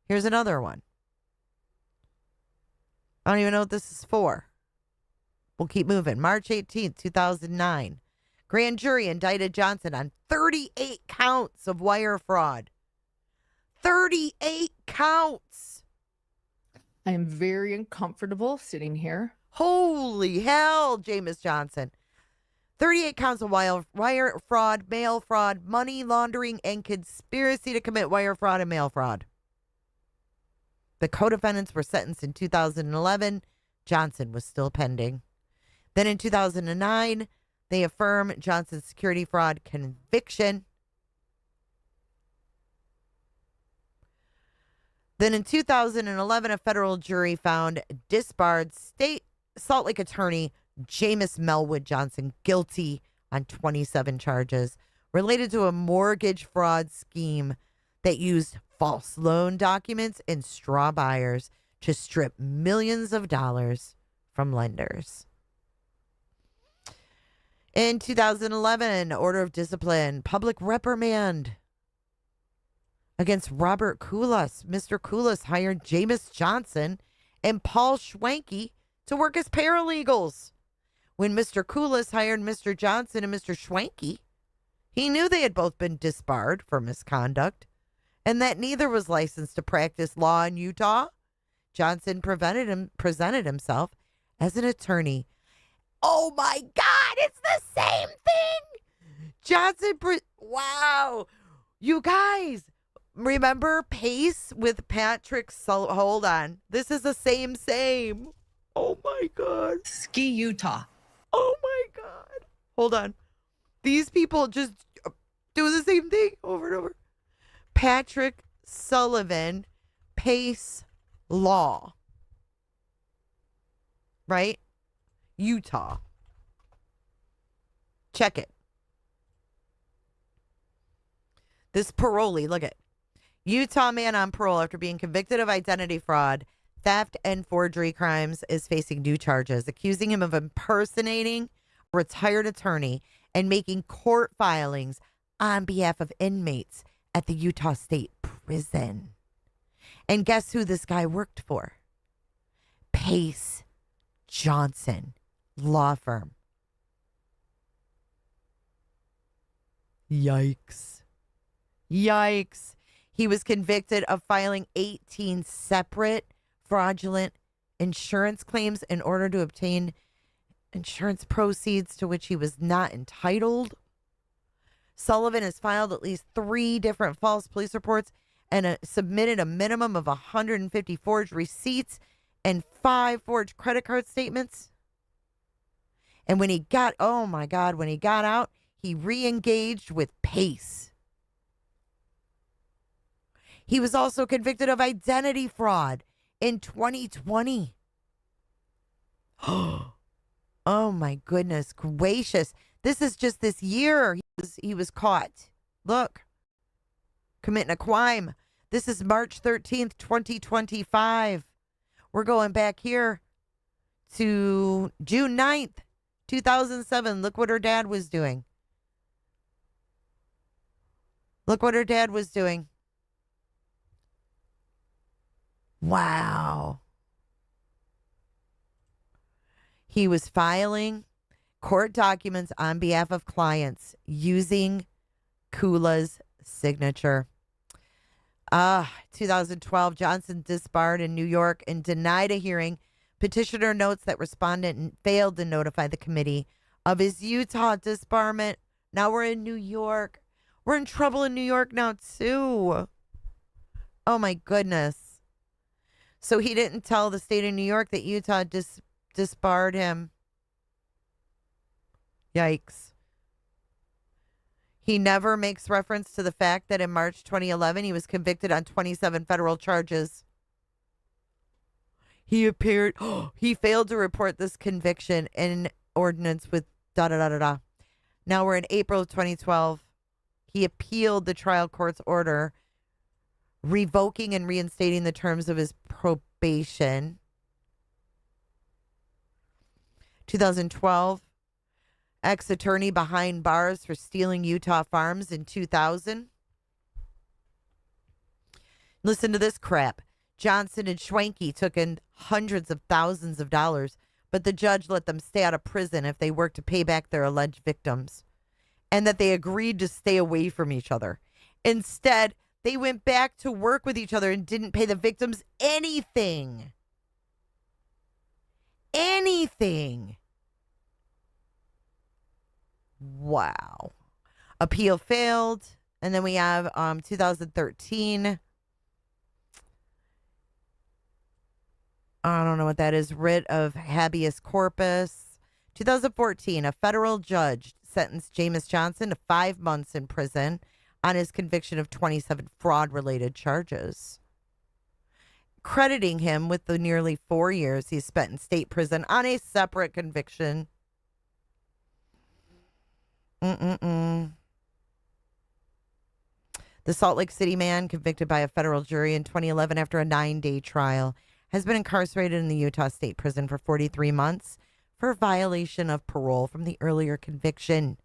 Here's another one. I don't even know what this is for. We'll keep moving. March 18th, 2009. Grand jury indicted Johnson on 38 counts of wire fraud. 38 counts. I am very uncomfortable sitting here. Holy hell, James Johnson. 38 counts of wire fraud, mail fraud, money laundering, and conspiracy to commit wire fraud and mail fraud. The co-defendants were sentenced in 2011. Johnson was still pending. Then in 2009, they affirmed Johnson's security fraud conviction. Then in 2011, a federal jury found disbarred state Salt Lake attorney James Melwood Johnson guilty on 27 charges related to a mortgage fraud scheme that used false loan documents and straw buyers to strip millions of dollars from lenders. In 2011, order of discipline, public reprimand against Robert Koulas. Mr. Koulas hired James Johnson and Paul Schwanke to work as paralegals. When Mr. Koulas hired Mr. Johnson and Mr. Schwanke, he knew they had both been disbarred for misconduct and that neither was licensed to practice law in Utah. Johnson presented himself as an attorney. Oh my God, it's the same thing. Wow. You guys, remember Pace with Patrick hold on. This is the same. Oh my God. Ski, Utah. Oh my God. Hold on. These people just do the same thing over and over. Patrick Sullivan, Pace Law. Right? Utah. Check it. This parolee, look at Utah man on parole after being convicted of identity fraud, theft, and forgery crimes is facing new charges, accusing him of impersonating a retired attorney and making court filings on behalf of inmates at the Utah State Prison. And guess who this guy worked for? Pace Johnson Law Firm. Yikes. He was convicted of filing 18 separate fraudulent insurance claims in order to obtain insurance proceeds to which he was not entitled. Sullivan has filed at least 3 different false police reports and submitted a minimum of 150 forged receipts and 5 forged credit card statements. And when he got out, he re-engaged with Pace. He was also convicted of identity fraud in 2020. Oh my goodness gracious. This is just this year he was caught. Look. Committing a crime. This is March 13th, 2025. We're going back here to June 9th, 2007. Look what her dad was doing. Wow. He was filing court documents on behalf of clients using Kula's signature. 2012, Johnson disbarred in New York and denied a hearing. Petitioner notes that respondent failed to notify the committee of his Utah disbarment. Now we're in New York. We're in trouble in New York now, too. Oh, my goodness. So he didn't tell the state of New York that Utah disbarred him. Yikes. He never makes reference to the fact that in March 2011, he was convicted on 27 federal charges. He failed to report this conviction in ordinance with da-da-da-da-da. Now we're in April of 2012. He appealed the trial court's order revoking and reinstating the terms of his probation. 2012, ex-attorney behind bars for stealing Utah farms in 2000. Listen to this crap. Johnson and Schwenke took in hundreds of thousands of dollars, but the judge let them stay out of prison if they worked to pay back their alleged victims, and that they agreed to stay away from each other. Instead, they went back to work with each other and didn't pay the victims anything. Wow. Appeal failed. And then we have 2013. I don't know what that is. Writ of habeas corpus. 2014, a federal judge sentenced Jameis Johnson to 5 months in prison on his conviction of 27 fraud-related charges, crediting him with the nearly 4 years he spent in state prison on a separate conviction. The Salt Lake City man, convicted by a federal jury in 2011 after a 9-day trial, has been incarcerated in the Utah State Prison for 43 months for violation of parole from the earlier conviction.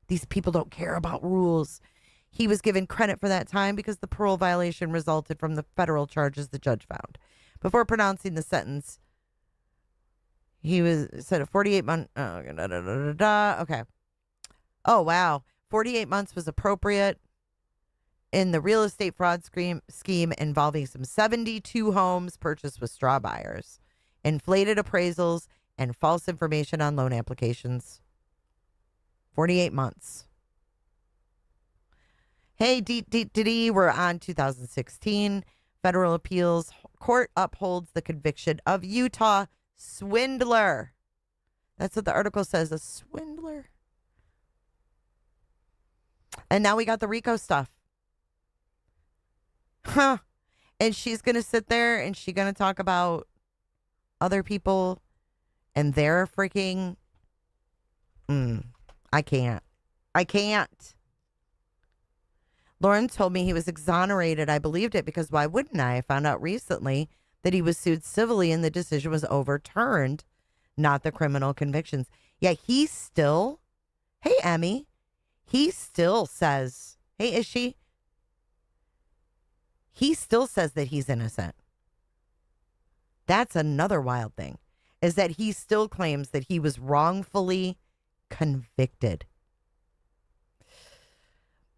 These people don't care about rules. He was given credit for that time because the parole violation resulted from the federal charges the judge found. Before pronouncing the sentence, he was said a 48 month. Okay. Oh, wow. 48 months was appropriate. in the real estate fraud scheme involving some 72 homes purchased with straw buyers, inflated appraisals, and false information on loan applications. 48 months. Hey, we're on 2016. Federal appeals court upholds the conviction of Utah swindler. That's what the article says, a swindler. And now we got the RICO stuff. Huh. And she's going to sit there and she's going to talk about other people and their freaking... I can't. Lauren told me he was exonerated. I believed it because why wouldn't I? I found out recently that he was sued civilly and the decision was overturned, not the criminal convictions. Yeah, he still... Hey, Emmy. He still says... Hey, is she... He still says that he's innocent. That's another wild thing, is that he still claims that he was wrongfully convicted.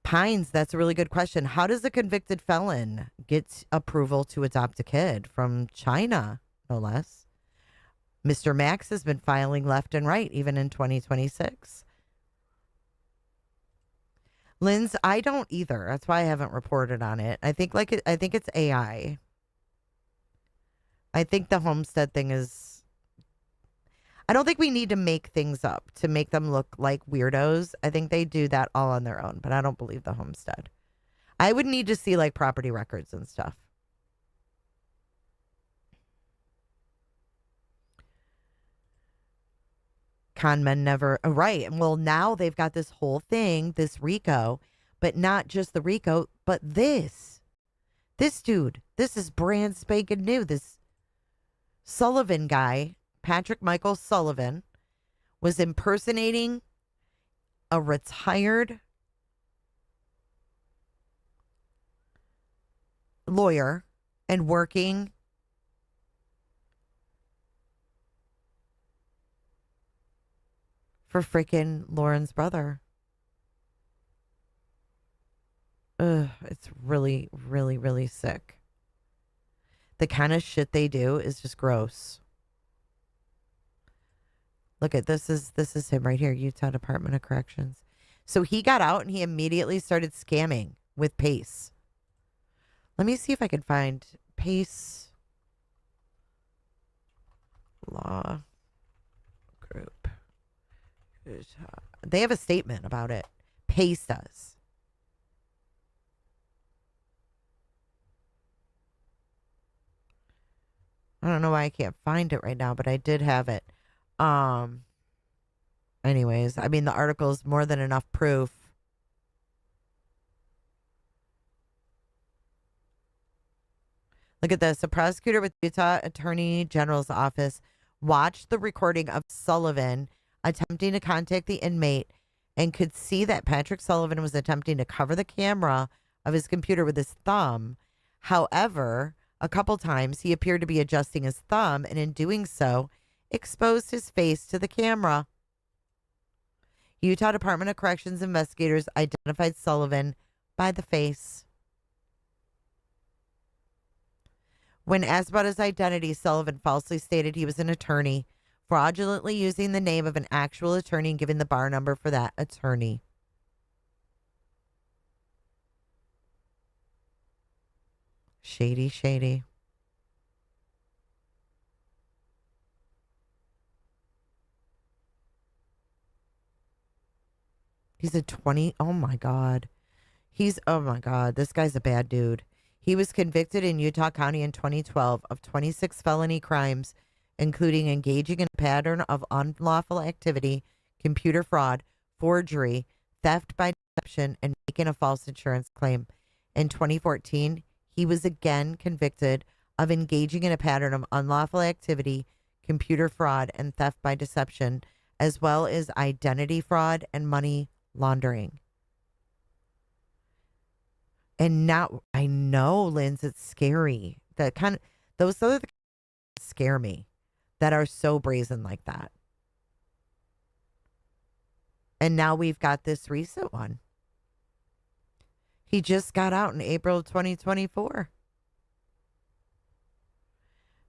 Pines, that's a really good question. How does a convicted felon get approval to adopt a kid from China, no less? Mr. Max has been filing left and right, even in 2026. Linz, I don't either. That's why I haven't reported on it. I think it's AI. I think the homestead thing is... I don't think we need to make things up to make them look like weirdos. I think they do that all on their own, but I don't believe the homestead. I would need to see like property records and stuff. Con men never... Right. Well, now they've got this whole thing, this RICO, but not just the RICO, but this. This dude. This is brand spanking new. This Sullivan guy, Patrick Michael Sullivan, was impersonating a retired lawyer and working for freaking Lauren's brother. Ugh, it's really, really, really sick. The kind of shit they do is just gross. Look at this is him right here, Utah Department of Corrections. So he got out and he immediately started scamming with Pace. Let me see if I can find Pace Law Group. They have a statement about it. Pace does. I don't know why I can't find it right now, but I did have it. Anyways, I mean, the article is more than enough proof. Look at this. A prosecutor with Utah Attorney General's office watched the recording of Sullivan attempting to contact the inmate and could see that Patrick Sullivan was attempting to cover the camera of his computer with his thumb. However, a couple times he appeared to be adjusting his thumb, and in doing so, exposed his face to the camera. Utah Department of Corrections investigators identified Sullivan by the face. When asked about his identity, Sullivan falsely stated he was an attorney, fraudulently using the name of an actual attorney and giving the bar number for that attorney. Shady, shady. He's a 20. Oh my God. Oh my God. This guy's a bad dude. He was convicted in Utah County in 2012 of 26 felony crimes, including engaging in a pattern of unlawful activity, computer fraud, forgery, theft by deception, and making a false insurance claim. In 2014, he was again convicted of engaging in a pattern of unlawful activity, computer fraud, and theft by deception, as well as identity fraud and money laundering. And now, I know, Linz, it's scary. Those other things scare me that are so brazen like that. And now we've got this recent one. He just got out in April of 2024.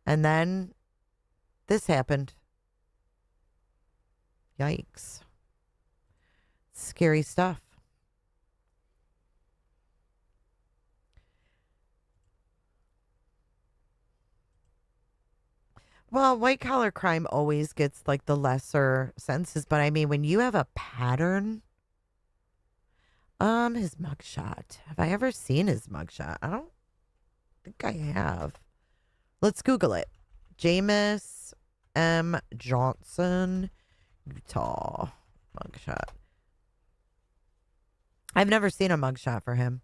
And then this happened. Yikes. Scary stuff. Well, white collar crime always gets like the lesser sentences, but I mean, when you have a pattern, his mugshot. Have I ever seen his mugshot? I don't think I have. Let's Google it. Jameis M. Johnson, Utah mugshot. I've never seen a mugshot for him.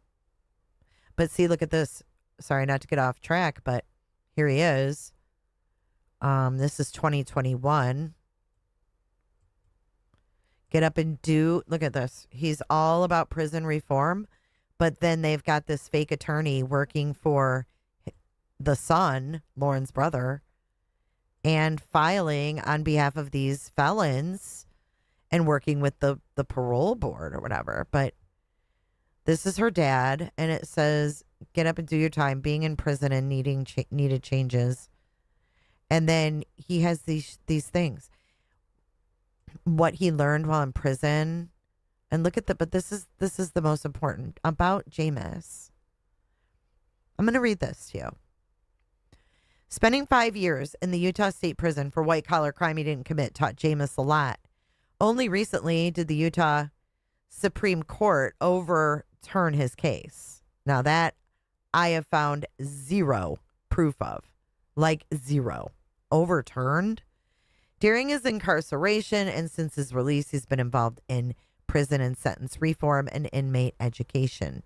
But see, look at this. Sorry, not to get off track, but here he is. This is 2021. Get up and do. Look at this. He's all about prison reform, but then they've got this fake attorney working for the son, Lauren's brother, and filing on behalf of these felons and working with the parole board or whatever. But this is her dad, and it says, get up and do your time, being in prison and needed changes. And then he has these things. What he learned while in prison. And look at but this is the most important about Jameis. I'm going to read this to you. Spending 5 years in the Utah State Prison for white-collar crime he didn't commit taught Jameis a lot. Only recently did the Utah Supreme Court overturn his case. Now that I have found zero proof of. Like zero. Overturned. During his incarceration and since his release, he's been involved in prison and sentence reform and inmate education.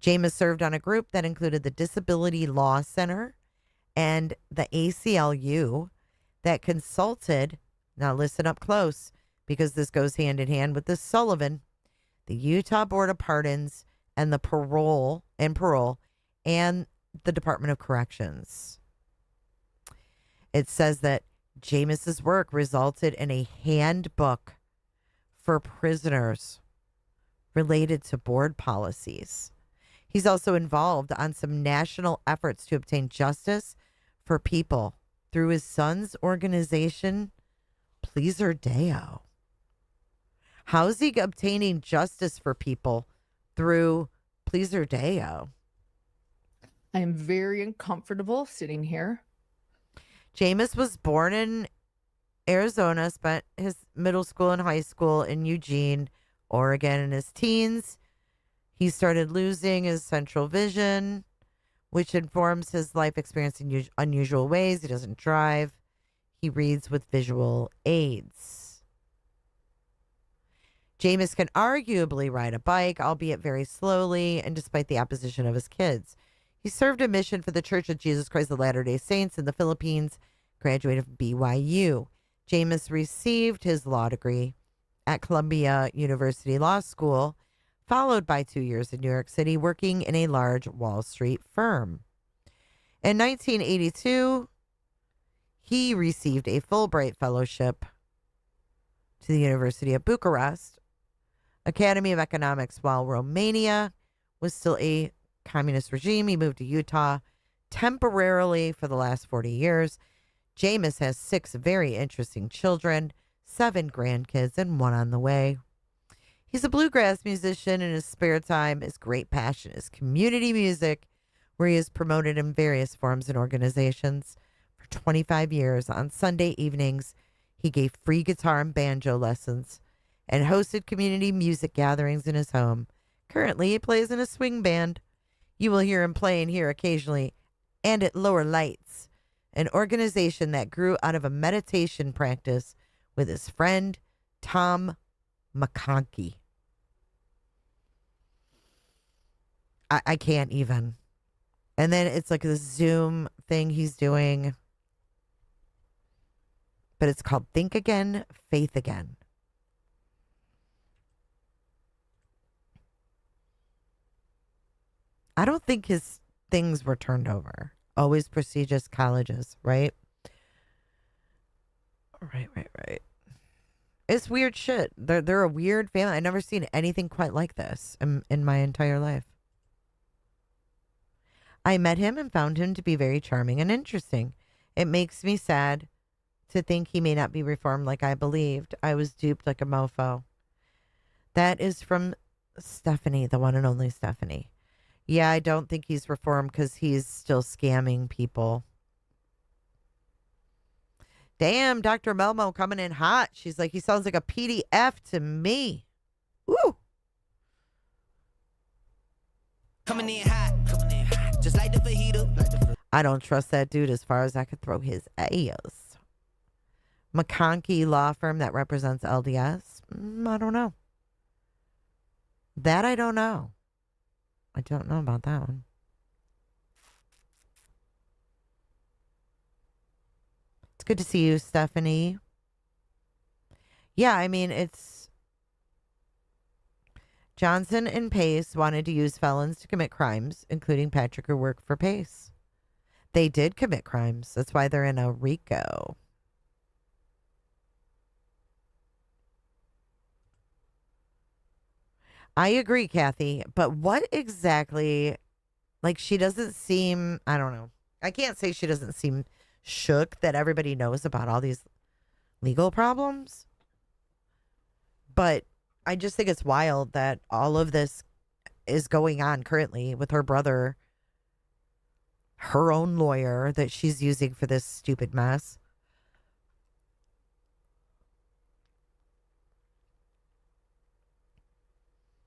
Jameis served on a group that included the Disability Law Center and the ACLU that consulted, now listen up close, because this goes hand in hand with the Sullivan, the Utah Board of Pardons, and the parole, and the Department of Corrections. It says that Jameis's work resulted in a handbook for prisoners related to board policies. He's also involved on some national efforts to obtain justice for people through his son's organization, Pleaser Deo. How's he obtaining justice for people through Pleaser Deo? I am very uncomfortable sitting here. Jameis was born in Arizona, spent his middle school and high school in Eugene, Oregon. In his teens, he started losing his central vision, which informs his life experience in unusual ways. He doesn't drive. He reads with visual aids. Jameis can arguably ride a bike, albeit very slowly, and despite the opposition of his kids. He served a mission for the Church of Jesus Christ of Latter-day Saints in the Philippines, graduated from BYU. Jameis received his law degree at Columbia University Law School, followed by 2 years in New York City working in a large Wall Street firm. In 1982, he received a Fulbright Fellowship to the University of Bucharest, Academy of Economics. While Romania was still a communist regime, he moved to Utah temporarily for the last 40 years. Jameis has 6 very interesting children, 7 grandkids, and 1 on the way. He's a bluegrass musician in his spare time. His great passion is community music, where he is promoted in various forms and organizations. For 25 years, on Sunday evenings, he gave free guitar and banjo lessons and hosted community music gatherings in his home. Currently, he plays in a swing band. You will hear him playing here occasionally and at Lower Lights, an organization that grew out of a meditation practice with his friend Tom McConkey. I can't even. And then it's like the Zoom thing he's doing. But it's called Think Again, Faith Again. I don't think his things were turned over. Always prestigious colleges, right? Right. It's weird shit. They're a weird family. I've never seen anything quite like this in my entire life. I met him and found him to be very charming and interesting. It makes me sad to think he may not be reformed like I believed. I was duped like a mofo. That is from Stephanie, the one and only Stephanie. Yeah, I don't think he's reformed because he's still scamming people. Damn, Dr. Melmo coming in hot. She's like, he sounds like a PDF to me. Woo! Coming in hot, just like the fajita. I don't trust that dude as far as I could throw his ass. McConkey law firm that represents LDS? I don't know. That I don't know. I don't know about that one. It's good to see you, Stephanie. Yeah, I mean, it's... Johnson and Pace wanted to use felons to commit crimes, including Patrick who worked for Pace. They did commit crimes. That's why they're in a RICO. I agree, Kathy. But what exactly, like, she doesn't seem, I don't know. I can't say she doesn't seem shook that everybody knows about all these legal problems. But I just think it's wild that all of this is going on currently with her brother, her own lawyer that she's using for this stupid mess.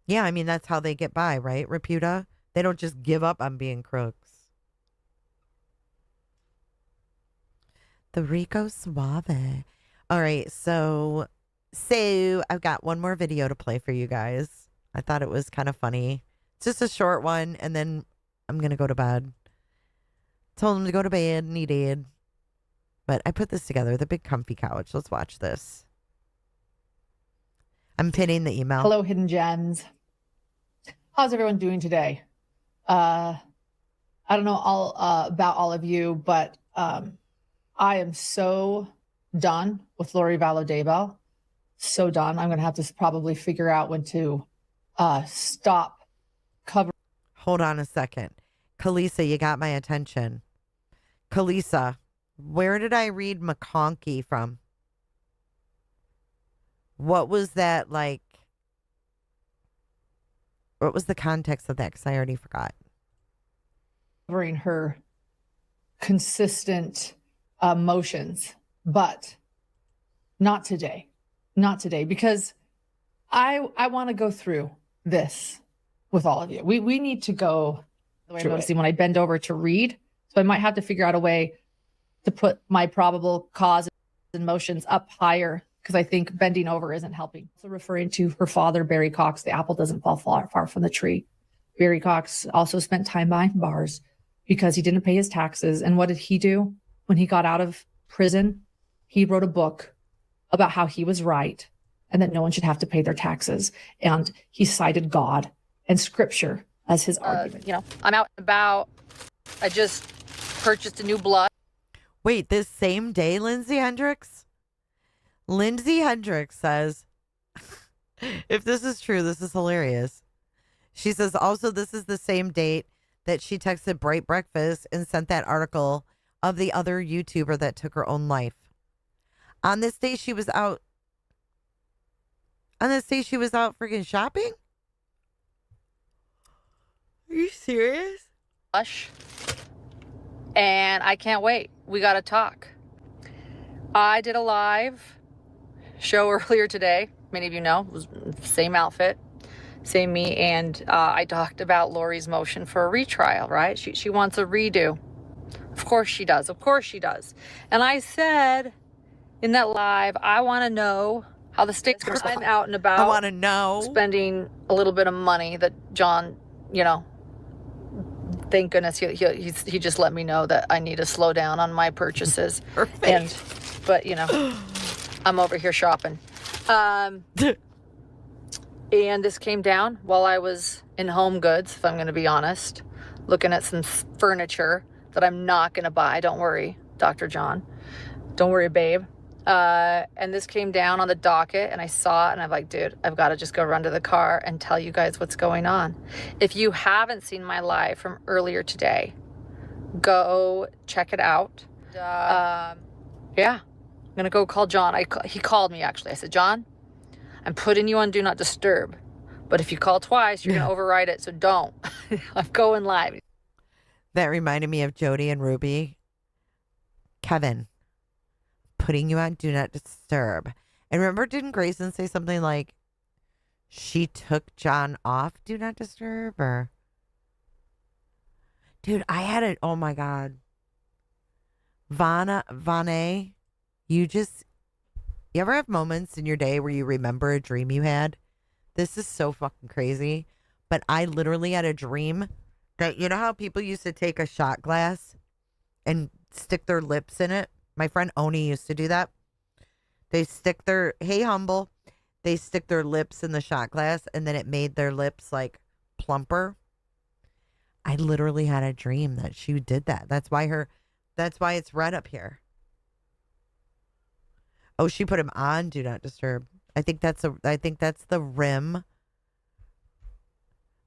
Yeah, I mean, that's how they get by, right, Reputa? They don't just give up on being crooks. The Rico Suave. All right, so I've got one more video to play for you guys. I thought it was kind of funny. It's just a short one, and then I'm going to go to bed. Told him to go to bed, and he did. But I put this together, the big comfy couch. Let's watch this. I'm pinning the email. Hello, Hidden Gems. How's everyone doing today? I don't know about all of you, but I am so done with Lori Vallow Daybell. So done. I'm going to have to probably figure out when to stop covering. Hold on a second. Kalisa, you got my attention. Kalisa, where did I read McConkey from? What was that like? What was the context of that? Because I already forgot. Covering her consistent motions, but not today. Not today, because I want to go through this with all of you. We need to go. I'm noticing when I bend over to read, so I might have to figure out a way to put my probable cause and motions up higher, because I think bending over isn't helping. Also referring to her father, Barry Cox, the apple doesn't fall far from the tree. Barry Cox also spent time behind bars because he didn't pay his taxes. And what did he do when he got out of prison? He wrote a book about how he was right and that no one should have to pay their taxes. And he cited God and scripture as his argument. I'm out and about. I just purchased a new blood. Wait, this same day, Lindsay Hendricks? Lindsay Hendricks says, if this is true, this is hilarious. She says, also, this is the same date that she texted Bright Breakfast and sent that article of the other YouTuber that took her own life. On this day, she was out. On this day, she was out freaking shopping? Are you serious? And I can't wait. We got to talk. I did a live show earlier today. Many of you know, it was the same outfit, same me. And I talked about Lori's motion for a retrial, right? She wants a redo. Of course she does. Of course she does. And I said in that live, I want to know how the state's going to spend out and about. I want to know. Spending a little bit of money that John, thank goodness he just let me know that I need to slow down on my purchases. But I'm over here shopping. And this came down while I was in Home Goods, if I'm going to be honest, looking at some furniture that I'm not going to buy. Don't worry, Dr. John. Don't worry, babe. And this came down on the docket, and I saw it, and I'm like, dude, I've got to just go run to the car and tell you guys what's going on. If you haven't seen my live from earlier today, Go check it out. Yeah, I'm gonna go call John. He called me actually. I said, John, I'm putting you on Do Not Disturb, but if you call twice, you're gonna override it. So don't. I'm going live. That reminded me of Jody and Ruby. Kevin, putting you on Do Not Disturb. And remember, didn't Grayson say something like she took John off Do Not Disturb? Or dude, I had it. Oh my God. Vane, you ever have moments in your day where you remember a dream you had? This is so fucking crazy. But I literally had a dream that, you know how people used to take a shot glass and stick their lips in it? My friend Oni used to do that. They stick their, hey, humble, they stick their lips in the shot glass and then it made their lips like plumper. I literally had a dream that she did that. That's why it's red up here. Oh, she put him on Do Not Disturb. I think that's the rim.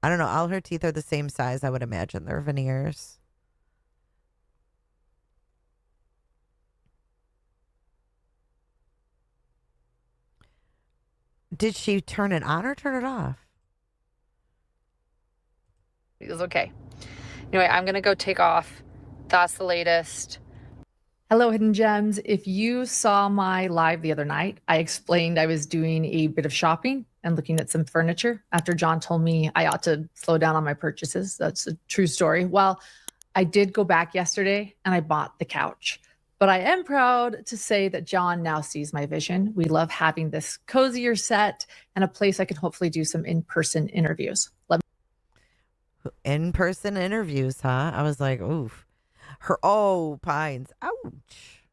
I don't know. All her teeth are the same size, I would imagine. They're veneers. Did she turn it on or turn it off? It was okay. Anyway, I'm gonna go take off. That's the latest. Hello, Hidden Gems. If you saw my live the other night, I explained I was doing a bit of shopping and looking at some furniture after John told me I ought to slow down on my purchases. That's a true story. Well, I did go back yesterday and I bought the couch. But I am proud to say that John now sees my vision. We love having this cozier set and a place I can hopefully do some in-person interviews. In-person interviews, huh? I was like, oof. Pines. Ouch.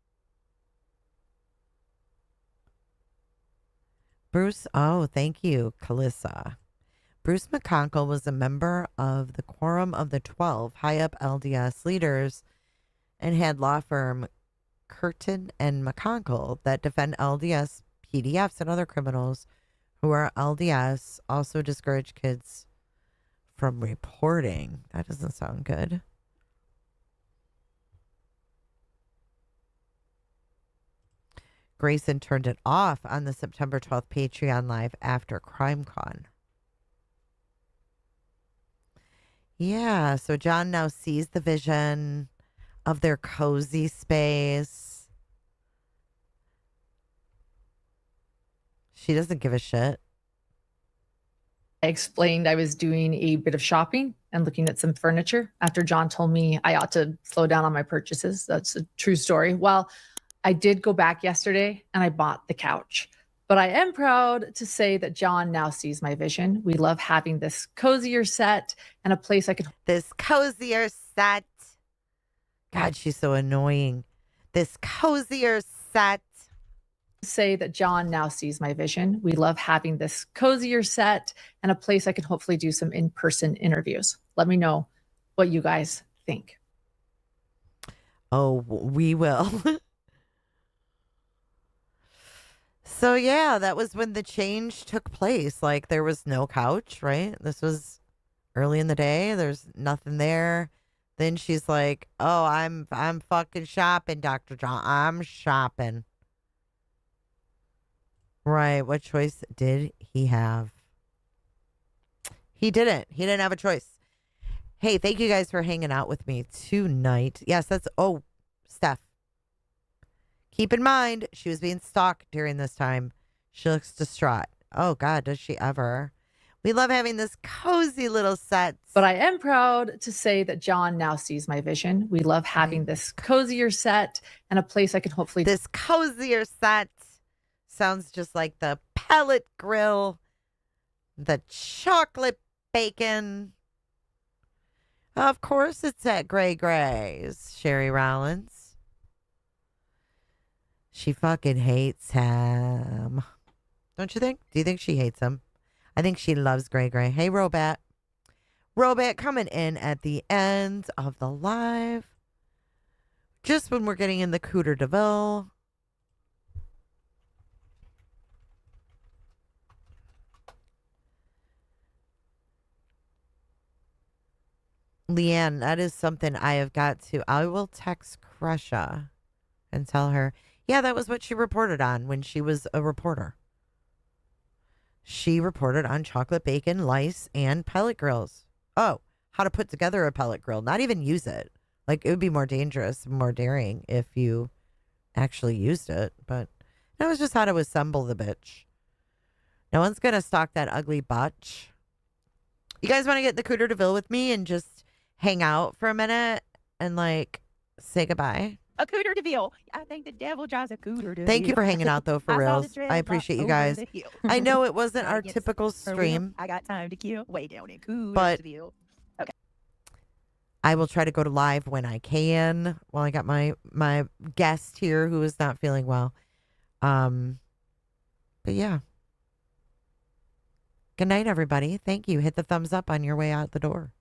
Bruce, thank you, Calissa. Bruce McConkie was a member of the Quorum of the 12 high-up LDS leaders and had law firm Curtin and McConkie that defend LDS PDFs and other criminals who are LDS, also discourage kids from reporting. That doesn't sound good. Grayson turned it off on the September 12th Patreon Live after CrimeCon. Yeah, so John now sees the vision of their cozy space. She doesn't give a shit. I explained I was doing a bit of shopping and looking at some furniture after John told me I ought to slow down on my purchases. That's a true story. Well, I did go back yesterday and I bought the couch. But I am proud to say that John now sees my vision. We love having this cozier set and a place I could... This cozier set. God, she's so annoying. This cozier set. Say that John now sees my vision. We love having this cozier set and a place I can hopefully do some in-person interviews. Let me know what you guys think. Oh, we will. So yeah, that was when the change took place. Like there was no couch, right? This was early in the day. There's nothing there. Then she's like, "Oh, I'm fucking shopping, Dr. John. I'm shopping." Right. What choice did he have? He didn't. He didn't have a choice. Hey, thank you guys for hanging out with me tonight. Yes, Steph. Keep in mind, she was being stalked during this time. She looks distraught. Oh, God, does she ever? We love having this cozy little set. But I am proud to say that John now sees my vision. We love having this cozier set and a place I can hopefully... This cozier set sounds just like the pellet grill, the chocolate bacon. Of course, it's at Gray Gray's, Sherry Rollins. She fucking hates him. Don't you think? Do you think she hates him? I think she loves Gray Gray. Hey, Robat. Robat coming in at the end of the live. Just when we're getting in the Cooter DeVille. Leanne, that is something I have got to. I will text Crusha and tell her, yeah, that was what she reported on when she was a reporter. She reported on chocolate bacon, lice, and pellet grills. Oh, how to put together a pellet grill, not even use it. Like, it would be more dangerous, more daring if you actually used it. But that was just how to assemble the bitch. No one's going to stalk that ugly butch. You guys want to get in the Cooter DeVille with me and just hang out for a minute and, like, say goodbye? A Cooter DeVille. I think the devil drives a Cooter DeVille. Thank you for hanging out, though, for reals. I appreciate you guys. I know it wasn't our typical stream. I got time to kill way down in Cooter DeVille. Okay. I will try to go to live when I can. Well, I got my guest here who is not feeling well. But yeah. Good night, everybody. Thank you. Hit the thumbs up on your way out the door.